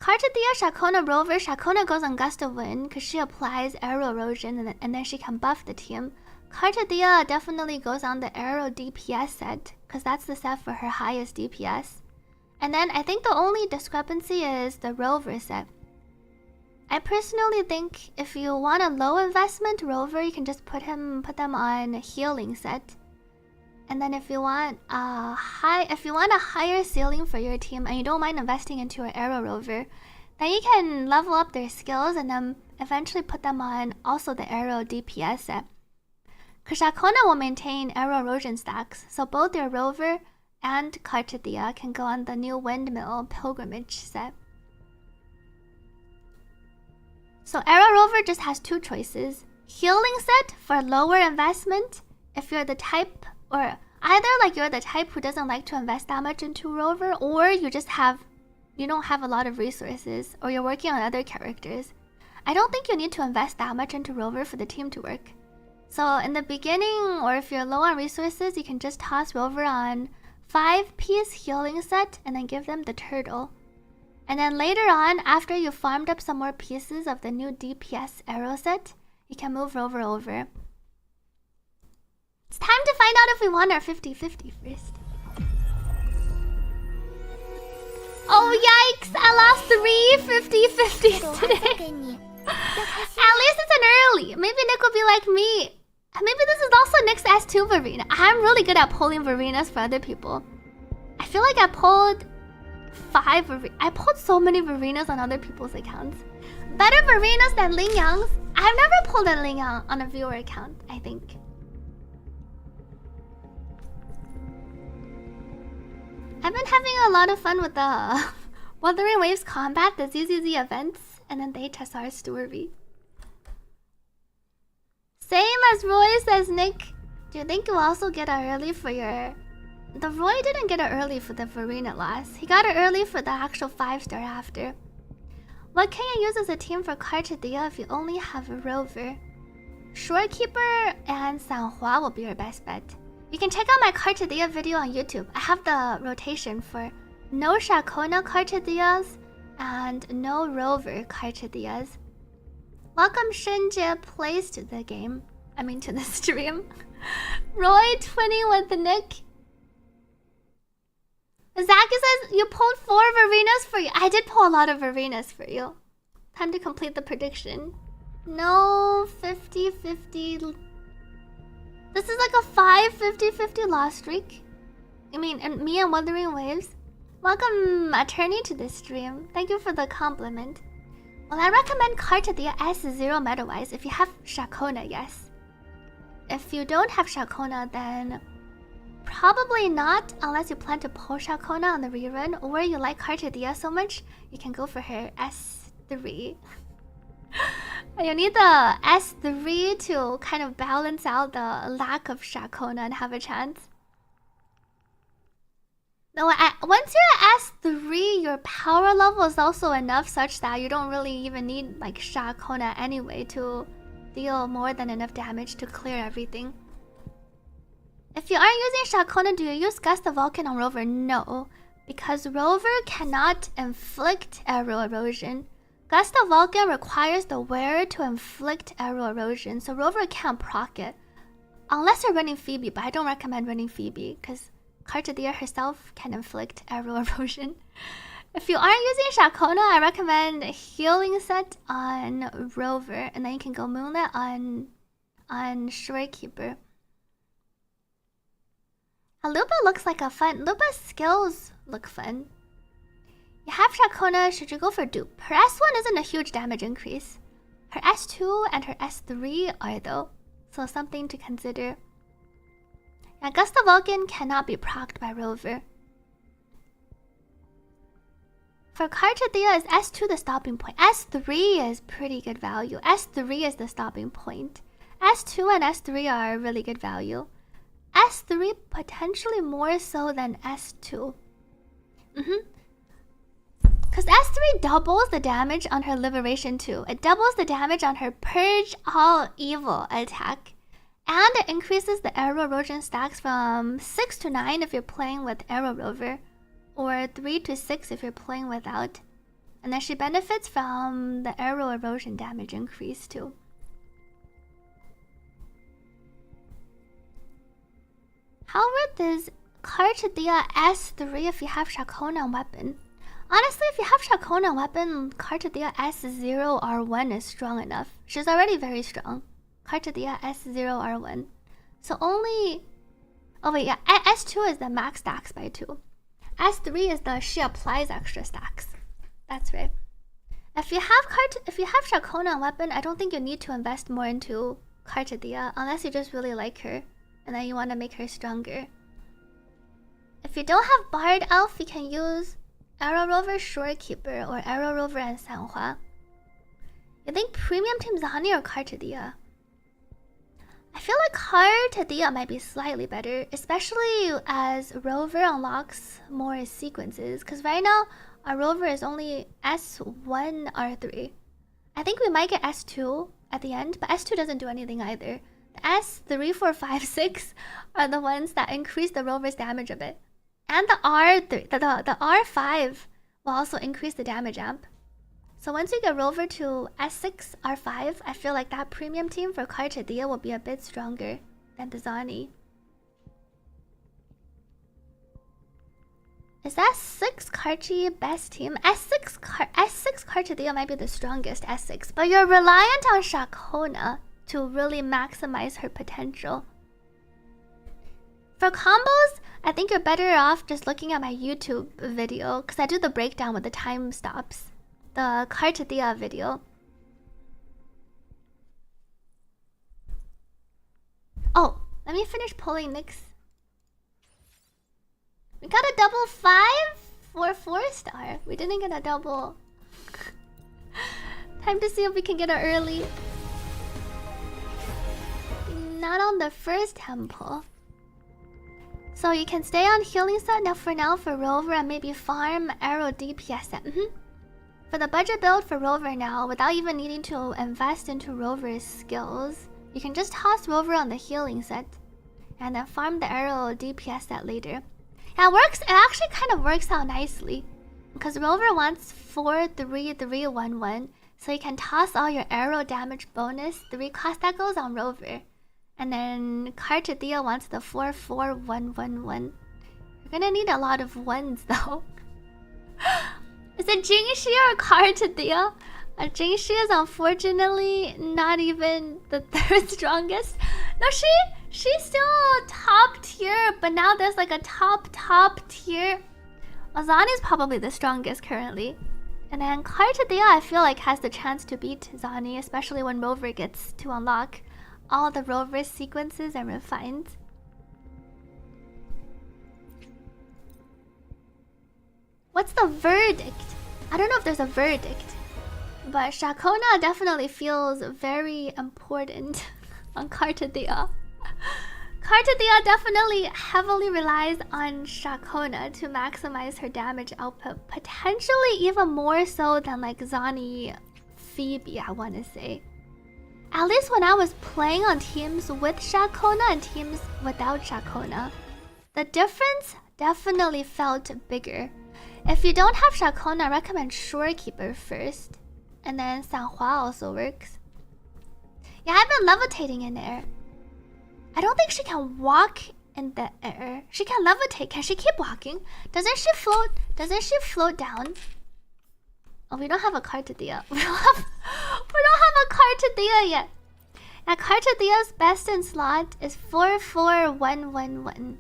Cartethyia Shakona Rover. Shakona goes on Gust of Wind because she applies arrow erosion and then she can buff the team. Cartethyia definitely goes on the arrow DPS set because that's the set for her highest DPS. And then I think the only discrepancy is the Rover set. I personally think if you want a low investment Rover, you can just put them on healing set. And then if you want a higher ceiling for your team and you don't mind investing into an arrow rover, then you can level up their skills and then eventually put them on also the arrow DPS set. Because Shakona will maintain arrow erosion stacks, so both your rover and Cartethyia can go on the new windmill pilgrimage set. So arrow rover just has 2 choices. Healing set for lower investment if you're the type, or either like you're the type who doesn't like to invest that much into rover, or you don't have a lot of resources, or you're working on other characters. I don't think you need to invest that much into rover for the team to work. So in the beginning, or if you're low on resources, you can just toss rover on 5-piece healing set and then give them the turtle. And then later on, after you farmed up some more pieces of the new DPS arrow set, you can move rover over. It's time to find out if we want our 50-50 first. Oh yikes! I lost 3 50-50s today. At least it's an early. Maybe Nick will be like me. Maybe this is also Nick's S2 Varina. I'm really good at pulling Varinas for other people. I feel like I pulled 5 Varinas. I pulled so many Varinas on other people's accounts. Better Varinas than Ling Yang's. I've never pulled a Ling Yang on a viewer account, I think. I've been having a lot of fun with the Withering Waves combat, the ZZZ events, and then the HSR story. Same as Roy, says Nick. Do you think you'll also get it early for your... The Roy didn't get it early for the Varina last. He got it early for the actual 5-star after. What can you use as a team for Cartia if you only have a rover? Shorekeeper and Sanhua will be your best bet. You can check out my Cartia video on YouTube. I have the rotation for no Shakona Cartias and no rover Cartias. Welcome Shinji plays to the game. I mean to the stream. Roy twinning with the Nick. Zaki says you pulled 4 Varinas for you. I did pull a lot of Varinas for you. Time to complete the prediction. No 50-50. This is like a 5 50-50 loss streak. I mean, and me and Withering Waves. Welcome, attorney, to this stream. Thank you for the compliment. Well, I recommend Cartethyia S0 meta-wise if you have Shakona, yes. If you don't have Shakona, then probably not, unless you plan to pull Shakona on the rerun, or you like Cartethyia so much, you can go for her S3. You need the S3 to kind of balance out the lack of Shakona and have a chance. No, once you're at S3, your power level is also enough such that you don't really even need like Shakona anyway to deal more than enough damage to clear everything. If you aren't using Shakona, do you use Gust of Vulcan on Rover? No, because Rover cannot inflict arrow erosion. Gust of Vulcan requires the wearer to inflict arrow erosion, so Rover can't proc it. Unless you're running Phoebe, but I don't recommend running Phoebe, because Cartia herself can inflict arrow erosion. If you aren't using Shakona, I recommend healing set on Rover, and then you can go Moonlit on Shorekeeper. Lupa looks like a fun... Lupa's skills look fun. You have Shakona, should you go for dupe? Her S1 isn't a huge damage increase. Her S2 and her S3 are though, so something to consider. Yeah, Gust of Vulcan cannot be procced by Rover. For Cartethyia, is S2 the stopping point? S3 is pretty good value. S3 is the stopping point. S2 and S3 are really good value. S3 potentially more so than S2. Because S3 doubles the damage on her Liberation 2. It doubles the damage on her Purge All Evil attack. And it increases the Arrow Erosion stacks from 6 to 9 if you're playing with Arrow Rover. Or 3 to 6 if you're playing without. And then she benefits from the Arrow Erosion damage increase too. How worth is Cartethyia S3 if you have Shakona weapon? Honestly, if you have Shakona weapon, Cartethyia S0 R1 is strong enough. She's already very strong. Cartethyia S0 R1. So only... Oh wait, yeah, S2 is the max stacks by 2. S3 is the she applies extra stacks. That's right. If you have Shakona weapon, I don't think you need to invest more into Cartethyia unless you just really like her and then you want to make her stronger. If you don't have Bard Elf, you can use Arrow Rover Shorekeeper or Arrow Rover and Sanhua. You think Premium Team Zani or Cartethyia? I feel like Cartethyia might be slightly better, especially as Rover unlocks more sequences. Because right now, our Rover is only S1 R3. I think we might get S2 at the end, but S2 doesn't do anything either. The S3, 4, 5, 6 are the ones that increase the Rover's damage a bit. And the R3, the R5 will also increase the damage amp. So once we get Rover to S6, R5, I feel like that premium team for Cartethyia will be a bit stronger than the Zani. Is S6 Carchi best team? S6 Cartethyia might be the strongest S6, but you're reliant on Shakona to really maximize her potential. For combos, I think you're better off just looking at my YouTube video, because I do the breakdown with the time stops. The Cartethyia video. Oh, let me finish pulling Nyx. We got a double 5 for 4-star. We didn't get a double. Time to see if we can get it early. Not on the first temple. So you can stay on healing set now for Rover and maybe farm Arrow DPS set. For the budget build for Rover now, without even needing to invest into Rover's skills, you can just toss Rover on the healing set and then farm the Arrow DPS set later. Yeah, it works. It actually kind of works out nicely because Rover wants 4-3-3-1-1, so you can toss all your Arrow damage bonus 3 cost that goes on Rover, and then Cartethyia wants the 4-4-1-1-1. You're gonna need a lot of ones though. Is it Jingxi or Cartethyia? Jingxi is unfortunately not even the 3rd strongest. No, she's still top tier, but now there's like a top tier. Azani is probably the strongest currently. And then Cartethyia I feel like has the chance to beat Zani, especially when Rover gets to unlock all the Rover sequences and refines. What's the verdict? I don't know if there's a verdict, but Shakona definitely feels very important on Cartethyia. Cartethyia definitely heavily relies on Shakona to maximize her damage output, potentially even more so than like Zani Phoebe, I want to say. At least when I was playing on teams with Shakona and teams without Shakona, the difference definitely felt bigger. If you don't have Shakona, I recommend Shorekeeper first. And then Sanhua also works. Yeah, I've been levitating in air. I don't think she can walk in the air. She can levitate. Can she keep walking? Doesn't she float? Doesn't she float down? Oh, we don't have a Cartethyia. We don't have a Cartethyia yet. Yeah, Cartethia's best in slot is 4-4-1-1-1.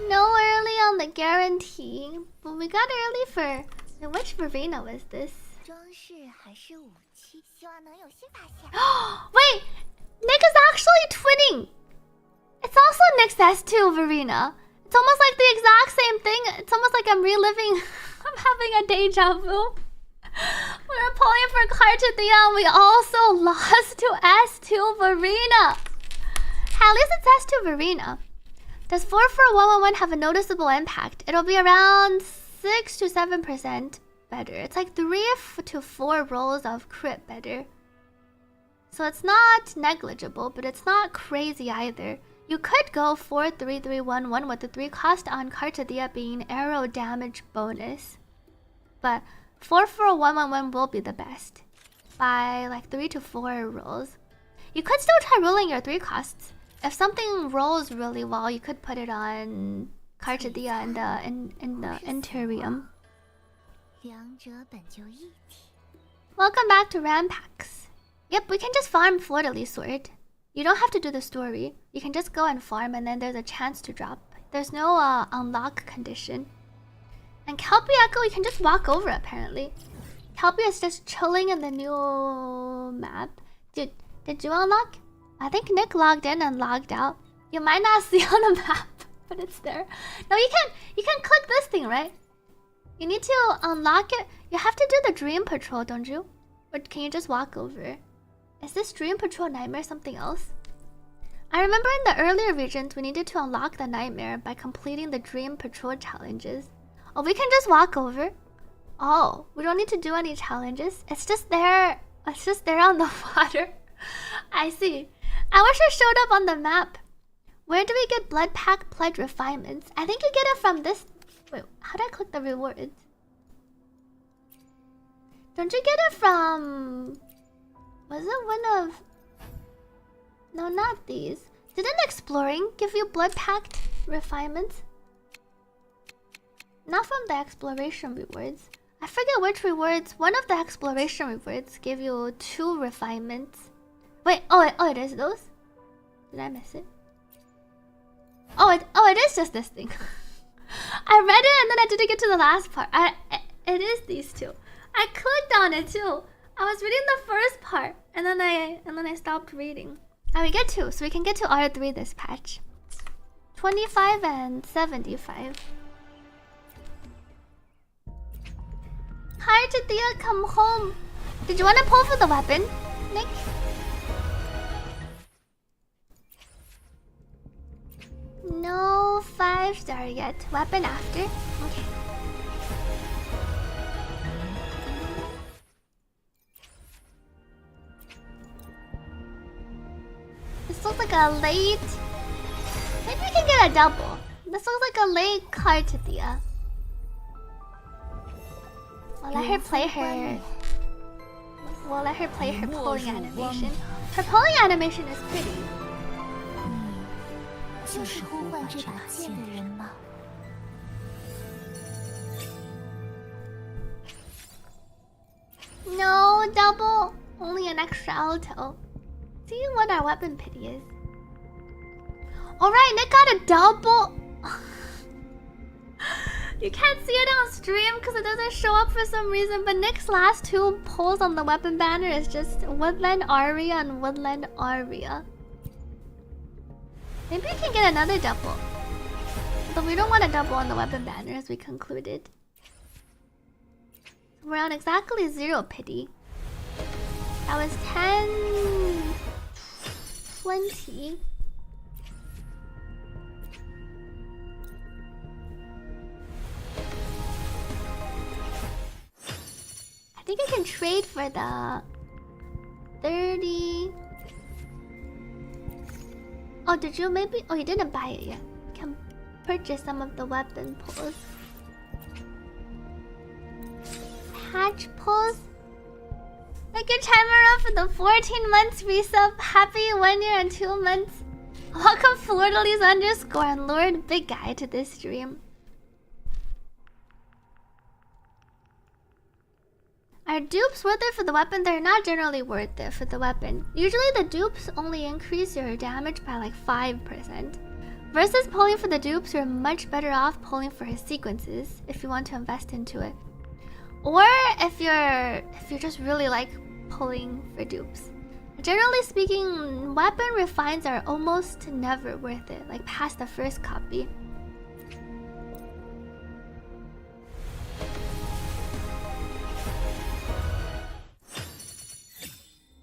No early on the guarantee, but we got early for And which Verena was this? 装饰还是武器，希望能有新发现。 Wait! Nick is actually twinning! It's also Nick's S2 Verena. It's almost like the exact same thing. It's almost like I'm reliving. I'm having a deja vu. We were pulling for Cartethyia and we also lost to S2 Verena. At least it's S2 Verena. Does 4 for 111 have a noticeable impact? It'll be around 6 to 7% better. It's like 3 to 4 rolls of crit better. So it's not negligible, but it's not crazy either. You could go 4-3-3-1-1 with the 3 cost on Cartethyia being arrow damage bonus. But 4 for 111 will be the best. By like 3 to 4 rolls. You could still try rolling your 3 costs. If something rolls really well, you could put it on Cartethyia in the Interium. 两者本就一体。 Welcome back to Rampax. Yep, we can just farm Fleur-de-Lis Sword. You don't have to do the story. You can just go and farm and then there's a chance to drop. There's no unlock condition. And Kelpie Echo, you can just walk over apparently. Kelpie is just chilling in the new map. Dude, did you unlock? I think Nick logged in and logged out. You might not see on the map, but it's there. No, you can click this thing, right? You need to unlock it. You have to do the Dream Patrol, don't you? Or can you just walk over? Is this Dream Patrol Nightmare something else? I remember in the earlier regions, we needed to unlock the Nightmare by completing the Dream Patrol challenges. Oh, we can just walk over? Oh, we don't need to do any challenges. It's just there. It's just there on the water. I see. I wish it showed up on the map. Where do we get Blood Pack Pledge Refinements? I think you get it from this... Wait, how do I click the rewards? Don't you get it from... Was it one of... No, not these. Didn't Exploring give you Blood Pact Refinements? Not from the Exploration rewards. I forget which rewards. One of the Exploration rewards gave you 2 refinements. Wait, oh, it is those? Did I miss it? Oh, it is just this thing. I read it and then I didn't get to the last part. It is these 2. I clicked on it too. I was reading the first part and then I stopped reading. And we get 2, so we can get to R3 this patch. 25 and 75. Cartia, come home. Did you want to pull for the weapon, Nick? No 5-star yet. Weapon after. Okay. This looks like a late... Maybe we can get a double. This looks like a late Cartethyia. We'll let her play her... We'll let her play her pulling animation. Her pulling animation is pretty. 就是呼唤这把剑的人吗？ No, double. Only an extra alto. See what our weapon pity is. Alright, Nick got a double. You can't see it on stream because it doesn't show up for some reason, but Nick's last 2 pulls on the weapon banner is just Woodland Aria and Woodland Aria. Maybe we can get another double. But we don't want a double on the weapon banner as we concluded. We're on exactly 0 pity. That was 10... 20. I think I can trade for the 30. Oh, did you maybe? Oh, you didn't buy it yet. You can purchase some of the weapon pulls. Patch pulls. Thank you, Chimera, for the 14 months resub. Happy 1 year and 2 months. Welcome, Fleur-de-Lis _ and Lord Big Guy to this stream. Are dupes worth it for the weapon? They're not generally worth it for the weapon. Usually the dupes only increase your damage by like 5%. Versus pulling for the dupes, you're much better off pulling for his sequences if you want to invest into it. Or if you just really like pulling for dupes. Generally speaking, weapon refines are almost never worth it, like past the first copy.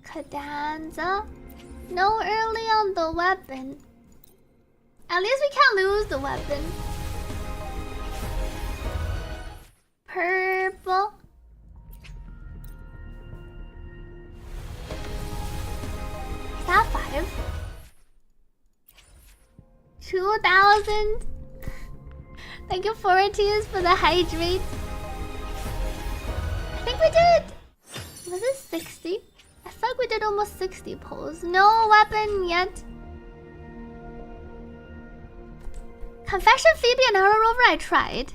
Cadenza. No early on the weapon. At least we can't lose the weapon. Purple. Sapphire. 2,000. Thank you, Forties, for the hydrate. I think we did. Was it 60? I feel like we did almost 60 pulls. No weapon yet. Confession Phoebe and Arrow Rover I tried.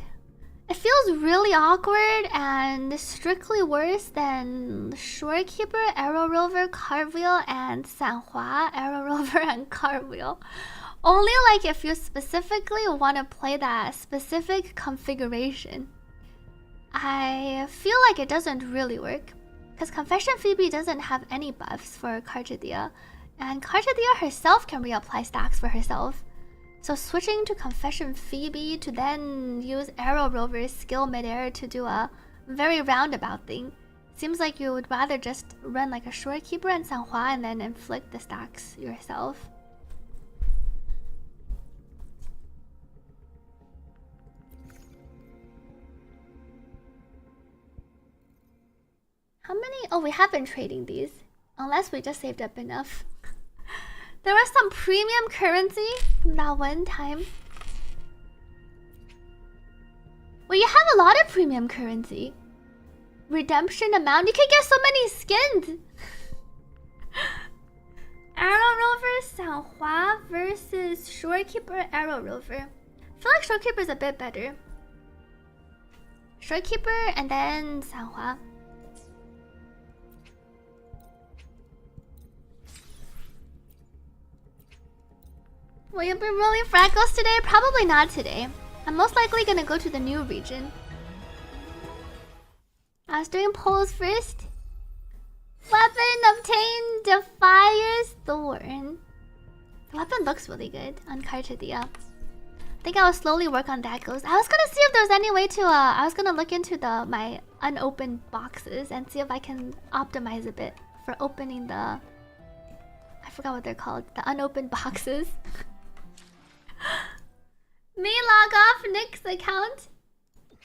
It feels really awkward and strictly worse than Shorekeeper, Arrow Rover, Cartwheel, and Sanhua, Arrow Rover, and Cartwheel. Only like if you specifically want to play that specific configuration. I feel like it doesn't really work. Because Confession Phoebe doesn't have any buffs for Cartethyia. And Cartethyia herself can reapply stacks for herself. So switching to Confession Phoebe to then use Arrow Rover's skill midair to do a very roundabout thing. Seems like you would rather just run like a Shorekeeper and Sanhua and then inflict the stacks yourself. How many? Oh, we have been trading these. Unless we just saved up enough. There was some premium currency from that one time. Well, you have a lot of premium currency. Redemption amount. You can get so many skins. Arrow Rover, Sanhua versus Shorekeeper, Arrow Rover. I feel like Shorekeeper is a bit better. Shorekeeper and then Sanhua. Will you be rolling Fracos today? Probably not today. I'm most likely gonna go to the new region. I was doing polls first. Weapon obtained Defier's Thorn. The weapon looks really good on Cartia. I think I will slowly work on that ghost. I was gonna see if there's any way to I was gonna look into my unopened boxes and see if I can optimize a bit for opening the, I forgot what they're called, the unopened boxes. Me log off Nick's account.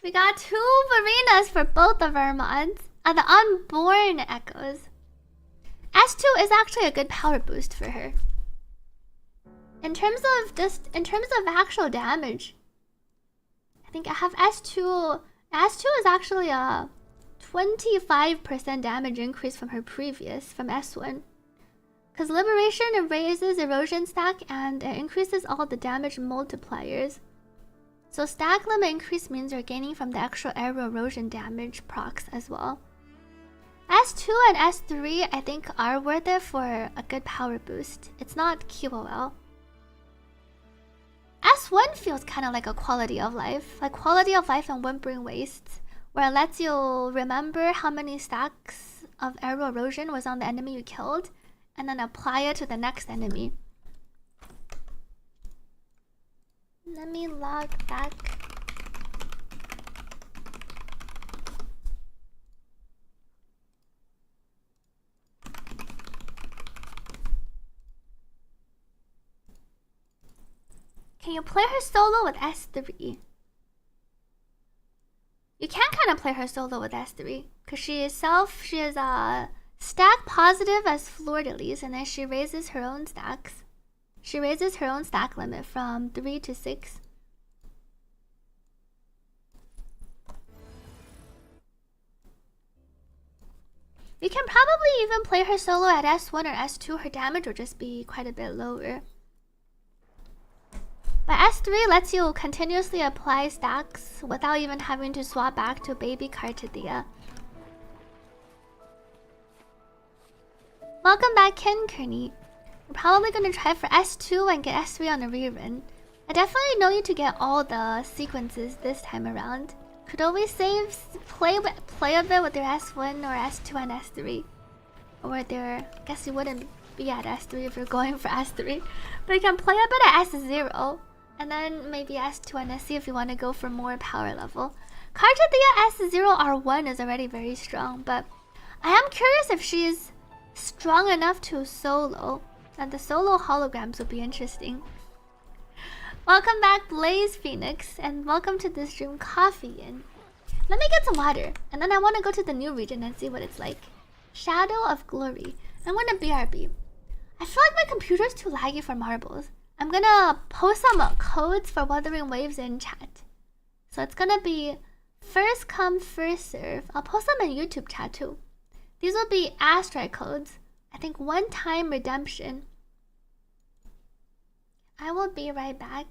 We got 2 Varenas for both of our mods. The Unborn Echoes. S2 is actually a good power boost for her. In terms of actual damage, I think I have S2. S2 is actually a 25% damage increase from her previous, from S1. Because Liberation raises Erosion stack and it increases all the damage multipliers. So stack limit increase means you're gaining from the extra Arrow Erosion damage procs as well. S2 and S3 I think are worth it for a good power boost. It's not QOL. S1 feels kind of like a quality of life. Like quality of life and Whimpering Wastes, where it lets you remember how many stacks of Arrow Erosion was on the enemy you killed and then apply it to the next enemy. Let me log back. Can you play her solo with S3? You can kind of play her solo with S3 because she is stack positive as Fleur-de-Lis, and then she raises her own stacks. She raises her own stack limit from 3 to 6. You can probably even play her solo at S1 or S2. Her damage will just be quite a bit lower. But S3 lets you continuously apply stacks without even having to swap back to baby Cartethyia. Welcome back, Ken Kearney. I'm probably gonna try for S2 and get S3 on a rerun. I definitely know you to get all the sequences this time around. Could always play a bit with their S1 or S2 and S3. Or their... I guess you wouldn't be at S3 if you're going for S3. But you can play a bit at S0. And then maybe S2 and S3 if you want to go for more power level. Cartethyia S0 R1 is already very strong. But I am curious if she is strong enough to solo. And the solo holograms would be interesting. Welcome back, Blaze Phoenix, and welcome to the stream Coffee In. Let me get some water, and then I want to go to the new region and see what it's like. Shadow of Glory. I want a BRB. I feel like my computer's too laggy for marbles. I'm gonna post some codes for Wuthering Waves in chat. So it's gonna be first come, first serve. I'll post them in YouTube chat too. These will be Astrite codes. I think one-time redemption. I will be right back.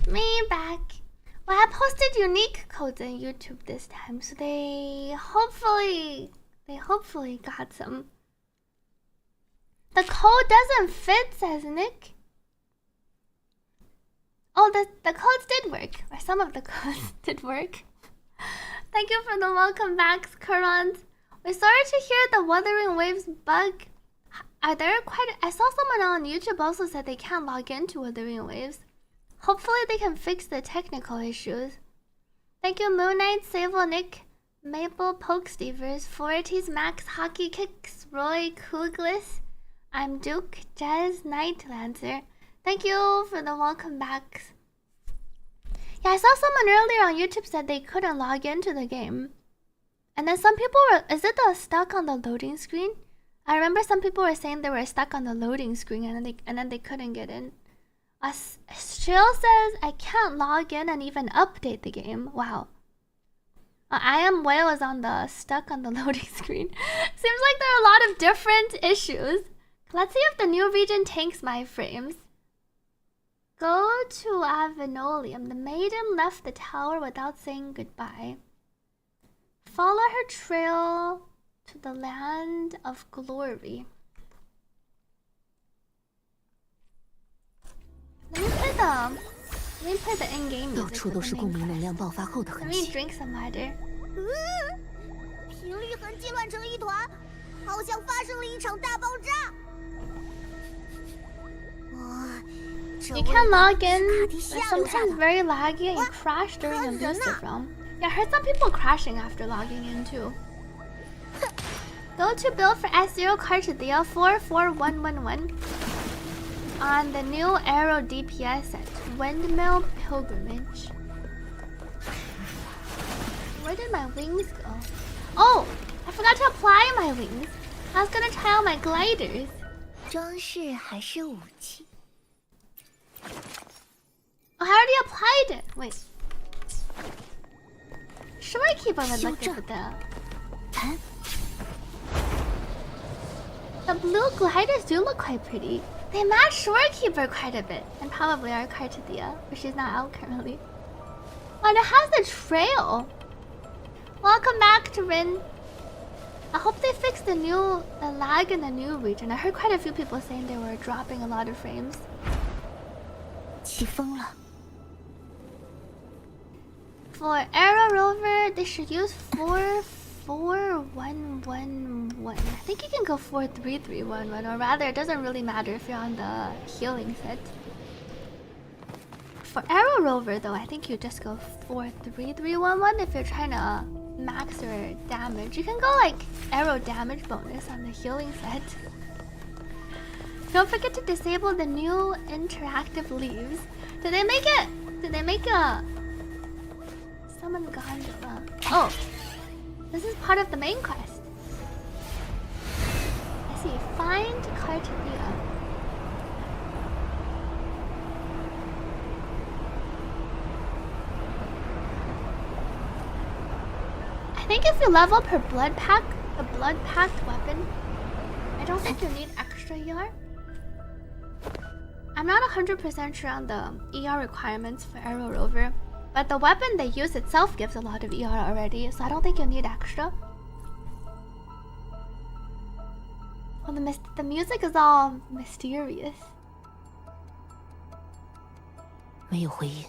Me back. Well, I posted unique codes on YouTube this time, so they hopefully got some. The code doesn't fit, says Nick. Oh, the codes did work, or some of the codes did work. Thank you for the welcome backs, Current. We're sorry to hear the Wuthering Waves bug. Are there I saw someone on YouTube also said they can't log into Withering Waves. Hopefully they can fix the technical issues. Thank you, Moon Knight, Sable, Nick, Maple, Pokestevers, Forties, Max, Hockey Kicks, Roy, Kooglis. I'm Duke, Jazz, Night Lancer. Thank you for the welcome backs. Yeah, I saw someone earlier on YouTube said they couldn't log into the game. And then some people were, is it the stuck on the loading screen? I remember some people were saying they were stuck on the loading screen and then they couldn't get in. Shill says I can't log in and even update the game. Wow. I am Whale is on the stuck on the loading screen. Seems like there are a lot of different issues. Let's see if the new region tanks my frames. Go to Avenolium. The maiden left the tower without saying goodbye. Follow her trail to the land of glory. Let me play the in-game music. Let me drink some water. 频率痕迹乱成一团，好像发生了一场大爆炸。You can log in. It's sometimes very laggy and you crash during a booster realm. Yeah, I heard some people crashing after logging in too. Go to build for S0 Cartethyia 44111 on the new Arrow DPS at Windmill Pilgrimage. Where did my wings go? Oh, I forgot to apply my wings. I was gonna try out my gliders. 装饰还是武器？ Oh, I already applied it. Wait. Shorekeeper would look good with the blue gliders do look quite pretty. They match Shorekeeper quite a bit. And probably our Cartethyia, but she's not out currently. Oh, and it has the trail. Welcome back to Rin. I hope they fixed the lag in the new region. I heard quite a few people saying they were dropping a lot of frames. 起风了。 For Arrow Rover, they should use 44111. I think you can go 43311, or rather, it doesn't really matter if you're on the healing set. For Arrow Rover, though, I think you just go 43311 if you're trying to max your damage. You can go like arrow damage bonus on the healing set. Don't forget to disable the new interactive leaves. Did they make it? Did they make a summon gondola? Oh, this is part of the main quest. I see. Find Cartethyia. I think if you level up her blood pack, the blood packed weapon, I don't think you need extra ER. I'm not 100% sure on the ER requirements for Arrow Rover, but the weapon they use itself gives a lot of ER already, so I don't think you'll need extra. Well, the music is all mysterious. 没有回音。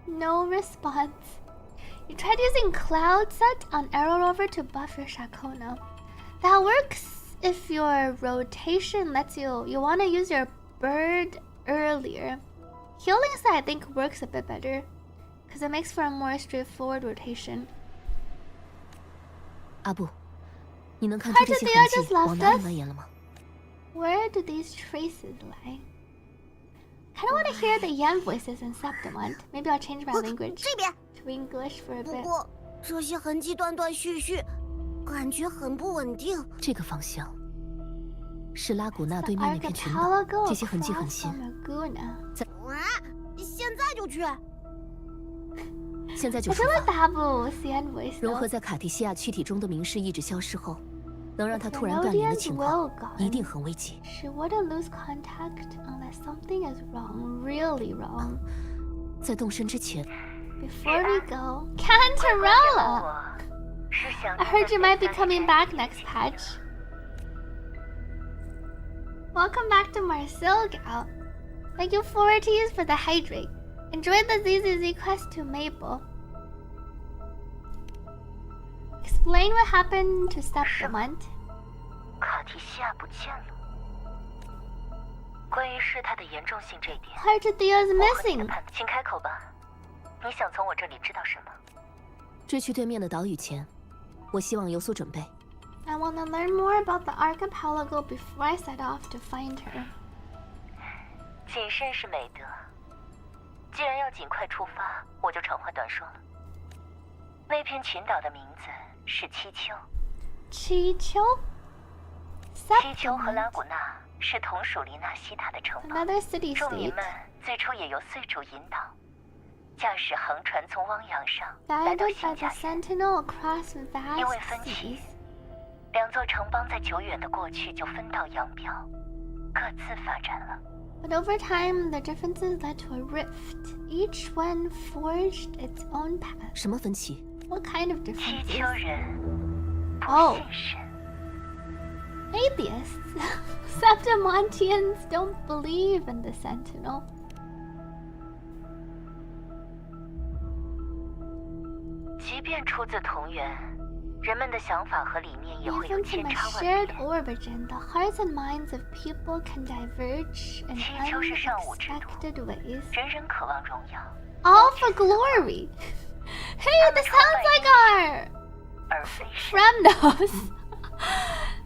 No response. You tried using Cloud Set on Arrow Rover to buff your Shakona. That works if your rotation lets you want to use your bird earlier. Healing Set I think works a bit better because it makes for a more straightforward rotation. 阿布，你能看出这些痕迹往哪里蔓延了吗？ Where do these traces lie? I don't want to hear the Yan voices in Septimont. Maybe I'll change my language 这边。 to English for a 不 bit. 过这些痕迹断断续续，感觉很不稳定。这个方向是拉古纳对面那片群岛，这些痕迹很新。在现在就去。现在就出发。融合在卡蒂西亚躯体中的明示意志消失后，能让他突然断联的情况一定很危急。 She wouldn't lose contact unless something is wrong, really wrong. 在动身之前 Before we go, Cantarella! I heard you might be coming back next patch. Welcome back to Marcel Gal. Thank you 4Ts for the hydrate. Enjoy the ZZZ quest to Maple. Explain what happened to Septimont. Cartethyia 不见了。关于事态的严重性这一点， Cartethyia is missing. 请开口吧。你想从我这里知道什么？追去对面的岛屿前，我希望有所准备。I want to learn more about the archipelago before I set off to find her. 谨慎是美德。既然要尽快出发，我就长话短说了。那片群岛的名字是七丘。七丘？七丘和拉古纳是同属黎纳西塔的城堡。Another city-state. 众民们最初也由岁主引导，驾驶航船从汪洋上来到 Guided 新 by the 家园。 Sentinel across 因为 vast 分歧， seas. 两座城邦在久远的过去就分道扬镳，各自发展了。But over time, the differences led to a rift. Each one forged its own path. 什么分歧？ What kind of 七 differences? 丘人不 Oh. 信神。 Atheists. Septimontians don't believe in the Sentinel. 即便出自同源，人们的想法和理念也会有 Even 千 from a 差万 shared 别。 origin, the hearts and minds of people can diverge in 七丘是尚武之都， unexpected ways. 人人渴望荣耀， All for glory. Hey, this sounds like our 而非神。 Fremnos.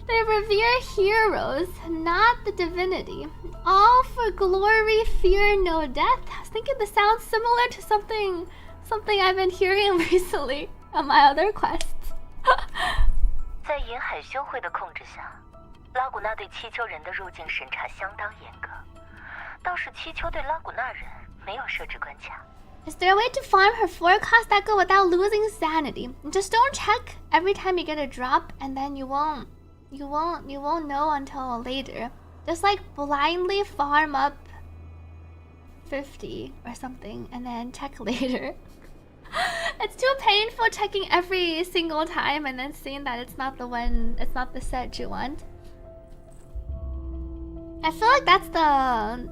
They revere heroes, not the divinity. All for glory, fear no death. I was thinking this sounds similar to something I've been hearing recently on my other quests. 在银海修会的控制下，拉古纳对七丘人的入境审查相当严格，倒是七丘对拉古纳人没有设置关卡。 Is there a way to farm her forecast echo without losing sanity? Just don't check every time you get a drop, and then you won't know until later. Just like blindly farm up 50 or something, and then check later. It's too painful checking every single time and then seeing that it's not the set you want. I feel like that's the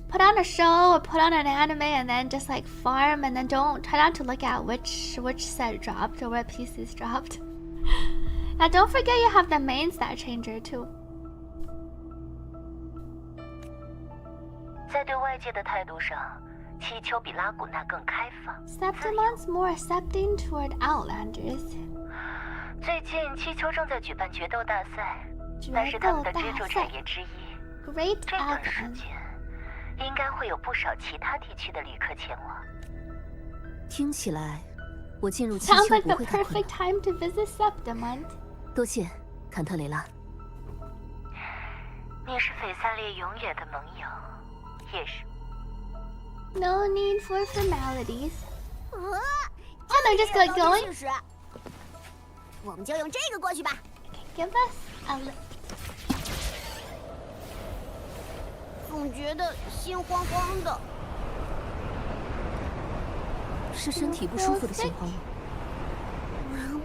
put on a show or put on an anime and then just like farm and then try not to look at which set dropped or what pieces dropped. Now don't forget you have the main stat changer too. 在对外界的态度上，七丘比拉古纳更开放。 Septimon's more accepting toward Outlanders. 最近七丘正在举办决斗大赛，那是他们的支柱产业之一。 Great 这段时 outland. 间，应该会有不少其他地区的旅客前往。听起来，我进入七 Sounds 丘 like 不 the 会太困 perfect time to visit Septimont. 多谢，坎特雷拉。你是斐萨列永远的盟友，也是。 No need for formalities. Oh, they're just good going. 我们就用这个过去吧。 Give us a li- 总觉得心慌慌的。是身体不舒服的心慌吗？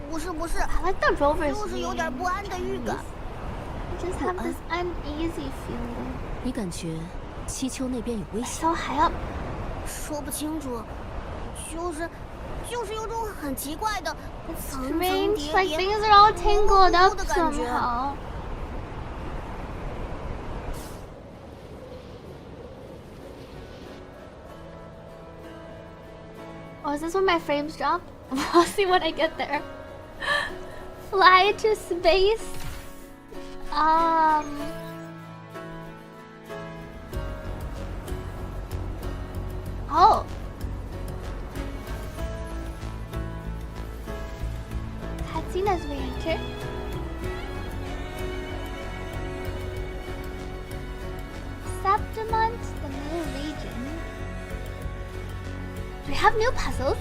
不是， I like the rovers. 就是有点不安的预感。 I just have this uneasy feeling. 你感觉七丘那边有危险？ So high up. 说不清楚，就是有种很奇怪的层层叠 Strange, 叠 like things are all tangled up 的感觉。 somehow. Oh, is this when my frames drop? I'll see when I get there. Fly to space. Oh. Cutscene as we enter. Septimont, the new region. Do we have new puzzles?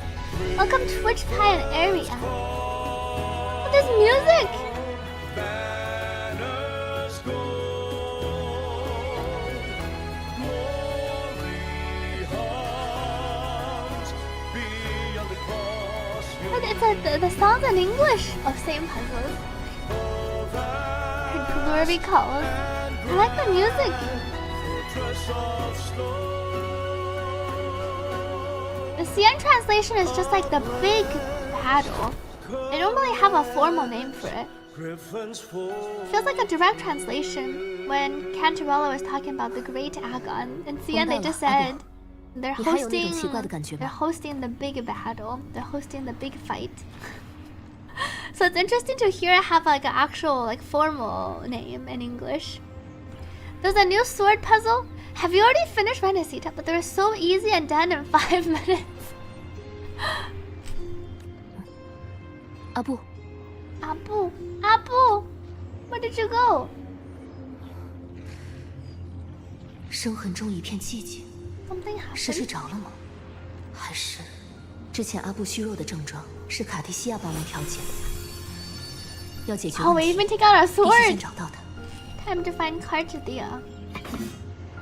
Welcome to Twitch Pie and Area. Oh, there's music! But it's the song's in English. Oh, same puzzles. Glory calls. I like the music. The CN translation is just like the big battle. They don't really have a formal name for it. Feels like a direct translation when Cantarella was talking about the Great Agon. In CN they just said they're hosting the big battle. They're hosting the big fight. So it's interesting to hear it have like an actual like formal name in English. There's a new sword puzzle. Have you already finished Renacita? But they're so easy and done in 5 minutes. Abu, where did you go? 生痕中一片寂静。 Something happened. 是睡着了吗？还是之前阿布虚弱的症状是卡蒂西亚帮忙调节的？要解决问题， we even take out our 必须 sword. 先找到他。 Time to find Cartethyia.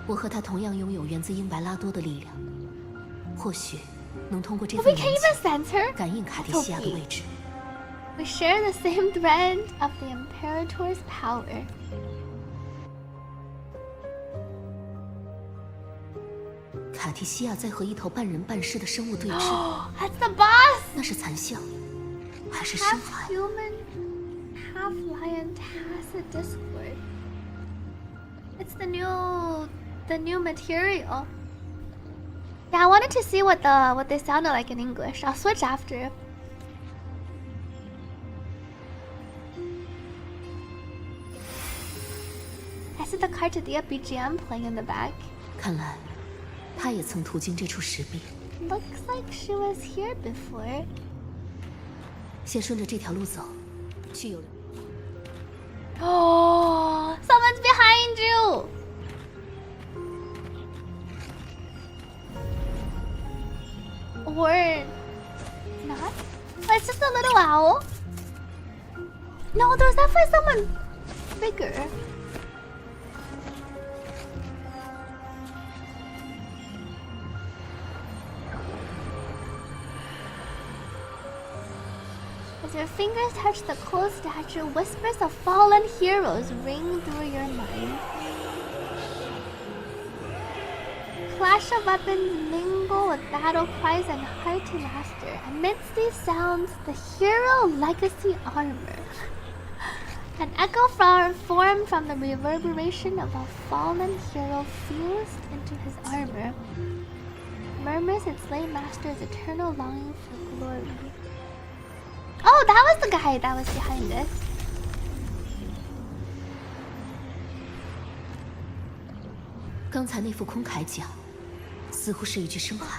我和他同样拥有源自英白拉多的力量，或许能通过这 We 份 can 元 even 气 sense her. 感应卡蒂西亚的位置。 We share the same thread of the Imperator's power. 卡蒂西亚在和一头半人半尸的生物对峙， That's the boss. 那是残像，还是生 Half 孩？ human, half lion, tacit discord. It's the new material. Yeah, I wanted to see what they sounded like in English. I'll switch after. I see the Cartethyia BGM playing in the back. 看来，他也曾途经这处石壁。 Looks like she was here before. 先顺着这条路走，去有。 Oh, someone's behind you. Or not? But it's just a little owl. No, there's definitely someone bigger. As your fingers touch the cold statue, whispers of fallen heroes ring through your mind. Clash of weapons mingle with battle cries and hearty laughter. Amidst these sounds, the hero legacy armor. An echo formed from the reverberation of a fallen hero fused into his armor. Murmurs its late master's eternal longing for glory. Oh, that was the guy that was behind this.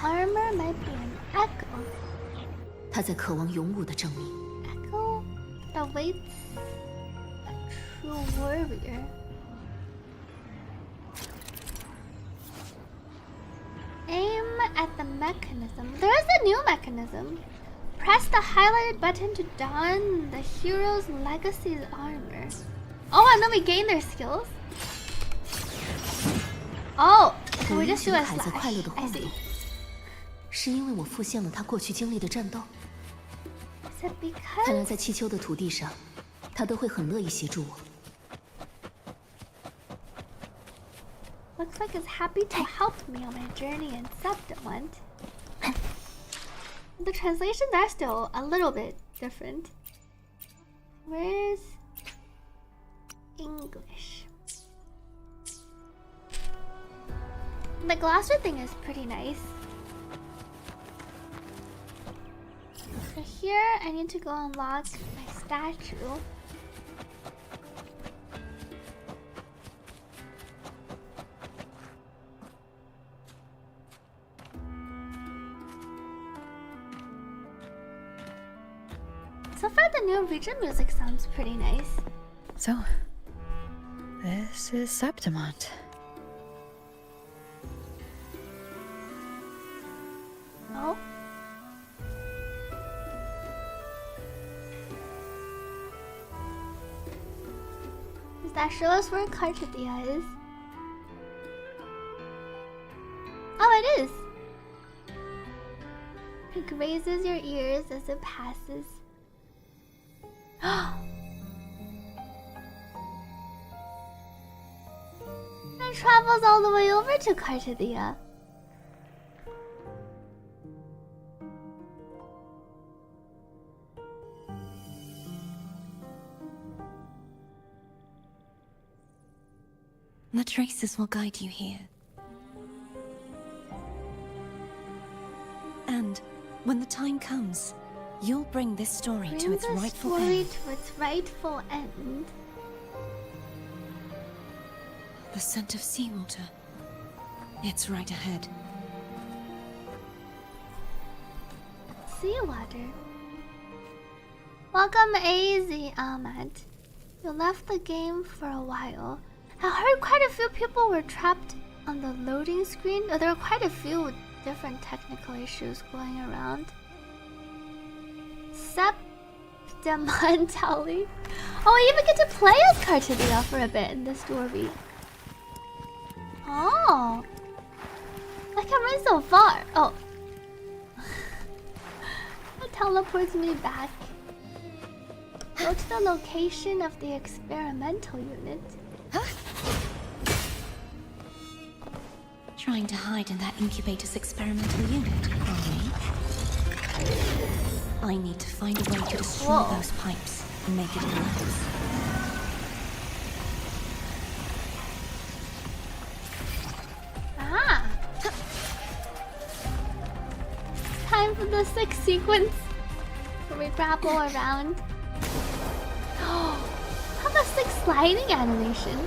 Armor might be an echo. 他在渴望勇武的证明。 Echo that awaits a true warrior. Aim at the mechanism. There is a new mechanism. Press the highlighted button to don the hero's legacy's armor. Oh, and then we gain their skills. Oh, so we just do a slash. I see. 是因为我复现了他过去经历的战斗。 Is it because? 看来在七丘的土地上，他都会很乐意协助我。 Looks like it's happy to help me on my journey in Septimont. The translations are still a little bit different. Where's English? The glassware thing is pretty nice. So here I need to go unlock my statue. So far the new region music sounds pretty nice. So, this is Septimont. Oh. Does that show us where Cartethyia is? Oh, it is. It grazes your ears as it passes. It travels all the way over to Cartethyia. The traces will guide you here. And when the time comes, you'll bring this story to its rightful end. The scent of seawater. It's right ahead. Seawater. Welcome, AZ Ahmad. You left the game for a while. I heard quite a few people were trapped on the loading screen. There were quite a few different technical issues going around. Septimentally. Oh, I even get to play as Cartia for a bit in the story. Oh, I can run so far. Oh, it teleports me back. Go to the location of the experimental unit. Trying to hide in that incubator's experimental unit, are we? I need to find a way to destroy those pipes and make it collapse. Ah! Time for the 6th sequence where we grapple around. How about 6 sliding animation?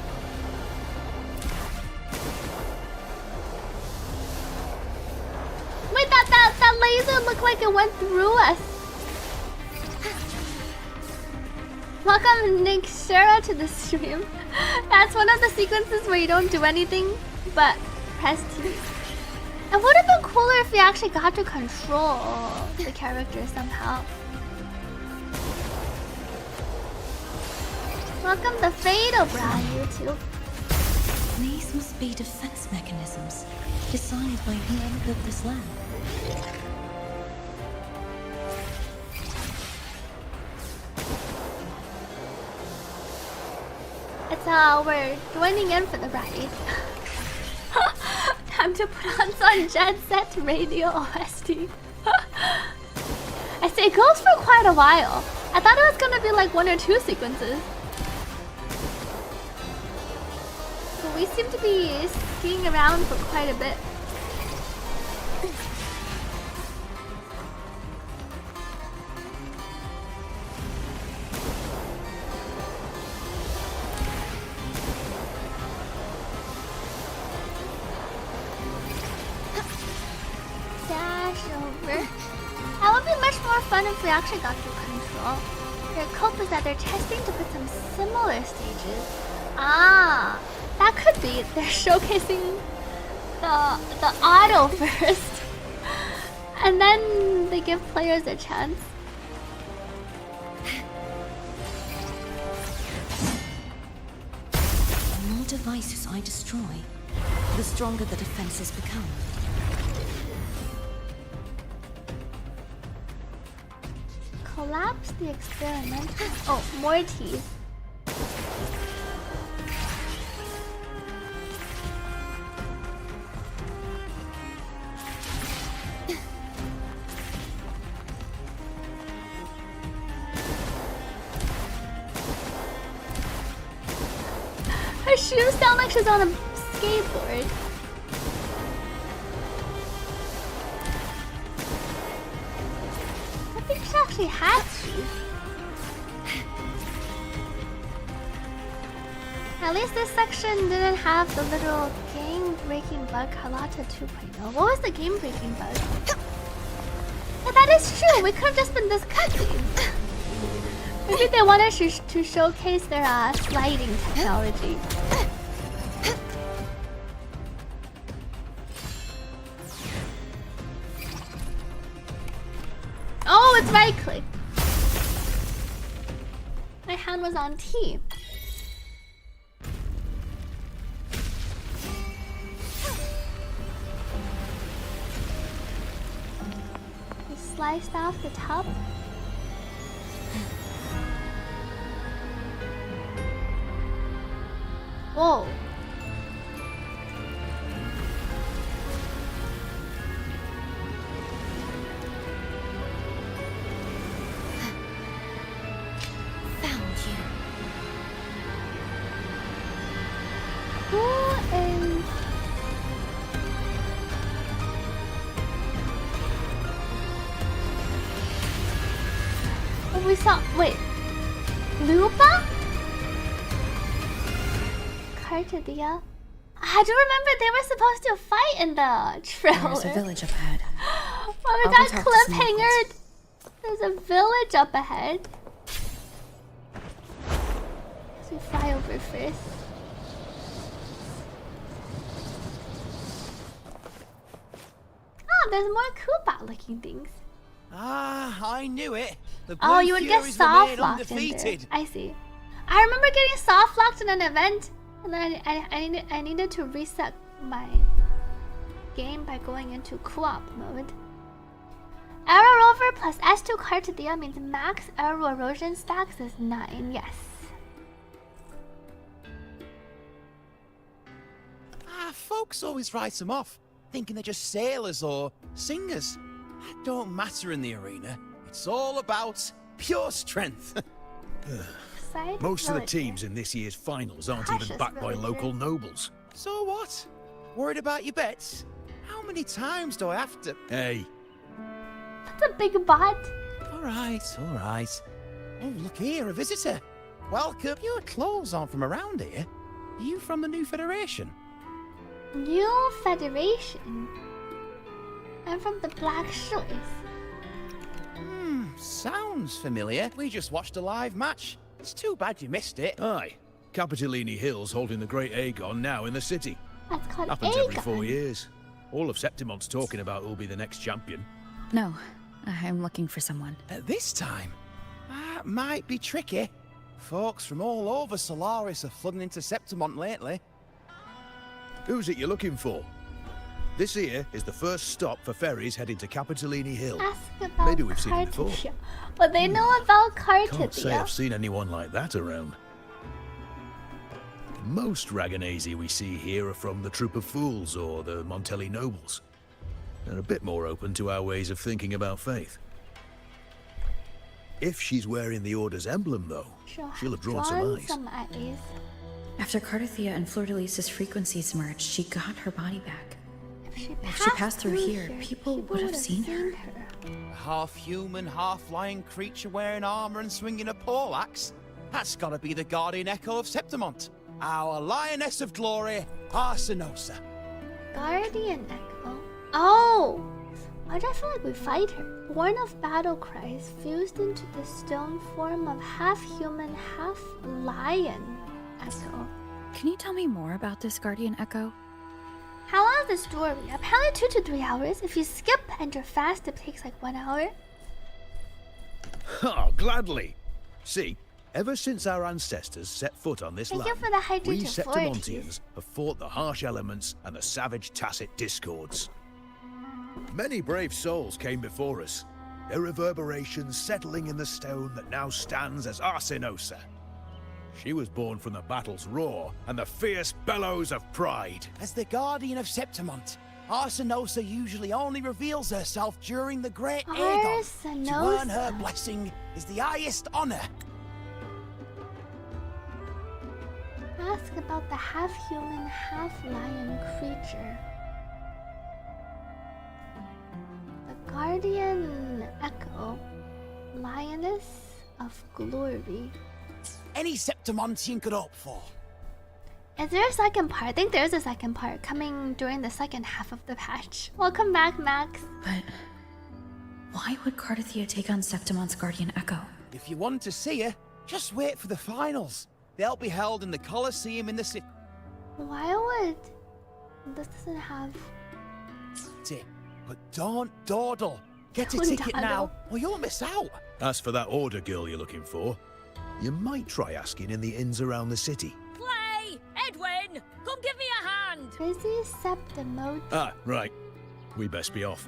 Wait, that laser looked like it went through us. Welcome Nick Shara to the stream. That's one of the sequences where you don't do anything but press T. It would have been cooler if we actually got to control the character somehow. Welcome to Fatal Brow, YouTube. These must be defense mechanisms designed by whoever built this lab. It's we're joining in for the ride. Time to put on some Jet Set Radio OST. I say it goes for quite a while. I thought it was gonna be like 1 or 2 sequences. But we seem to be skiing around for quite a bit. That would be much more fun if we actually got to control. Their cope is that they're testing to put some similar stages. Ah, that could be. They're showcasing the auto first, and then they give players a chance. The more devices I destroy, the stronger the defenses become. Collapse the experimental. Oh, more teeth. Her shoes sound like she's on a skateboard. I think she actually has shoes. At least this section didn't have the little game-breaking bug Carlotta 2.0. What was the game-breaking bug? Yeah, that is true. We could have just been this cutscene. Maybe they wanted to showcase their sliding technology. Oh, it's right click. My hand was on T. sliced off the top. Whoa. Found you. Who is... Oh, we saw... Wait. Lupa? Cartethyia? I do remember they were supposed to fight in the trailer. There's a village up ahead. Oh, I'll that go talk to some cliffhanger! locals. There's a village up ahead. Let's we fly over first. Oh, there's more Koopa looking things. Ah, I knew it. The Oh, Blue you would get Furies soft remain locked in there. undefeated. I see. I remember getting soft locked in an event, and then I needed to reset my game by going into co-op mode. Arrow Rover plus S2 Cartethyia means max arrow erosion stacks is 9. Yes. Folks always write them off, thinking they're just sailors or singers. That don't matter in the arena. It's all about pure strength. Most of the teams in this year's finals aren't even backed by local nobles. So what? Worried about your bets? How many times do I have to... Hey. That's a big bot. All right. Oh, look here, a visitor. Welcome. Your clothes aren't from around here. Are you from the new Federation? New Federation? I'm from the Black Shores. Sounds familiar. We just watched a live match. It's too bad you missed it. Aye. Capitolini Hill's holding the Great Aegon now in the city. That's called Happens Aegon. every 4 years. All of Septimon's talking about who'll be the next champion. No, I'm looking for someone. At this time? That might be tricky. Folks from all over Solaris are flooding into Septimont lately. Who's it you're looking for? This here is the first stop for ferries heading to Capitolini Hill. Ask about Maybe we've seen it before. Cartethyia. But they know about Can't say Cartethyia. I've seen anyone like that around. Most Raganazi we see here are from the Troop of Fools or the Montelli Nobles. They're a bit more open to our ways of thinking about faith. If she's wearing the Order's emblem, though, she'll have drawn some eyes. After Cartethyia and Fleur-de-Lis's frequencies merged, she got her body back. If she passed through here, people would have seen her. A half-human, half-lion creature wearing armor and swinging a poleaxe? That's gotta be the Guardian Echo of Septimont. Our Lioness of Glory, Arsinosa. Guardian Echo? Oh! Why do I feel like we fight her? Born of battle cries, fused into the stone form of half-human, half-lion Echo. Can you tell me more about this Guardian Echo? How long is the story? Apparently 2 to 3 hours. If you skip and you're fast, it takes like 1 hour. Oh, gladly. See, ever since our ancestors set foot on this Thank you land, for the hydrogen we forties. Septimontians have fought the harsh elements and the savage Tacit discords. Many brave souls came before us, their reverberations settling in the stone that now stands as Arsinosa. She was born from the battle's roar and the fierce bellows of pride. As the Guardian of Septimont, Arsinosa usually only reveals herself during the Great Aegon. To earn her blessing is the highest honor. Ask about the half-human, half-lion creature. The Guardian Echo, Lioness of Glory. Any Septimontian could hope for. Is there a second part? I think there's a second part coming during the second half of the patch. Welcome back, Max. But why would Cartethyia take on Septimont's Guardian Echo? If you want to see her, just wait for the finals. They'll be held in the Colosseum in the city. Why would... This doesn't have... But don't dawdle. Get a Don't ticket dawdle. now, or you'll miss out. As for that Order girl you're looking for, you might try asking in the inns around the city. Play! Edwin! Come give me a hand! Busy Septimot. Ah, right. We best be off.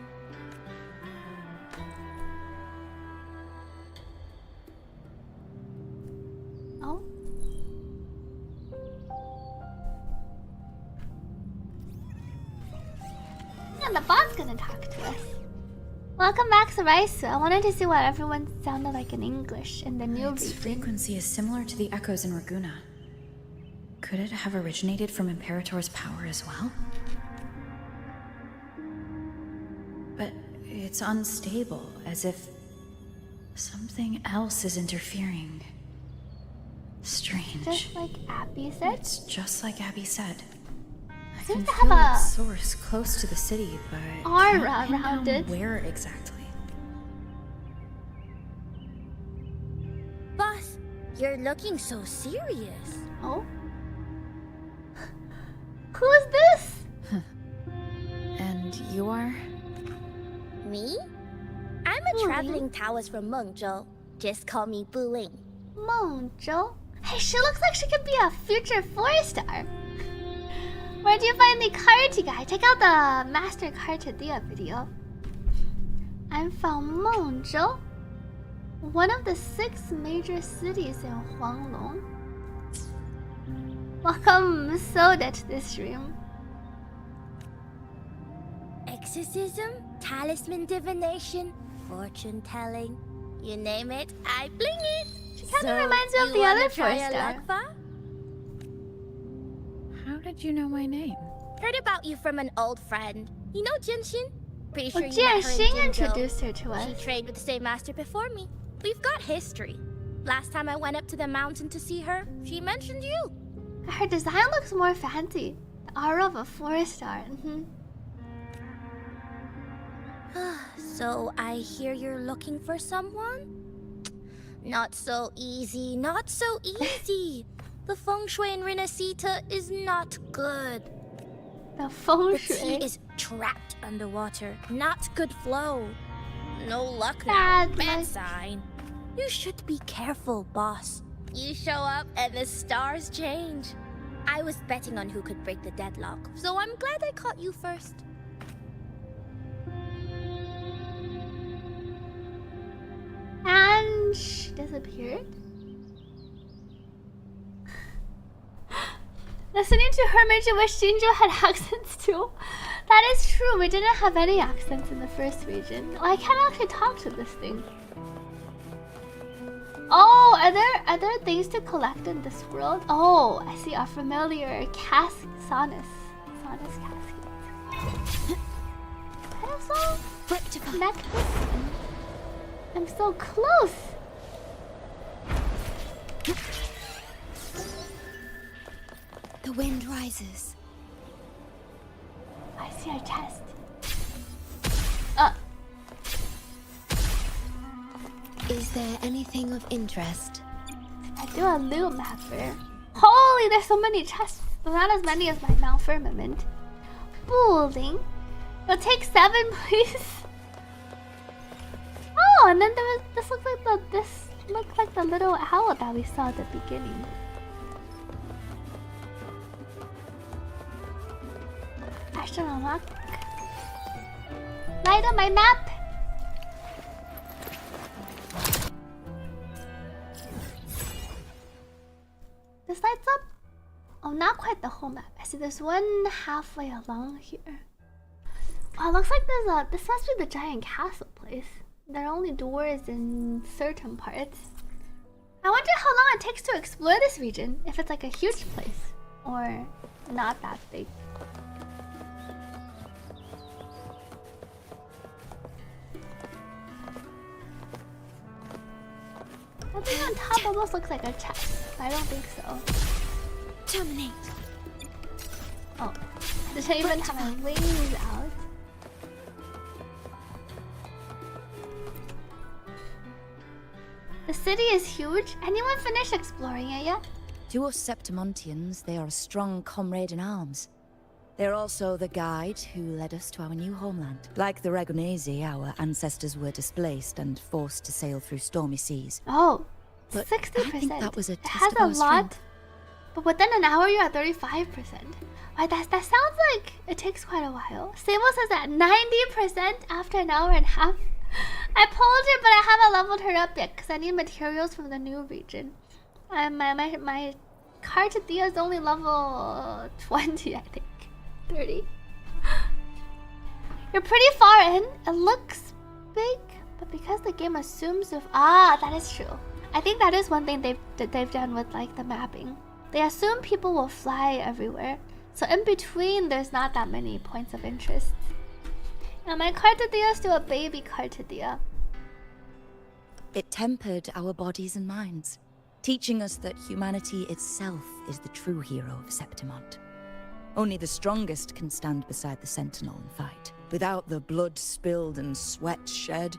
and the bot's gonna talk to us. Welcome back, Saraisu. I wanted to see what everyone sounded like in English in the new Its region. frequency is similar to the echoes in Raguna. Could it have originated from Imperator's power as well? But it's unstable, as if something else is interfering. Strange. Just like Abby said? It's just like Abby said. I Seems can to feel have its a source close to the city, but aura can't pin around down it. where exactly. Boss, you're looking so serious. Oh? Who is this? And you are? Me? I'm a traveling Taoist from Mengzhou. Just call me Buling. Mengzhou? Hey, she looks like she could be a future 4-star. Where'd you find the Cartia guy? Check out the Master Cartethyia video. I'm from Mengzhou, one of the 6 major cities in Huanglong. Welcome Soda to this stream. Exorcism, talisman divination, fortune telling. You name it, I bling it. She kind of reminds me of the other 4-star. How did you know my name? Heard about you from an old friend. You know Jianxin? Pretty sure Well, you met her in Jianxin Jinzhou. introduced her to She us. trained with the same master before me. We've got history. Last time I went up to the mountain to see her, she mentioned you. Her design looks more fancy. The aura of a 4-star. So I hear you're looking for someone? Not so easy, not so easy. The feng shui in Renacita is not good. The feng The shui. tea is trapped underwater, not good flow. No luck now, Bad bad luck. sign. You should be careful, boss. You show up and the stars change. I was betting on who could break the deadlock, so I'm glad I caught you first. And she disappeared. Listening to her made you wish Shinjo had accents too. That is true, we didn't have any accents in the first region. Oh, I can't actually talk to this thing. Oh, are there things to collect in this world? Oh, I see a familiar Sonus casket. Pedestal? Connect this? I'm so close. The wind rises. I see a chest. Is there anything of interest? I do a loot mapper. Holy, there's so many chests. But not as many as my malfirmament. Building. You'll take 7, please. Oh, and then there was this looks like the little owl that we saw at the beginning. I should unlock. Light on my map. This lights up. Oh, not quite the whole map. I see there's one halfway along here. Oh, it looks like this must be the giant castle place. There are only doors in certain parts. I wonder how long it takes to explore this region, if it's like a huge place or not that big. That thing on top almost looks like a chest. I don't think so. Terminate. Oh, does it even have my wings out? The city is huge. Anyone finished exploring it yet? To us Septimontians, they are a strong comrade in arms. They're also the guide who led us to our new homeland. Like the Ragonese, our ancestors were displaced and forced to sail through stormy seas. Oh, But 60%. I think that was a it test has of a our lot, strength. but within an hour you're at 35%. Right, that sounds like it takes quite a while. Sable says that 90% after an hour and a half. I pulled her, but I haven't leveled her up yet because I need materials from the new region. My Cartethyia is only level 20, I think. 30. You're pretty far in. It looks big, but because the game assumes if that is true. I think that is one thing they've done with like the mapping. They assume people will fly everywhere, so in between there's not that many points of interest. Now my Cartethyia is still a baby Cartethyia. It tempered our bodies and minds, teaching us that humanity itself is the true hero of Septimont. Only the strongest can stand beside the Sentinel and fight. Without the blood spilled and sweat shed,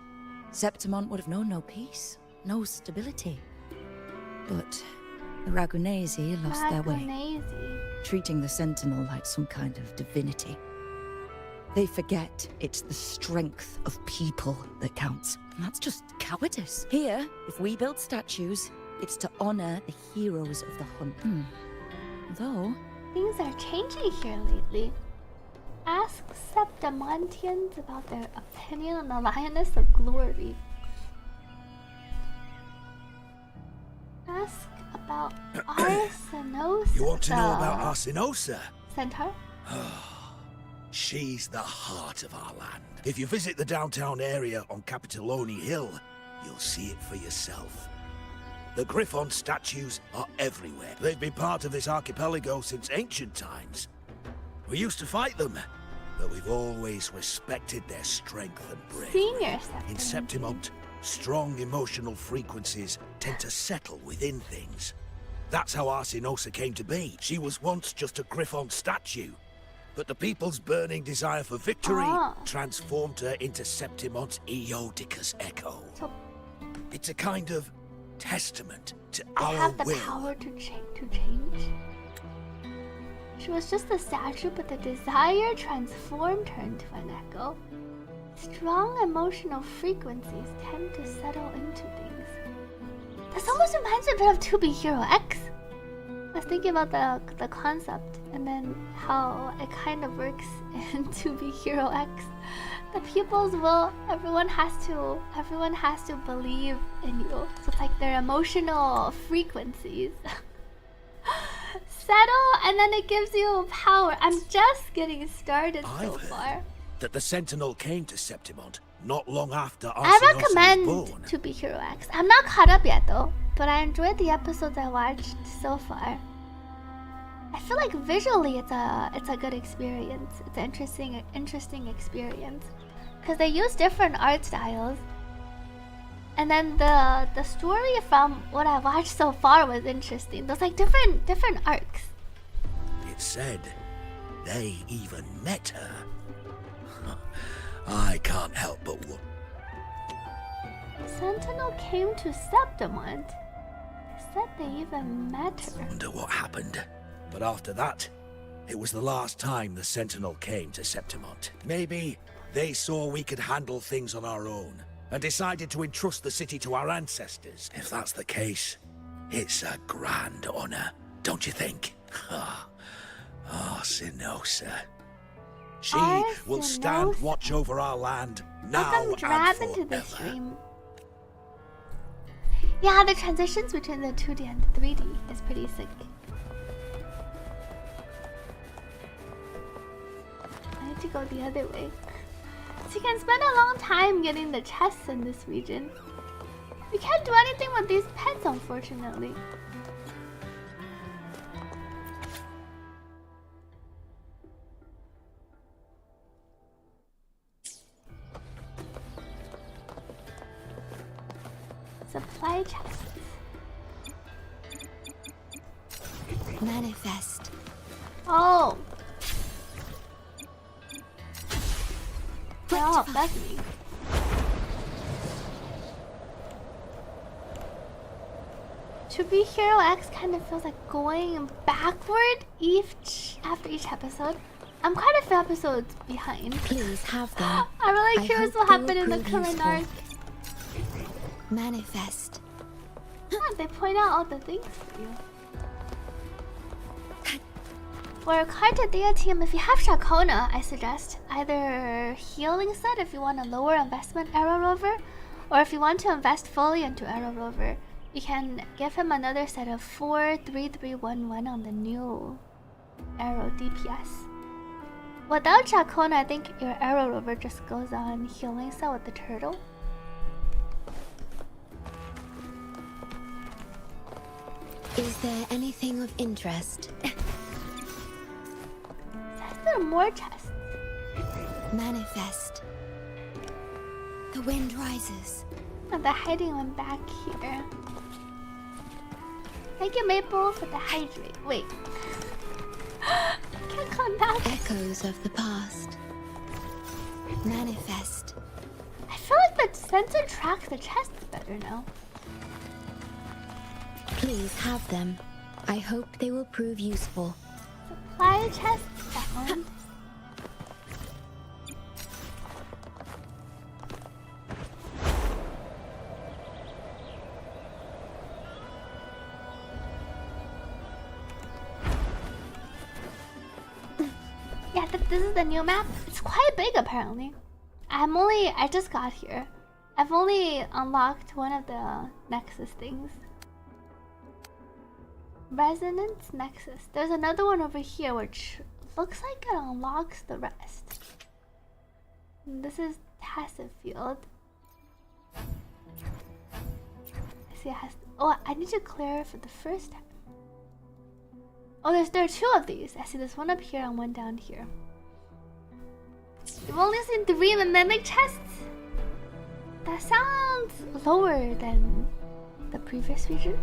Septimont would have known no peace, no stability. But the Ragunesi lost their way, treating the Sentinel like some kind of divinity. They forget it's the strength of people that counts. And that's just cowardice. Here, if we build statues, it's to honor the heroes of the hunt. Though... things are changing here lately. Ask Septimontians about their opinion on the Lioness of Glory. Ask about Arsinosa. You want to know about Arsinosa? Centaur? She's the heart of our land. If you visit the downtown area on Capitoloni Hill, you'll see it for yourself. The Griffon statues are everywhere. They've been part of this archipelago since ancient times. We used to fight them, but we've always respected their strength and bravery. In Septimont, strong emotional frequencies tend to settle within things. That's how Arsinosa came to be. She was once just a Griffon statue, but the people's burning desire for victory transformed her into Septimont's Eodicus echo. So it's a kind of testament to they our have the will. power to change. She was just a statue, but the desire transformed her into an echo. Strong emotional frequencies tend to settle into things. This almost reminds me a bit of To Be Hero X. I was thinking about the concept and then how it kind of works in To Be Hero X. The people's will, everyone has to believe in you. So it's like their emotional frequencies settle, and then it gives you power. I'm just getting started so far. That the Sentinel came to Septimont not long after Arsinosa I was recommend born. To Be Hero X. I'm not caught up yet though, but I enjoyed the episodes I watched so far. I feel like visually it's a good experience. It's an interesting experience because they use different art styles. And then the story from what I watched so far was interesting. There's like different arcs. It said they even met her. I can't help but what. Sentinel came to Septimont. They said they even met her. Wonder what happened. But after that, it was the last time the Sentinel came to Septimont. Maybe they saw we could handle things on our own and decided to entrust the city to our ancestors. If that's the case, it's a grand honor, don't you think? Arsinosa. She will stand watch over our land now and forever. Into the stream. Yeah, the transitions between the 2D and the 3D is pretty sick. I need to go the other way. So you can spend a long time getting the chests in this region. We can't do anything with these pets, unfortunately. Supply chests. Manifest. Oh. Oh, that's me. To Be Hero X kind of feels like going backward after each episode. I'm quite a few episodes behind. Please have them. I'm really curious what happened in the current arc. Manifest. They point out all the things for you. For Cartethyia team, if you have Shakona, I suggest either healing set if you want a lower investment Arrow Rover, or if you want to invest fully into Arrow Rover, you can give him another set of 4-3-3-1-1 on the new Arrow DPS. Without Chacona, I think your arrow river just goes on healing cell with the turtle. Is there anything of interest? There are more chests. Manifest. The wind rises. Oh, the hiding one back here. Thank you, Maple, for the hydrate. Wait. Can't come back. Echoes of the past. Manifest. I feel like the sensor tracks the chests better now. Please have them. I hope they will prove useful. Supply chests found. Yeah, this is the new map. It's quite big apparently. I just got here. I've only unlocked one of the Nexus things. Resonance Nexus. There's another one over here which looks like it unlocks the rest. And this is Tacit Field. I see it has. Oh, I need to clear it for the first time. Oh, there are two of these. I see there's one up here and one down here. You've only seen 3 mimic chests? That sounds lower than the previous region.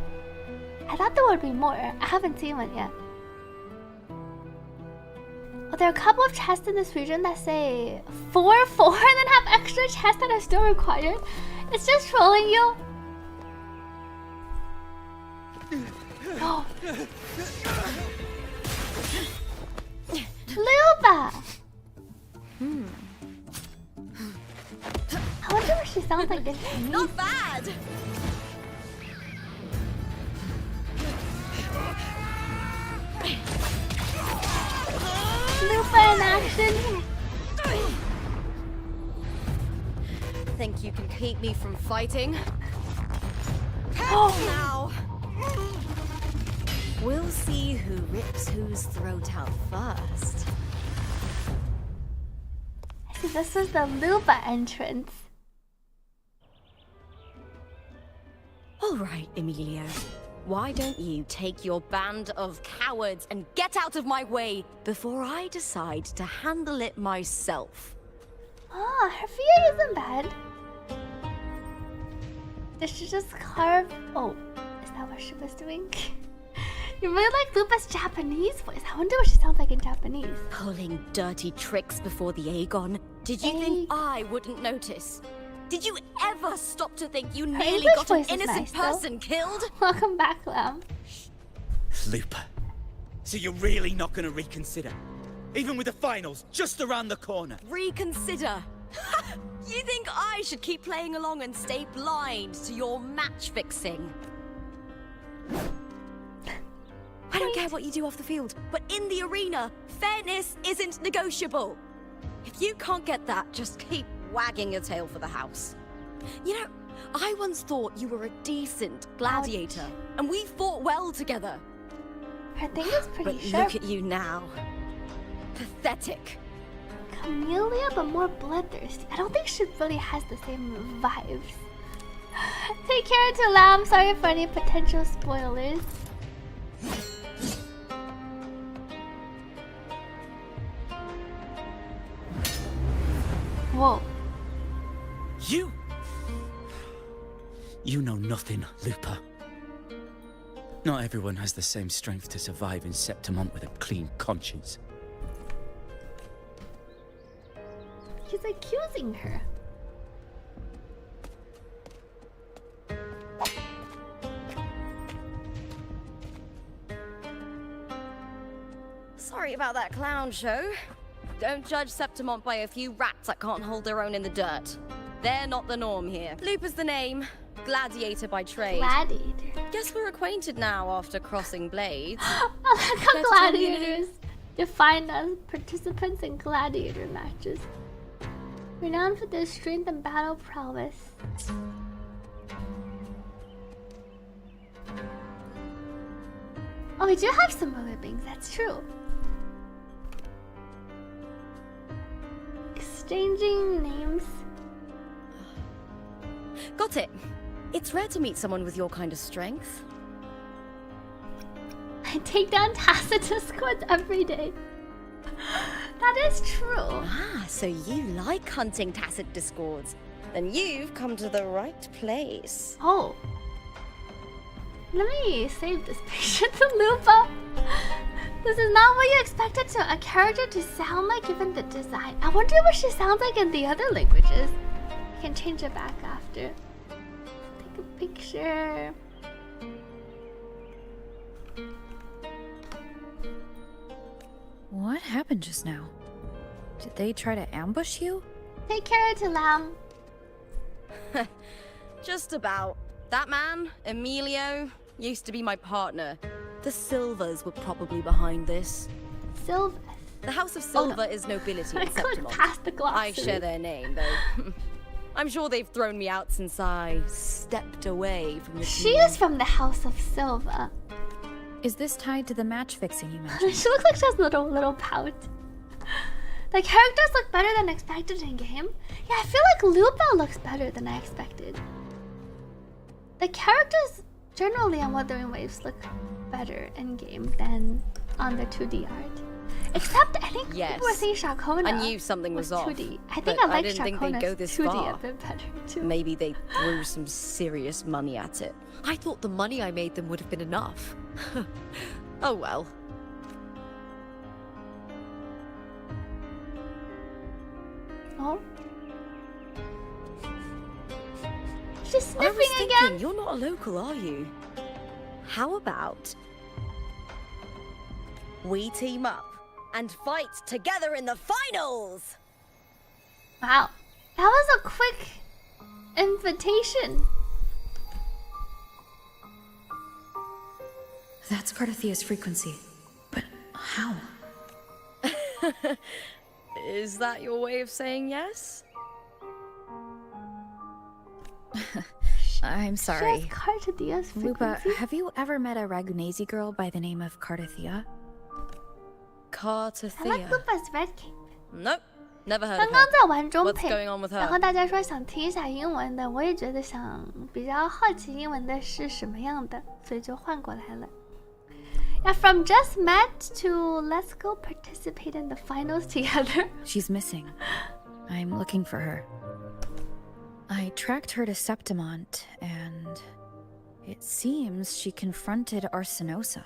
I thought there would be more. I haven't seen one yet. Oh, there are a couple of chests in this region that say 4 and then have extra chests that are still required. It's just trolling you. Oh. Luba! I wonder what she sounds like in Chinese. Not bad! Lupa in action. Think you can keep me from fighting? Oh. Now! We'll see who rips whose throat out first. I see this is the Lupa entrance. All right, Emilio. Why don't you take your band of cowards and get out of my way before I decide to handle it myself? Ah, her fear isn't bad. Did she just carve? Oh, is that what she was doing? You really like Lupa's Japanese voice. I wonder what she sounds like in Japanese. Pulling dirty tricks before the Aegon. Did you think I wouldn't notice? Did you ever stop to think you nearly got an innocent person killed? Welcome back, Lamb. Lupa, so you're really not going to reconsider? Even with the finals just around the corner? Reconsider? You think I should keep playing along and stay blind to your match fixing? I don't care what you do off the field, but in the arena, fairness isn't negotiable. If you can't get that, just keep wagging your tail for the house. You know, I once thought you were a decent gladiator, and we fought well together. Her thing is pretty but sharp. Look at you now. Pathetic. Camellia, but more bloodthirsty. I don't think she really has the same vibes. Take care to Lamb. Sorry for any potential spoilers. Whoa. You know nothing, Lupa. Not everyone has the same strength to survive in Septimont with a clean conscience. He's accusing her. Sorry about that clown show. Don't judge Septimont by a few rats that can't hold their own in the dirt. They're not the norm here. Lupa's the name. Gladiator by trade. Gladiator. Guess we're acquainted now after crossing blades. I like how gladiators defined as participants in gladiator matches. Renowned for their strength and battle prowess. Oh, we do have some other things, that's true. exchanging names. Got it. It's rare to meet someone with your kind of strength. I take down tacit discords every day. That is true. Ah, so you like hunting tacit discords. Then you've come to the right place. Oh. Let me save this picture to Lupa. This is not what you expected a character to sound like given the design. I wonder what she sounds like in the other languages. I can change it back after. Take a picture. What happened just now? Did they try to ambush you? Take care to Lamb. Just about. That man, Emilio, used to be my partner. The Silvers were probably behind this. Silvers? The House of Silver is nobility in Septimont. I share their name, though. I'm sure they've thrown me out since I stepped away from the She is from the House of Silver. Is this tied to the match fixing you mentioned? She looks like she has a little pout. The characters look better than expected in game. Yeah, I feel like Lupa looks better than I expected. The characters generally on Withering Waves look better in game than on the 2D art. Except I think people were saying Shakona. I knew something was off. 2D. I think I like didn't think they'd go this 2D far. a bit better too. Maybe they threw some serious money at it. I thought the money I made them would have been enough. Oh well. Oh. She's sniffing I was thinking, again. you're not a local, are you? How about we team up and fight together in the finals? Wow, that was a quick invitation. That's Cartethia's frequency. But how? Is that your way of saying yes? I'm sorry. She has Cartethia's frequency. Lupa, have you ever met a Ragunesi girl by the name of Cartethyia? Cartethyia. I like Lupa's red cape. Nope, never heard 刚 of 刚 her. 在玩中 What's 配， going on with 然后 her? 大家说想听一下英文的，我也觉得想比较好奇英文的是什么样的，所以就换过来了。Yeah, from just met to let's go participate in the finals together. She's missing. I'm looking for her. I tracked her to Septimont, and it seems she confronted Arsenosa.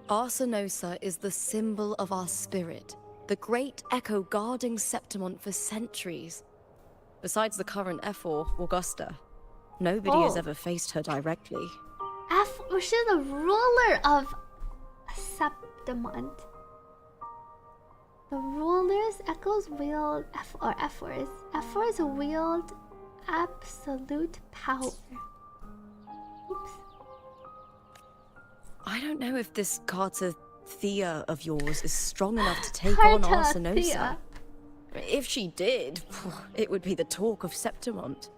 Arsenosa is the symbol of our spirit, the great echo guarding Septimont for centuries. Besides the current F4, Augusta, nobody has ever faced her directly. She's the ruler of Septimont. The rulers echoes wield F4s. F4s wield absolute power. Oops. I don't know if this Cartethyia of yours is strong enough to take on Arsenosa. If she did, it would be the talk of Septimont.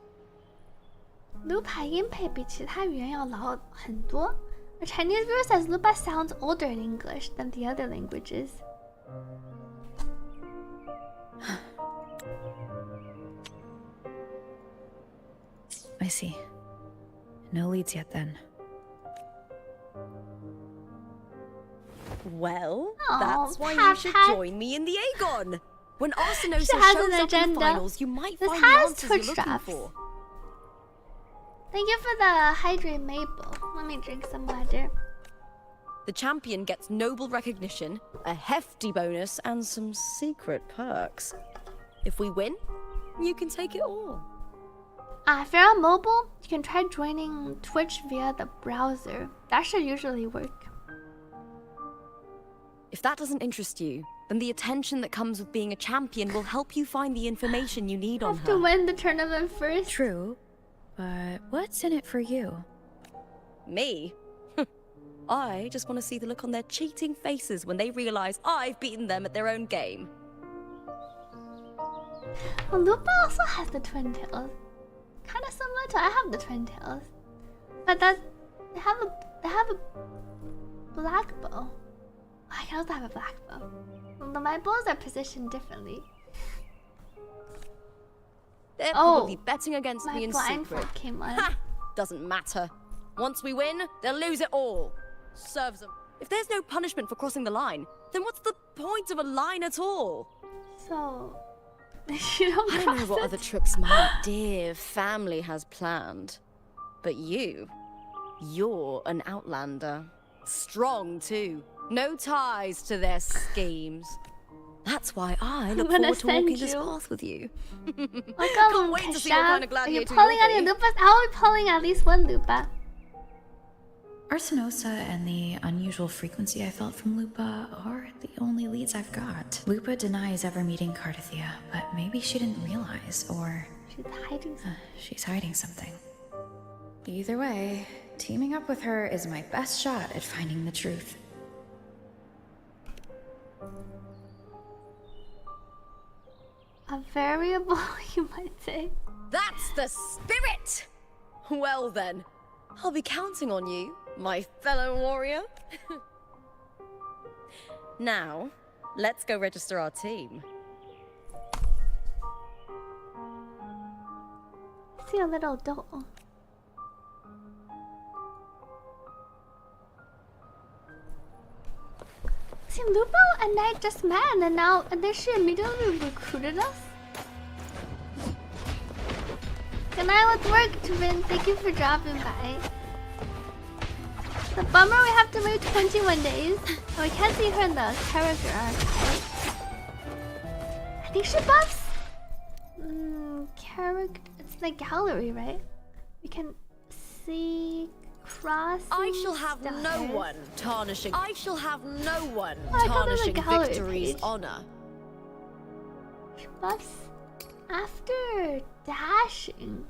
Lupa 音配比其他语言要老很多. A Chinese viewer says Lupa sounds older in English than the other languages. I see. No leads yet then. Well, Aw, that's why Pat you should Pat. join me in the Aegon. When Arsenosa She has shows an up in agenda. the finals, you might This find the has answers Twitch you're looking drops. for. Thank you for the hydrate maple. Let me drink some water. The champion gets noble recognition, a hefty bonus, and some secret perks. If we win, you can take it all. If you're on mobile, you can try joining Twitch via the browser. That should usually work. If that doesn't interest you, then the attention that comes with being a champion will help you find the information you need on Have her. to win the tournament first. True, but what's in it for you? Me? I just want to see the look on their cheating faces when they realize I've beaten them at their own game. Well, Lupa also has the twin tails. Kind of similar to I have the twin tails, but they have a black bow. I can also have a black bow. My bows are positioned differently. They're probably betting against my me in blindfold secret. came on. Ha! Doesn't matter. Once we win, they'll lose it all. Serves them. If there's no punishment for crossing the line, then what's the point of a line at all? So, you don't I don't know what other tricks my dear family has planned. But you're an outlander. Strong, too. No ties to their schemes. That's why I look forward to walking this path with you. Can't wait to see what kind of gladiator you're pulling you'll any be. Lupas? How are we pulling at least one Lupa? Arsenosa and the unusual frequency I felt from Lupa are the only leads I've got. Lupa denies ever meeting Cartethyia, but maybe she didn't realize, or... She's hiding something. She's hiding something. Either way, teaming up with her is my best shot at finding the truth. A variable, you might say. That's the spirit! Well then, I'll be counting on you, my fellow warrior. Now, let's go register our team. I see a little doll. See, Lupo and Knight just met, and then she immediately recruited us. Good night, let's work, Tuvin. Thank you for dropping by. The bummer we have to wait 21 days. Oh, we can't see her in the character archive. I think she buffs. Character. It's the gallery, right? We can see crossing. I shall have stars. no one tarnishing. I shall have no one I thought it was a tarnishing gallery victory's page. honor. She buffs after dashing.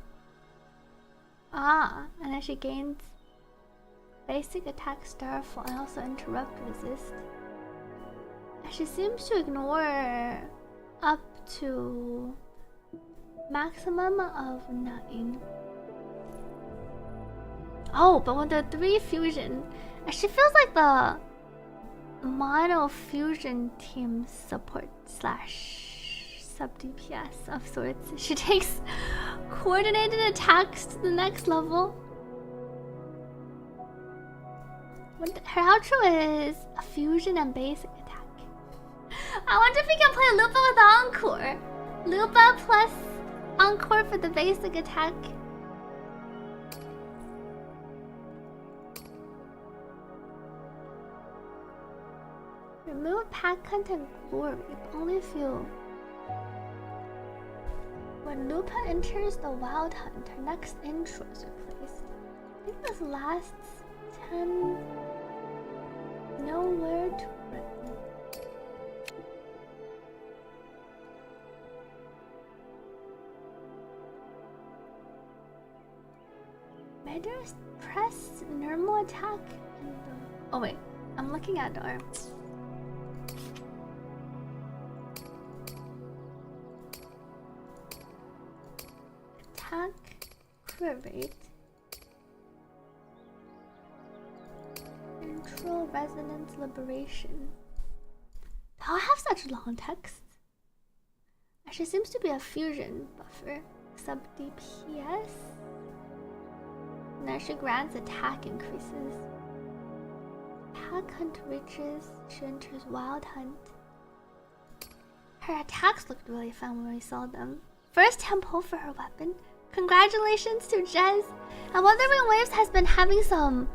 Ah, and then she gains basic attack, starfall, and also interrupt resist. And she seems to ignore up to maximum of 9. Oh, but when the 3 fusion, and she feels like the mono fusion team support slash sub DPS of sorts. She takes coordinated attacks to the next level. Her outro is a fusion and basic attack. I wonder if we can play Lupa with Encore. Lupa plus Encore for the basic attack. Remove pack content glory, but only if you... When Lupa enters the Wild Hunt, her next intro is replaced. I think this lasts 10... Nowhere to written. Maybe press normal attack and oh wait, I'm looking at our attack crit rate. Intro, resonance, liberation. How I have such long text? Actually seems to be a fusion buffer. Sub DPS. And she grants attack increases. Pack hunt reaches. She enters wild hunt. Her attacks looked really fun when we saw them. First tempo for her weapon. Congratulations to Jez. And Withering Waves has been having some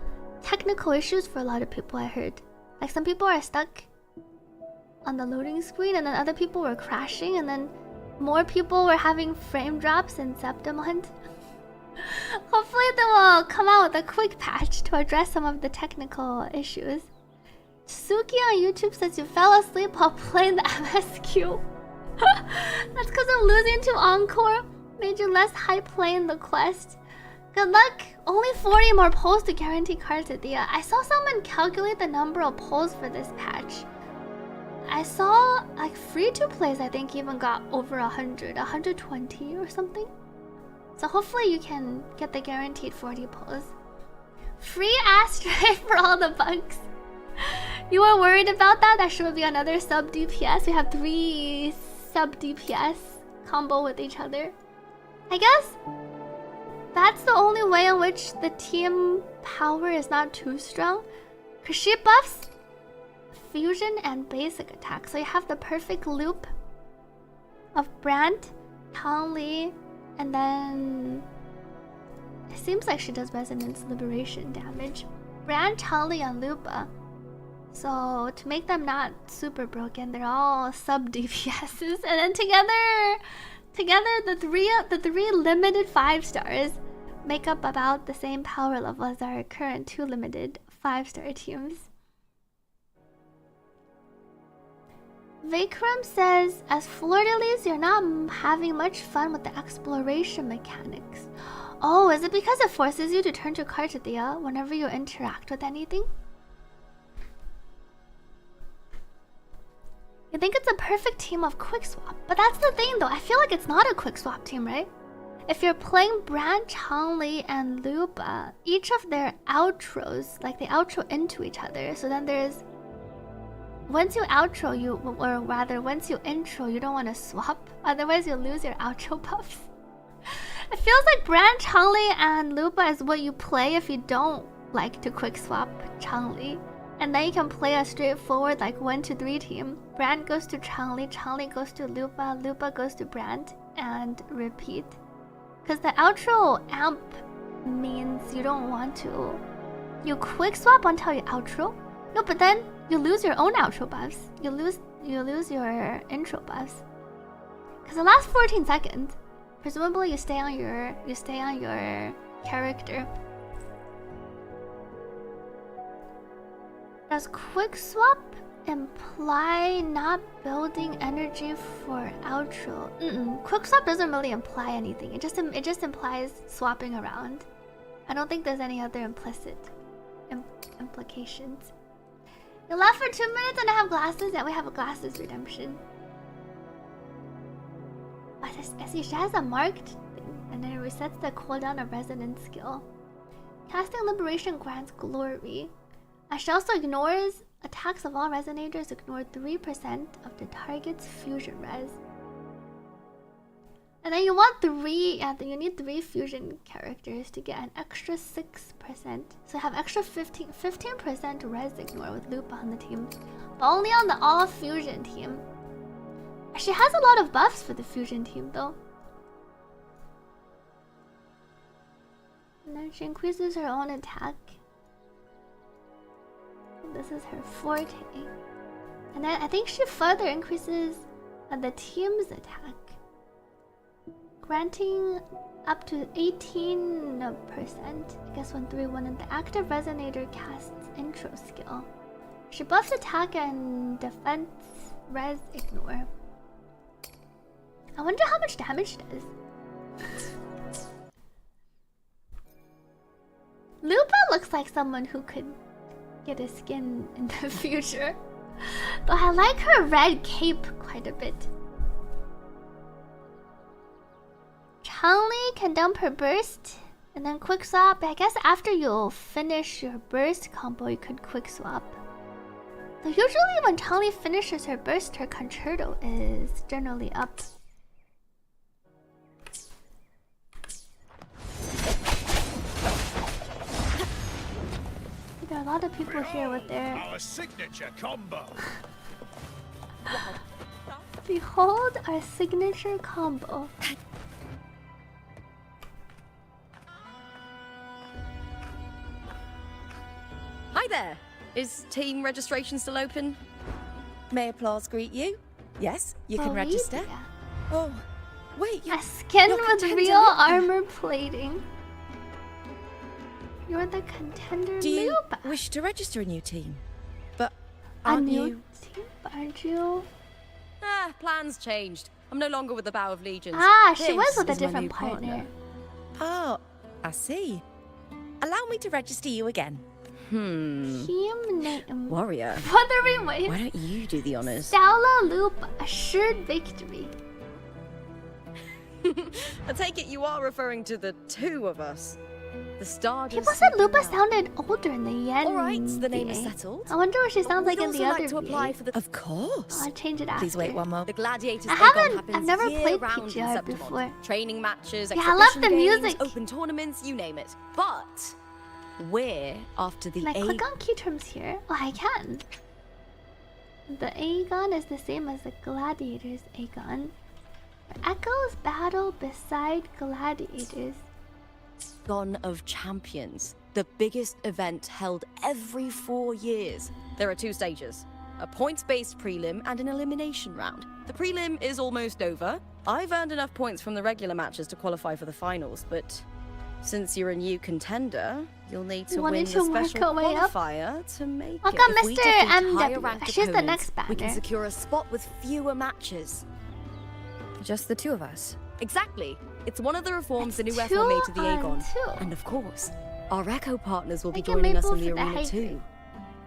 technical issues for a lot of people, I heard. Like some people are stuck on the loading screen, and then other people were crashing, and then more people were having frame drops in Septimont. Hopefully they will come out with a quick patch to address some of the technical issues. Suki on YouTube says you fell asleep while playing the MSQ. That's because I'm losing to Encore. Made you less hype playing the quest. Good luck. Only 40 more polls to guarantee Cartethyia. I saw someone calculate the number of polls for this patch. I saw like free-to-plays I think even got over 100, 120 or something. So hopefully you can get the guaranteed 40 polls. Free Astray for all the bugs. You were worried about that? That should be another sub DPS. We have 3 sub DPS combo with each other. I guess that's the only way in which the team power is not too strong. Because she buffs fusion and basic attack. So you have the perfect loop of Brandt, Tangli, and then it seems like she does resonance liberation damage. Brandt, Tangli, and Lupa. So to make them not super broken, they're all sub DPSs, and then together the three limited 5-stars make up about the same power level as our current 2 limited 5-star teams. Vikram says, as fleur-de-lis, you're not having much fun with the exploration mechanics. Oh, is it because it forces you to turn to Cartethyia whenever you interact with anything? You think it's a perfect team of quick swap, but that's the thing though, I feel like it's not a quick swap team, right? If you're playing Brandt, Changli, and Lupa, each of their outros, like they outro into each other, so then there's... Once you outro, or rather, once you intro, you don't want to swap, otherwise you'll lose your outro buffs. It feels like Brandt, Changli, and Lupa is what you play if you don't like to quick swap Changli. And then you can play a straightforward like 1-2-3 team. Brandt goes to Changli, Changli goes to Lupa, Lupa goes to Brandt, and repeat. Because the outro amp means you don't want to... You quick swap until you outro. No, but then you lose your own outro buffs. You lose your intro buffs. Because the last 14 seconds, presumably you stay on your character. Does quick swap imply not building energy for outro? Quick swap doesn't really imply anything. It just implies swapping around. I don't think there's any other implicit implications. You laugh for 2 minutes and I have glasses, and we have a glasses redemption. I see she has a marked thing, and then it resets the cooldown of resonance skill. Casting liberation grants glory. And she also ignores attacks of all resonators, ignore 3% of the target's fusion res. And then you want 3, you need 3 fusion characters to get an extra 6%. So have extra 15% res ignore with Lupa on the team. But only on the all fusion team. She has a lot of buffs for the fusion team though. And then she increases her own attack. This is her forte. And then I think she further increases the team's attack, granting up to 18%. I guess when the active resonator casts intro skill. She buffs attack and defense res ignore. I wonder how much damage she does. Lupa looks like someone who could get a skin in the future. Though I like her red cape quite a bit. Changli can dump her burst and then quick swap. I guess after you finish your burst combo, you could quick swap. Though usually when Changli finishes her burst, her concerto is generally up. There are a lot of people here with their... Our signature combo! Behold our signature combo. Hi there! Is team registration still open? May applause greet you? Yes, you can register. Oh, wait, a skin with real armor plating. You're the contender. Do you wish to register a new team? But aren't you? Team, aren't you? Plans changed. I'm no longer with the Bow of Legions. She was with a different partner. Oh, I see. Allow me to register you again. Team name. Warrior. Wuthering Waves. Why don't you do the honors? Stella Loop, assured victory. I take it you are referring to the 2 of us. The Stardust. People said Lupa sounded older in the yen. All right, the name is settled. I wonder what she sounds like in the other to apply for the... Of course. I'll change it after. Please wait one more. The Gladiators. I've never played PGR before. Training matches, yeah, I love the games, music. Open tournaments, you name it. But we're after the. Can I click on key terms here? Oh, I can. The Aegon is the same as the Gladiators Aegon. Echoes battle beside Gladiators. Dawn of Champions, the biggest event held every 4 years. There are 2 stages, a points-based prelim and an elimination round. The prelim is almost over. I've earned enough points from the regular matches to qualify for the finals, but since you're a new contender, you'll need to win the special qualifier to make it. If we defeat higher ranked opponents, the next we can secure a spot with fewer matches. Just the 2 of us. Exactly. It's one of the reforms the new FO made to the Aegon. And of course, our Echo partners will be joining us in the arena too.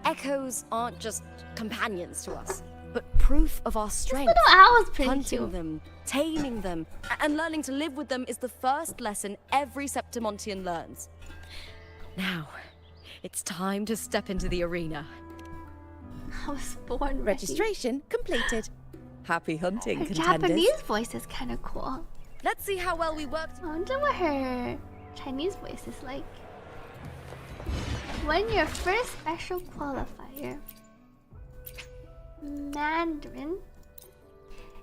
Echoes aren't just companions to us, but proof of our strength. Hunting them, taming them, and learning to live with them is the first lesson every Septimontian learns. Now, it's time to step into the arena. I was born Registration completed. Happy hunting, her contenders. Japanese voice is kind of cool. Let's see how well we worked. I wonder what her Chinese voice is like. Win your first special qualifier. Mandarin.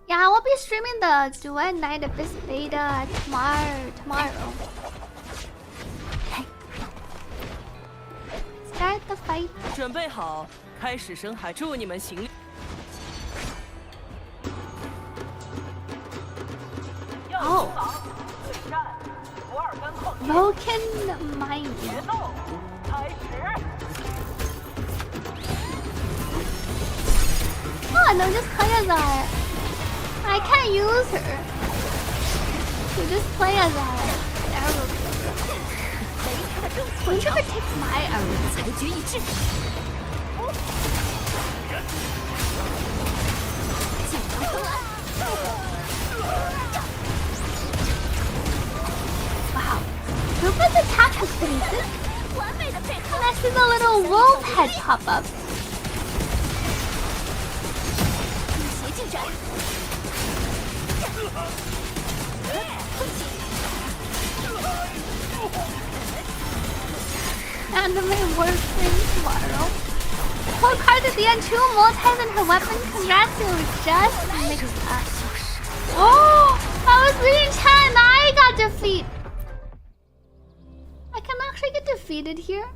Yeah, I will be streaming the Duet Night Abyss beta tomorrow. Start the fight. 准备好，开始深海，祝你们行。 Oh, Vulcan Mind. Oh no, just play as our. I can't use her. So just play as our arrow. Whichever takes my arrow. Wow, Lupa's attack has been good. And I see the little wolf head pop up. Anime working tomorrow. Whole Cartethyia and 2 multis in her weapon. Congrats, you just mixed up. Oh, I was reading chat and I got defeat. I can actually get defeated here.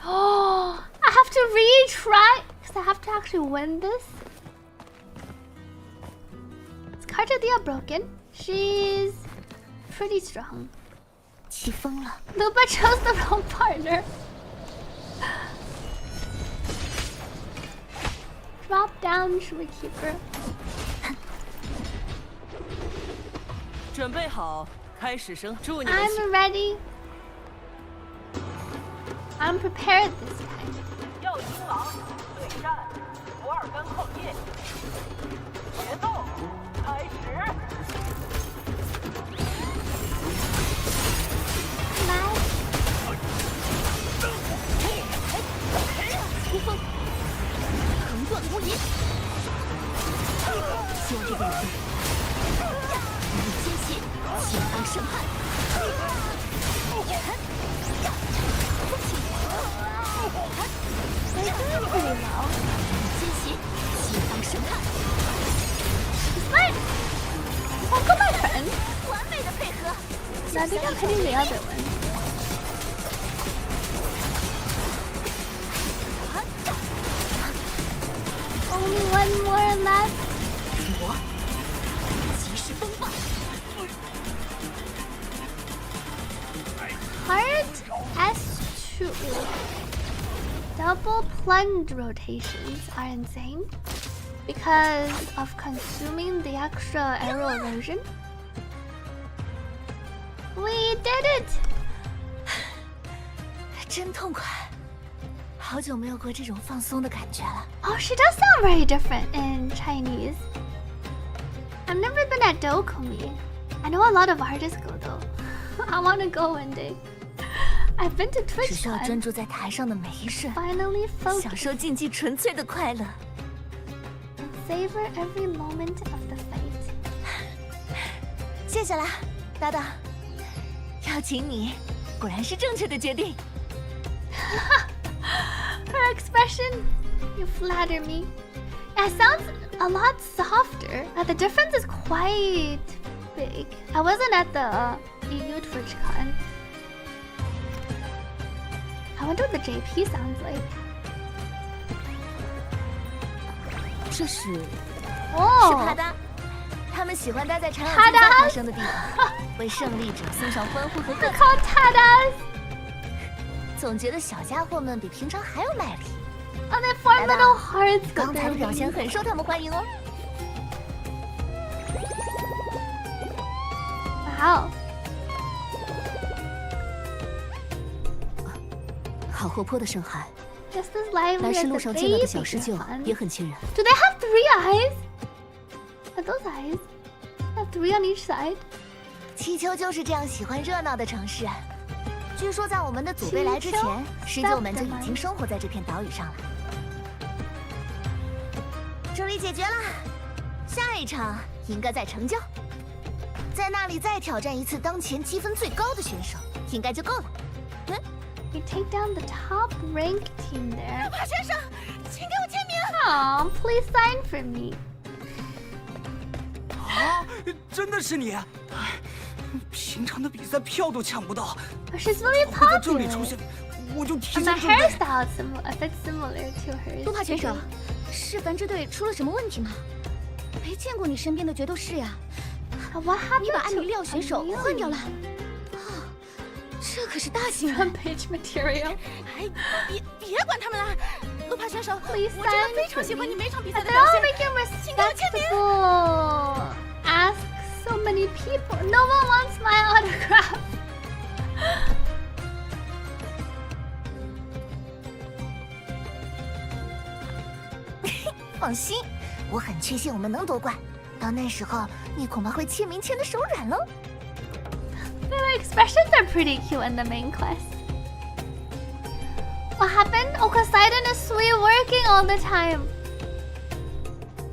Oh, I have to retry because I have to actually win this. Is Cartethyia broken? She's pretty strong. Lupa chose the wrong partner. Drop down, Keeper. 准备好，开始生，祝你们。 I'm ready. I'm prepared this time. 耀英王对战伏尔干矿业，决斗开始。 横断无垠，希望这个人不会艰辛，前方审判。艰辛，前方审判。Welcome, my friend. 完美的配合。 Now they are hitting the other one. Only one more left. 我及时风暴。 Heart S2. Double plunge rotations are insane because of consuming the extra arrow erosion. We did it! 真痛快，好久没有过这种放松的感觉了。 Oh, she does sound very different in Chinese. I've never been at Dokumi. I know a lot of artists go though. I want to go one day. I've been to Twitch. 只需要专注在台上的每一瞬， Finally focus. 享受竞技纯粹的快乐。 Savor every moment of the fight. 谢谢啦，搭档。邀请你，果然是正确的决定。Her expression, you flatter me. It sounds a lot softer. The difference is quite big. I wasn't at the EU TwitchCon. I wonder what the JP sounds like. 这是哦，帕达，他们喜欢待在场有竞赛发生的地方，为胜利者送上欢呼和歌词。Called Tadas. 总觉得小家伙们比平常还有耐力。 Oh, they form little hearts. 刚才的表现很受他们欢迎哦。Wow. 好活泼的圣孩， Just as lively 来 as 时 the 路上见到的小 baby 狮鹫 one. 也很亲人。 Do they have 3 eyes? Are those eyes? Have 3 on each side? 气球就是这样喜欢热闹的城市。据说在我们的祖辈来之前，狮鹫们就已经生活在这片岛屿上了。这里解决了，下一场应该在城郊，在那里再挑战一次当前积分最高的选手，应该就够了。We take down the top ranked team there. 马先生，请给我签名。Oh, please sign for me. 啊，真的是你！平常的比赛票都抢不到。 She's really 会在这里 popular. 出现，我就提 And 前 the 准备。 hairstyle is a bit similar to hers. 路帕选手，是繁殖队出了什么问题吗？没见过你身边的决斗士呀。 What happened 你把艾米 to 利奥选手 Amelia? 换掉了。这可是大新闻。 Page material. 哎，别管他们了，路帕选手， Please 我真的 sign 非常 for 喜欢 me. 你每场比赛 But 的 they're 表 all 现。 making respectable. Ask so many people. No one wants my autograph. 放心，我很确信我们能夺冠。到那时候，你恐怕会签名签的手软喽。 Their expressions are pretty cute in the main quest. What happened? Oh, Poseidon is sweet working all the time.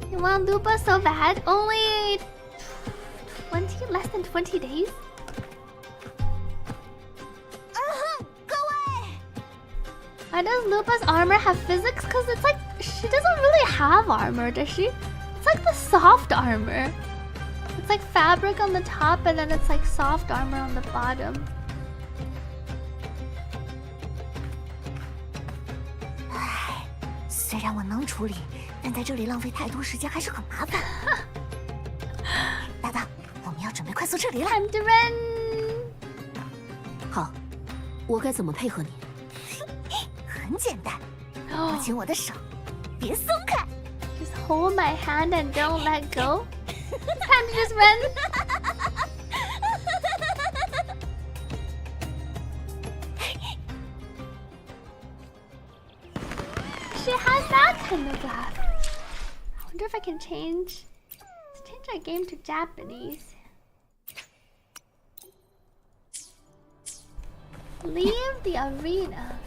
You want Lupa so bad? Only 20, less than 20 days? 各位， Why does Lupa's armor have physics? Because it's like, she doesn't really have armor, does she? It's like the soft armor. It's like fabric on the top and then it's like soft armor on the bottom. 唉，虽然我能处理，但在这里浪费太多时间还是很麻烦。搭档，我们要准备快速撤离了。 Time to run! 好，我该怎么配合你？很简单，握紧我的手，别松开。 Just hold my hand and don't let go. Time to just run. She has that kind of laugh. I wonder if I can change. Let's change our game to Japanese. Leave the arena.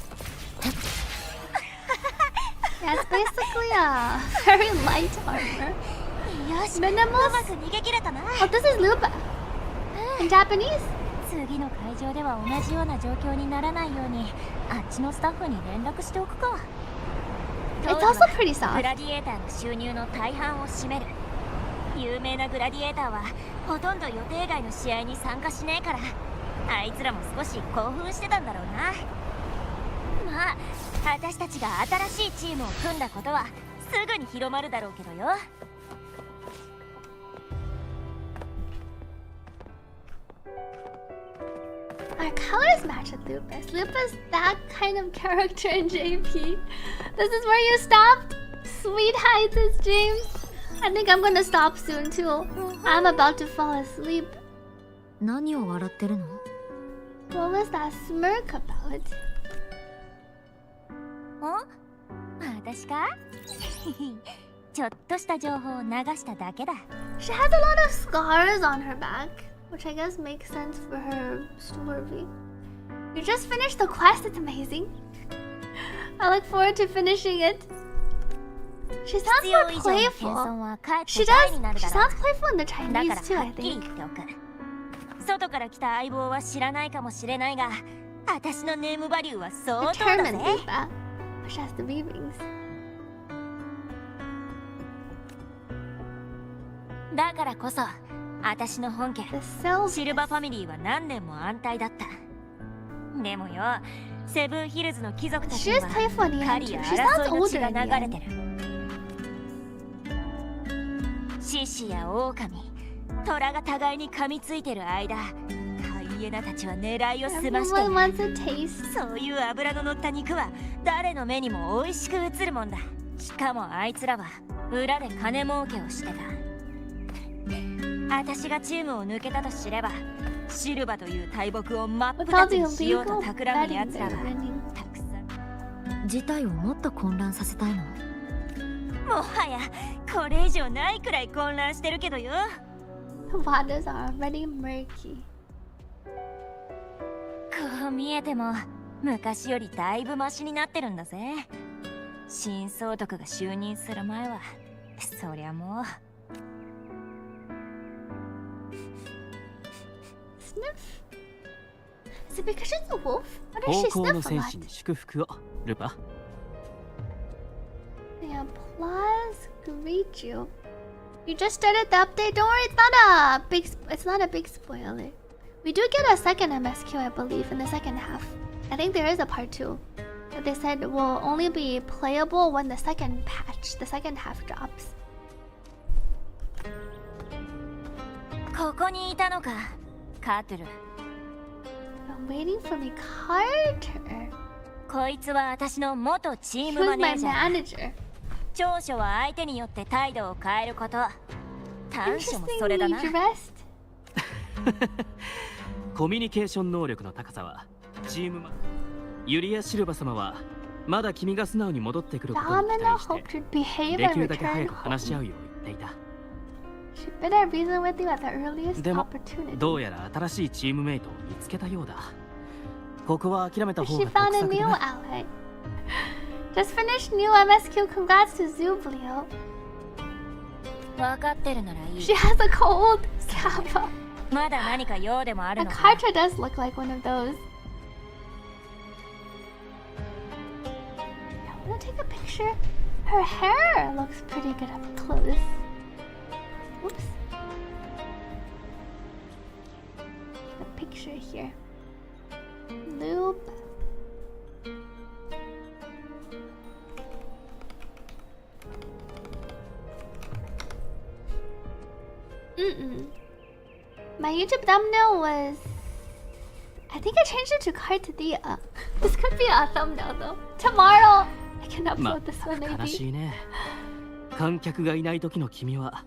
Yeah, it's basically a very light armor. Minimal. Oh, this is Lupa. In Japanese? 次の会場では同じような状況にならないようにあっちのスタッフに連絡しておくか。 It's also pretty グ soft. ラディエーターの収入の大半を占める。有名なグラディエーターはほとんど予定外の試合に参加しねえからあいつらも少し興奮してたんだろうな。まあ私たちが新しいチームを組んだことはすぐに広まるだろうけどよ。 Our colors match with Lupus. Lupus, that kind of character in JP. This is where you stopped? Sweet heights, James. I think I'm gonna stop soon too. I'm about to fall asleep. 何を笑ってるの？ What was that smirk about? 私か？ちょっとした情報を流しただけだ。 She has a lot of scars on her back, which I guess makes sense for her Story. You just finished the quest. It's amazing. I look forward to finishing it. She sounds more playful. She does. She sounds playful in the Chinese too, I think. 外から来た相棒は知らないかもしれないが、私のネームバリューは相当だぜ。 Determined with that. She has the weavings. だからこそ、私の本家シルバーファミリーは何年も安泰だった。でもよ、セブンヒルズの貴族たちには狩りや争いの血が流れてる。獅子や狼、虎が互いに噛みついてる間、ハイエナたちは狙いを済ましてる。そういう脂の乗った肉は誰の目にも美味しく映るもんだ。しかもあいつらは裏で金儲けをしてた。私がチームを抜けたと知れば、シルバという大木を真っ二つにしようと企む奴らがたくさん。事態をもっと混乱させたいの？もはやこれ以上ないくらい混乱してるけどよ。Waters are already murky. こう見えても昔よりだいぶマシになってるんだぜ。新総督が就任する前はそりゃもう。Sniff? Is it because she's a wolf? What does she sniff a lot? 祝福を、ルパ。 The applause greet you. You just started the update. Don't worry, it's not a big spoiler. We do get a second MSQ, I believe, in the second half. I think there is a part 2. But they said it will only be playable when the second patch, the second half drops. ここにいたのか、カートル。I'm waiting for me, Carter. こいつは私の元チームマネージャー。長所は相手によって態度を変えること。短所もそれだな。コミュニケーション能力の高さはチームユリア・シルバ様はまだ君が素直に戻ってくることに期待してできるだけ早く話し合うよう言っていた。でもどうやら新しいチームメイトを見つけたようだ。ここは諦めた方が得策だな。Just finished new MSQ. Congrats to Zublio. 分かってるならいい。 She has a cold. Kappa. まだ何か用でもあるのか。 Cartia does look like one of those. I'm gonna take a picture. Her hair looks pretty good up close. Oops. Take a picture here. Loop. My YouTube thumbnail was... I think I changed it to Cartethyia. This could be a thumbnail though. Tomorrow I can upload this one maybe. 悲しいね。観客がいない時の君は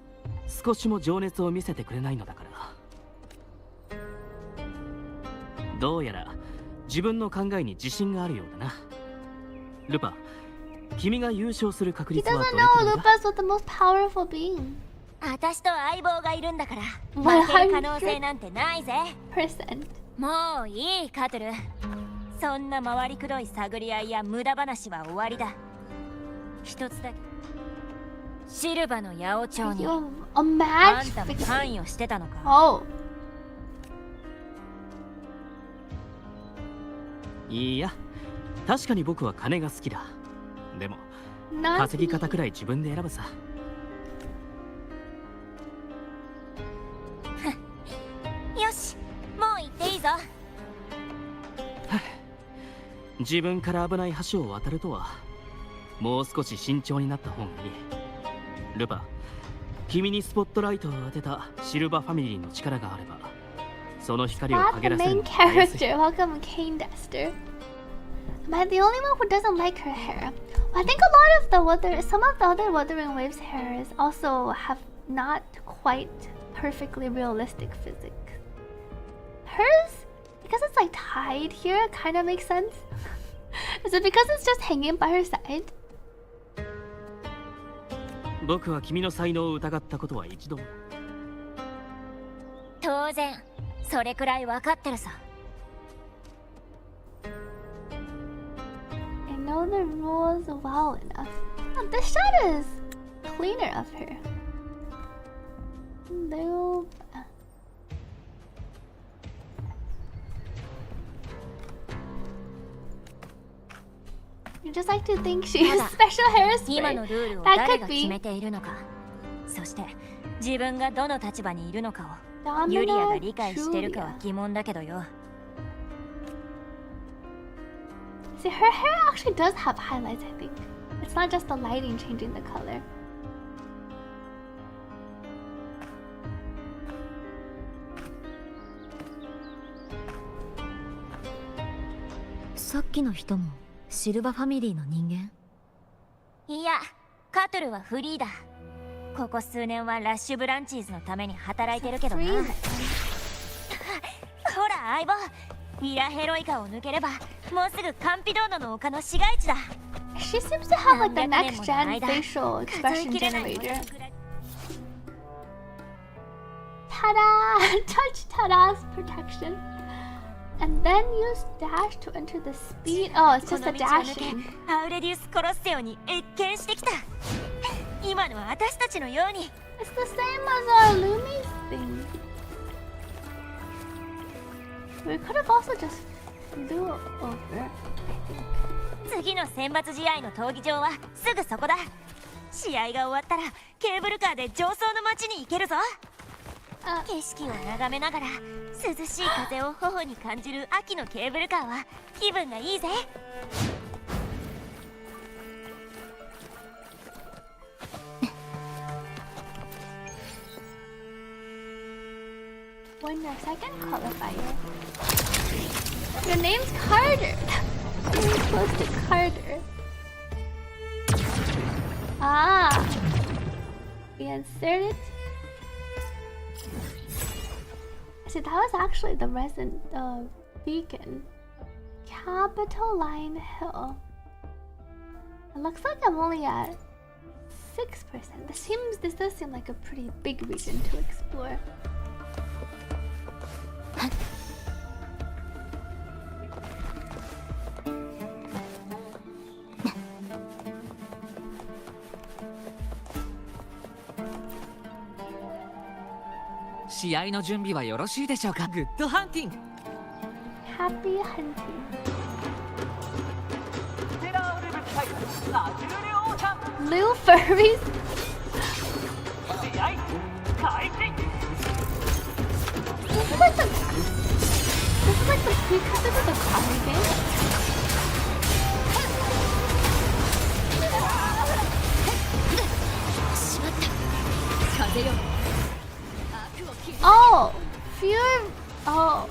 少しも情熱を見せてくれないのだから。どうやら自分の考えに自信があるようだな。ルパ、君が優勝する確率はどれくらいだ？ He doesn't know Lupa's the most powerful being. 私と相棒がいるんだから負ける可能性なんてないぜ。もういいカトル。そんな回りくどい探り合いや無駄話は終わりだ。一つだけシルバの八百長にあんたも関与してたのか。いや、確かに僕は金が好きだ。でも稼ぎ方くらい自分で選ぶさ。よし、もう行っていいぞ。自分から危ない橋を渡るとはもう少し慎重になった方がいい。ルパ、君にスポットライトを当てたシルバーファミリーの力があればその光を陰らせるのがたやすい。 Welcome, Kane Dester. Am I the only one who doesn't like her hair? Well, I think a lot of some of the other Withering Waves hairs also have not quite perfectly realistic physics. Hers, because it's like tied here, kind of makes sense. Is it because it's just hanging by her side? 僕は君の才能を疑ったことは一度も。当然、それくらい分かってるさ。know the rules well enough. Oh, this shot is cleaner of her. Nope. You just like to think she has special hairspray. That could be. そして自分がどの立場にいるのかをユリアが理解してるかは疑問だけどよ。See, her hair actually does have highlights, I think. It's not just the lighting changing the color. さっきの人もシルバファミリーの人間？いや、カトルはフリーだ。ここ数年はラッシュブランチーズのために働いてるけどな。ほら相棒、ミラヘロイカを抜ければもうすぐカンピドーノの丘の市街地だ。 She seems to have like the next gen facial expression generator. Ta-da! Touch Tada's protection. And then use dash to enter the speed. Oh, it's just a dashing. アウレディウスコロッセオに謁見してきた。今の私たちのように。It's the same as our Lumi's thing. We could have also just flew over. 次の選抜試合の闘技場はすぐそこだ。試合が終わったらケーブルカーで上層の町に行けるぞ。景色を眺めながら涼しい風を頬に感じる秋のケーブルカーは気分がいいぜ。Win your second qualifier. Your name's Carter. You're close to Carter. Ah. We inserted. See, that was actually the resin beacon. Capitoline Hill. It looks like I'm only at 6%. This does seem like a pretty big region to explore. Happy hunting! Happy hunting. Blue furries? This is like the precursor to the card game. Oh, fear. Oh.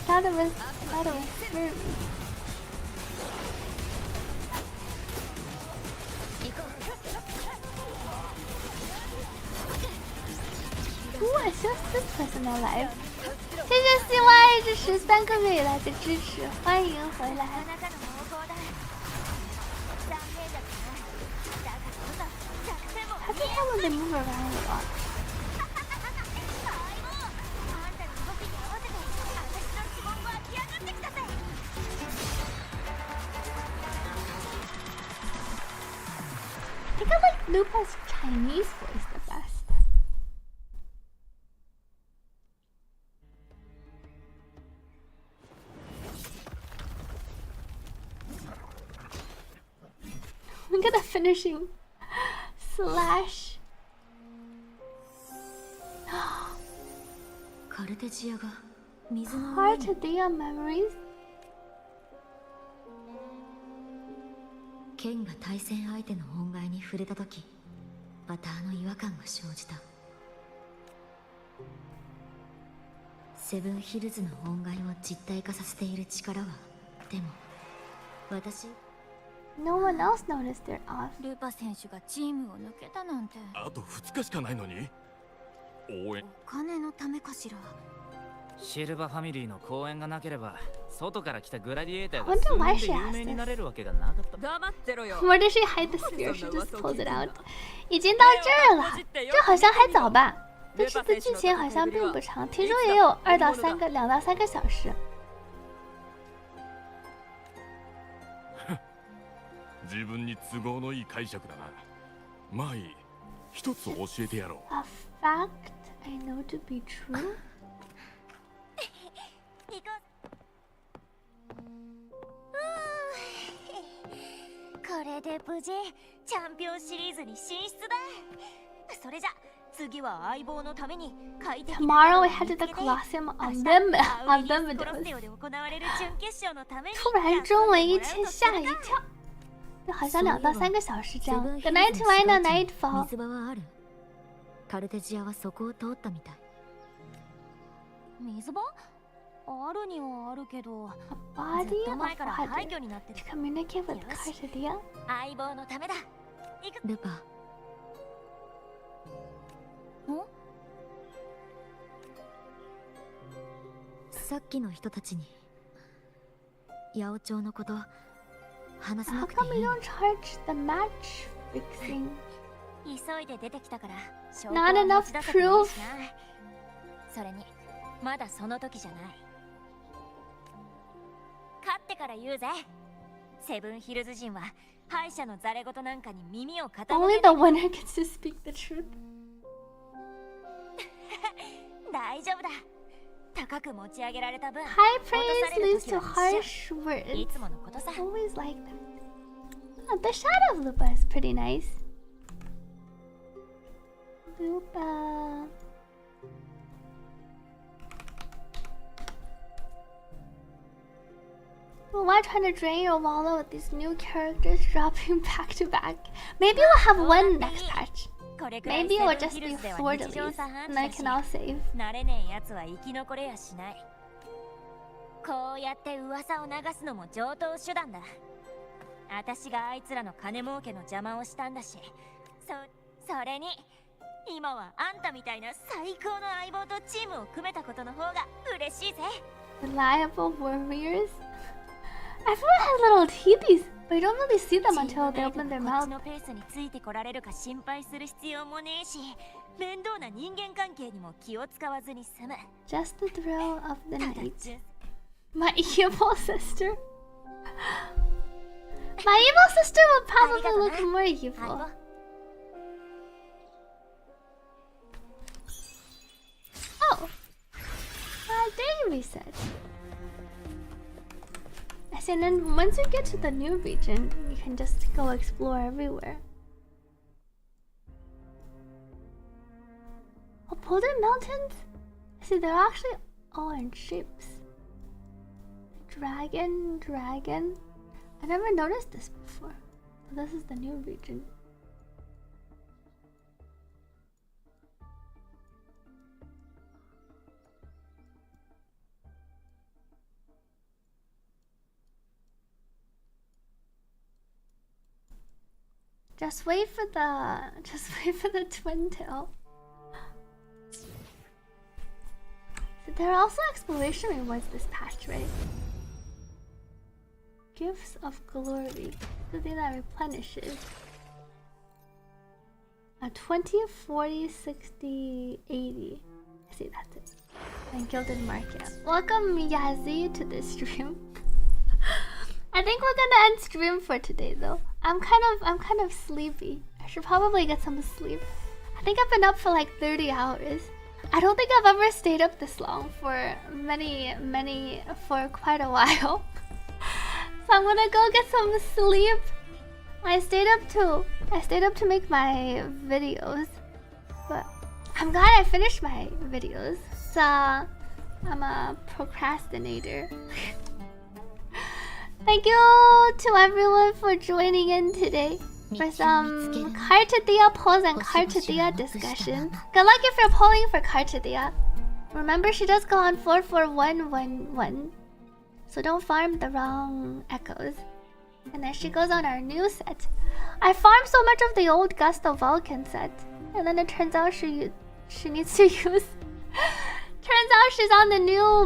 Thought it was furry. Ooh, it's just this person alive. 谢谢希望一直13个月以来的支持，欢迎回来。I think how will they move around a lot? I think I like Lupa's Chinese voice the best. Look at the finishing slash. Cartethyiaが水の上に。Cartethyia memories. 剣が対戦相手の本骸に触れたとき、また違和感が生じた。セブンヒルズの本骸を実体化させている力は、でも私。No one else noticed they're off. ルーパ選手がチームを抜けたなんて。あと2日しかないのに。応援。お金のためかしら。シルバーファミリーの公演がなければ、外から来たグラディエーターが wonder why 数 she 年で asked 有名に this. なれるわけがなかった。黙ってろよ。 Where did she hide the spear? She just pulls it out. 已经到这儿了，这好像还早吧？这次的剧情好像并不长，听说也有2到3个小时。自分に都合のいい解釈だな。まあいい。一つ教えてやろう。A fact I know to be true. これで無事チャンピオンシリーズに進出だ。それじゃ次は相棒のために快適な Tomorrow we head to the Colosseum on them. 突然中文一切吓一跳，就好像2到3个小时这样。The night Rhino Nightfall。水場はある。カルテジアはそこを通ったみたい。水場？あるにはあるけど、ずっ Body と of 前から廃 water 墟になってる。 to communicate with Cartia. 相棒のためだ。ルパ。さっきの人たちに八百長のこと話さ How なくて come い we いの？ don't charge the match fixing? 急いで出てきたから証拠 Not は enough 持ち出せてない proof. しな。それにまだその時じゃない。勝ってから言うぜ。セブンヒルズ人は敗者のザレ言なんかに耳を傾け Only ない。 the winner gets to speak the truth. 大丈夫だ。高く持ち上げられた分、 High 落と praise される leads 時 to は一 harsh 緒。 words. いつものことさ。 Always like that. Oh, the shadow of Lupa is pretty nice. Lupa. Why trying to drain your wallet with these new characters dropping back to back? Maybe we'll have one next patch. Maybe it will just be 4 deletes, and I can all save. 慣れねえやつは生き残れやしない。こうやって噂を流すのも常套手段だ。私があいつらの金儲けの邪魔をしたんだし、それに今はあんたみたいな最高の相棒とチームを組めたことの方が嬉しいぜ。 Reliable warriors? Everyone has little teethies, but you don't really see them until they open their こっ mouth. ちのペースについてこられるか心配する必要もねえし、面倒な人間関係にも気を使わずに済む。 Just the thrill of the ただ night. My evil sister. My evil sister would probably look more evil. Oh, day reset. And then once you get to the new region, you can just go explore everywhere. Oh, Polar Mountains? See, they're actually all in shapes. Dragon. I never noticed this before. This is the new region. Just wait for the twin tail. So there are also exploration rewards this patch, right? Gifts of glory. The thing that replenishes. 20, 40, 60, 80. I see, that's it. And Gilded Market. Welcome Yazi to this stream. I think we're gonna end stream for today though. I'm kind of sleepy. I should probably get some sleep. I think I've been up for like 30 hours. I don't think I've ever stayed up this long for for quite a while. So I'm gonna go get some sleep. I stayed up to make my videos, but I'm glad I finished my videos. So I'm a procrastinator. Thank you to everyone for joining in today for some Cartethyia polls and Cartethyia discussion. Good luck if you're polling for Cartethyia. Remember, she does go on 44111, so don't farm the wrong echoes. And then she goes on our new set. I farmed so much of the old Gusto Vulcan set, and then it turns out she needs to use. Turns out she's on the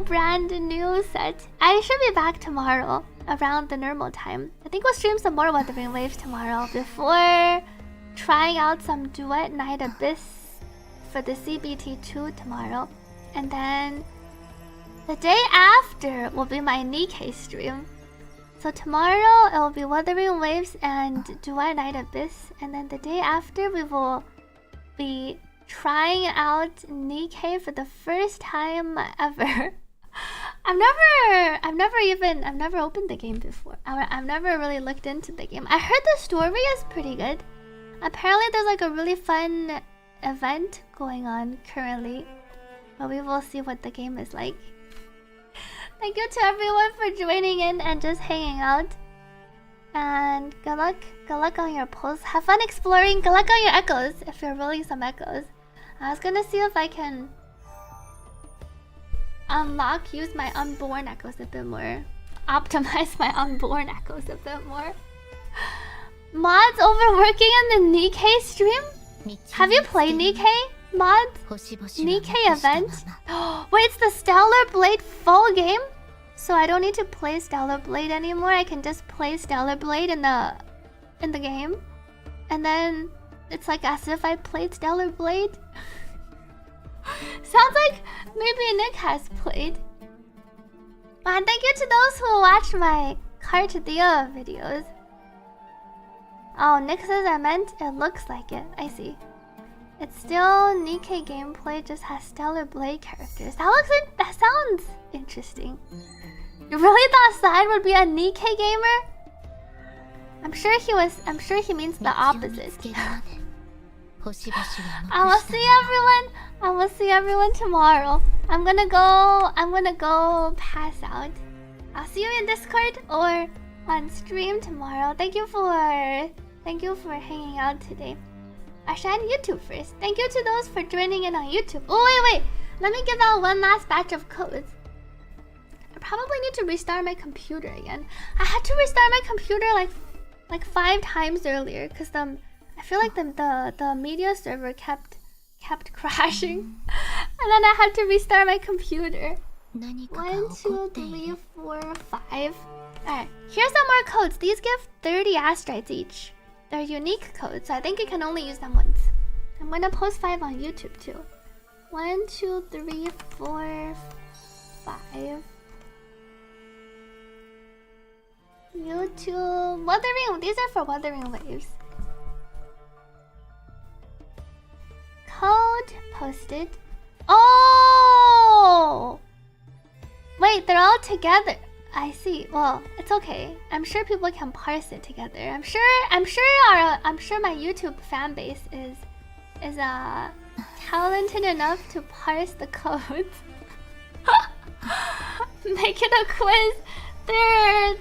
brand new set. I should be back tomorrow around the normal time. I think we'll stream some more Wuthering Waves tomorrow before trying out some Duet Night Abyss for the CBT2 tomorrow. And then the day after will be my Nikkei stream. So tomorrow it will be Wuthering Waves and Duai Night Abyss. And then the day after we will be trying out Nikkei for the first time ever. I've never opened the game before. I've never really looked into the game. I heard the story is pretty good. Apparently there's like a really fun event going on currently. But we will see what the game is like. Thank you to everyone for joining in and just hanging out. And good luck on your pulls. Have fun exploring. Good luck on your echoes if you're rolling some echoes. I was gonna see if I can use my unborn echoes a bit more. Optimize my unborn echoes a bit more. Mods overworking on the Nikkei stream? Have you played Nikkei? Mods? Nikkei event? Wait, it's the Stellar Blade full game? So I don't need to play Stellar Blade anymore. I can just play Stellar Blade in the game. And then it's like as if I played Stellar Blade. Sounds like maybe Nick has played. And thank you to those who watch my Cartethyia videos. Oh, Nick says I meant it looks like it. I see. It's still Nikkei gameplay, just has Stellar Blade characters. That sounds interesting. You really thought Side would be a Nikkei gamer? I'm sure he means the opposite. I will see everyone tomorrow. I'm gonna go pass out. I'll see you in Discord or on stream tomorrow. Thank you for hanging out today. I should end YouTube first. Thank you to those for joining in on YouTube. Oh wait. Let me give out one last batch of codes. I probably need to restart my computer again. I had to restart my computer like 5 times earlier because I feel like the media server kept crashing. And then I had to restart my computer. 1, 2, 3, 4, 5. Alright, here's some more codes. These give 30 astrites each. They're unique codes, so I think you can only use them once. I'm gonna post 5 on YouTube too. 1, 2, 3, 4, 5. YouTube. Wuthering. These are for Wuthering Waves. Code posted. Oh! Wait, they're all together. I see. Well, it's okay. I'm sure people can parse it together. I'm sure my YouTube fan base is talented enough to parse the codes. Make it a quiz. They're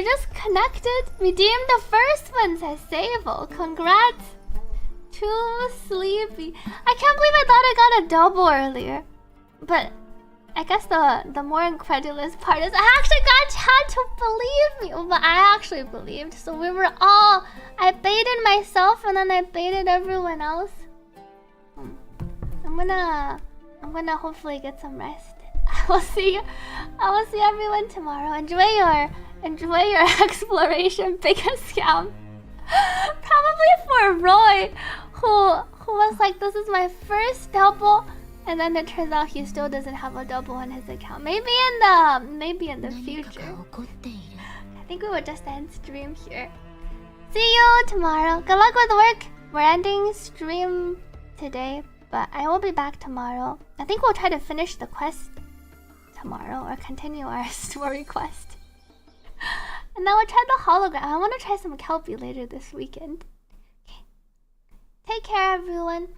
just connected. Redeem the first one, says Sable. Congrats. Too sleepy. I can't believe I thought I got a double earlier. But I guess the more incredulous part is I actually got chat to believe me. But I actually believed. So we were all... I baited myself and then I baited everyone else. I'm gonna hopefully get some rest. I will see everyone tomorrow. Enjoy your exploration. Biggest scam. Probably for Roy, who was like, this is my first double, and then it turns out he still doesn't have a double on his account. Maybe in the future. I think we would just end stream here. See you tomorrow. Good luck with work. We're ending stream today, but I will be back tomorrow. I think we'll try to finish the quest tomorrow or continue our story quest. And then we'll try the hologram. I want to try some Kelpie later this weekend. Okay. Take care, everyone.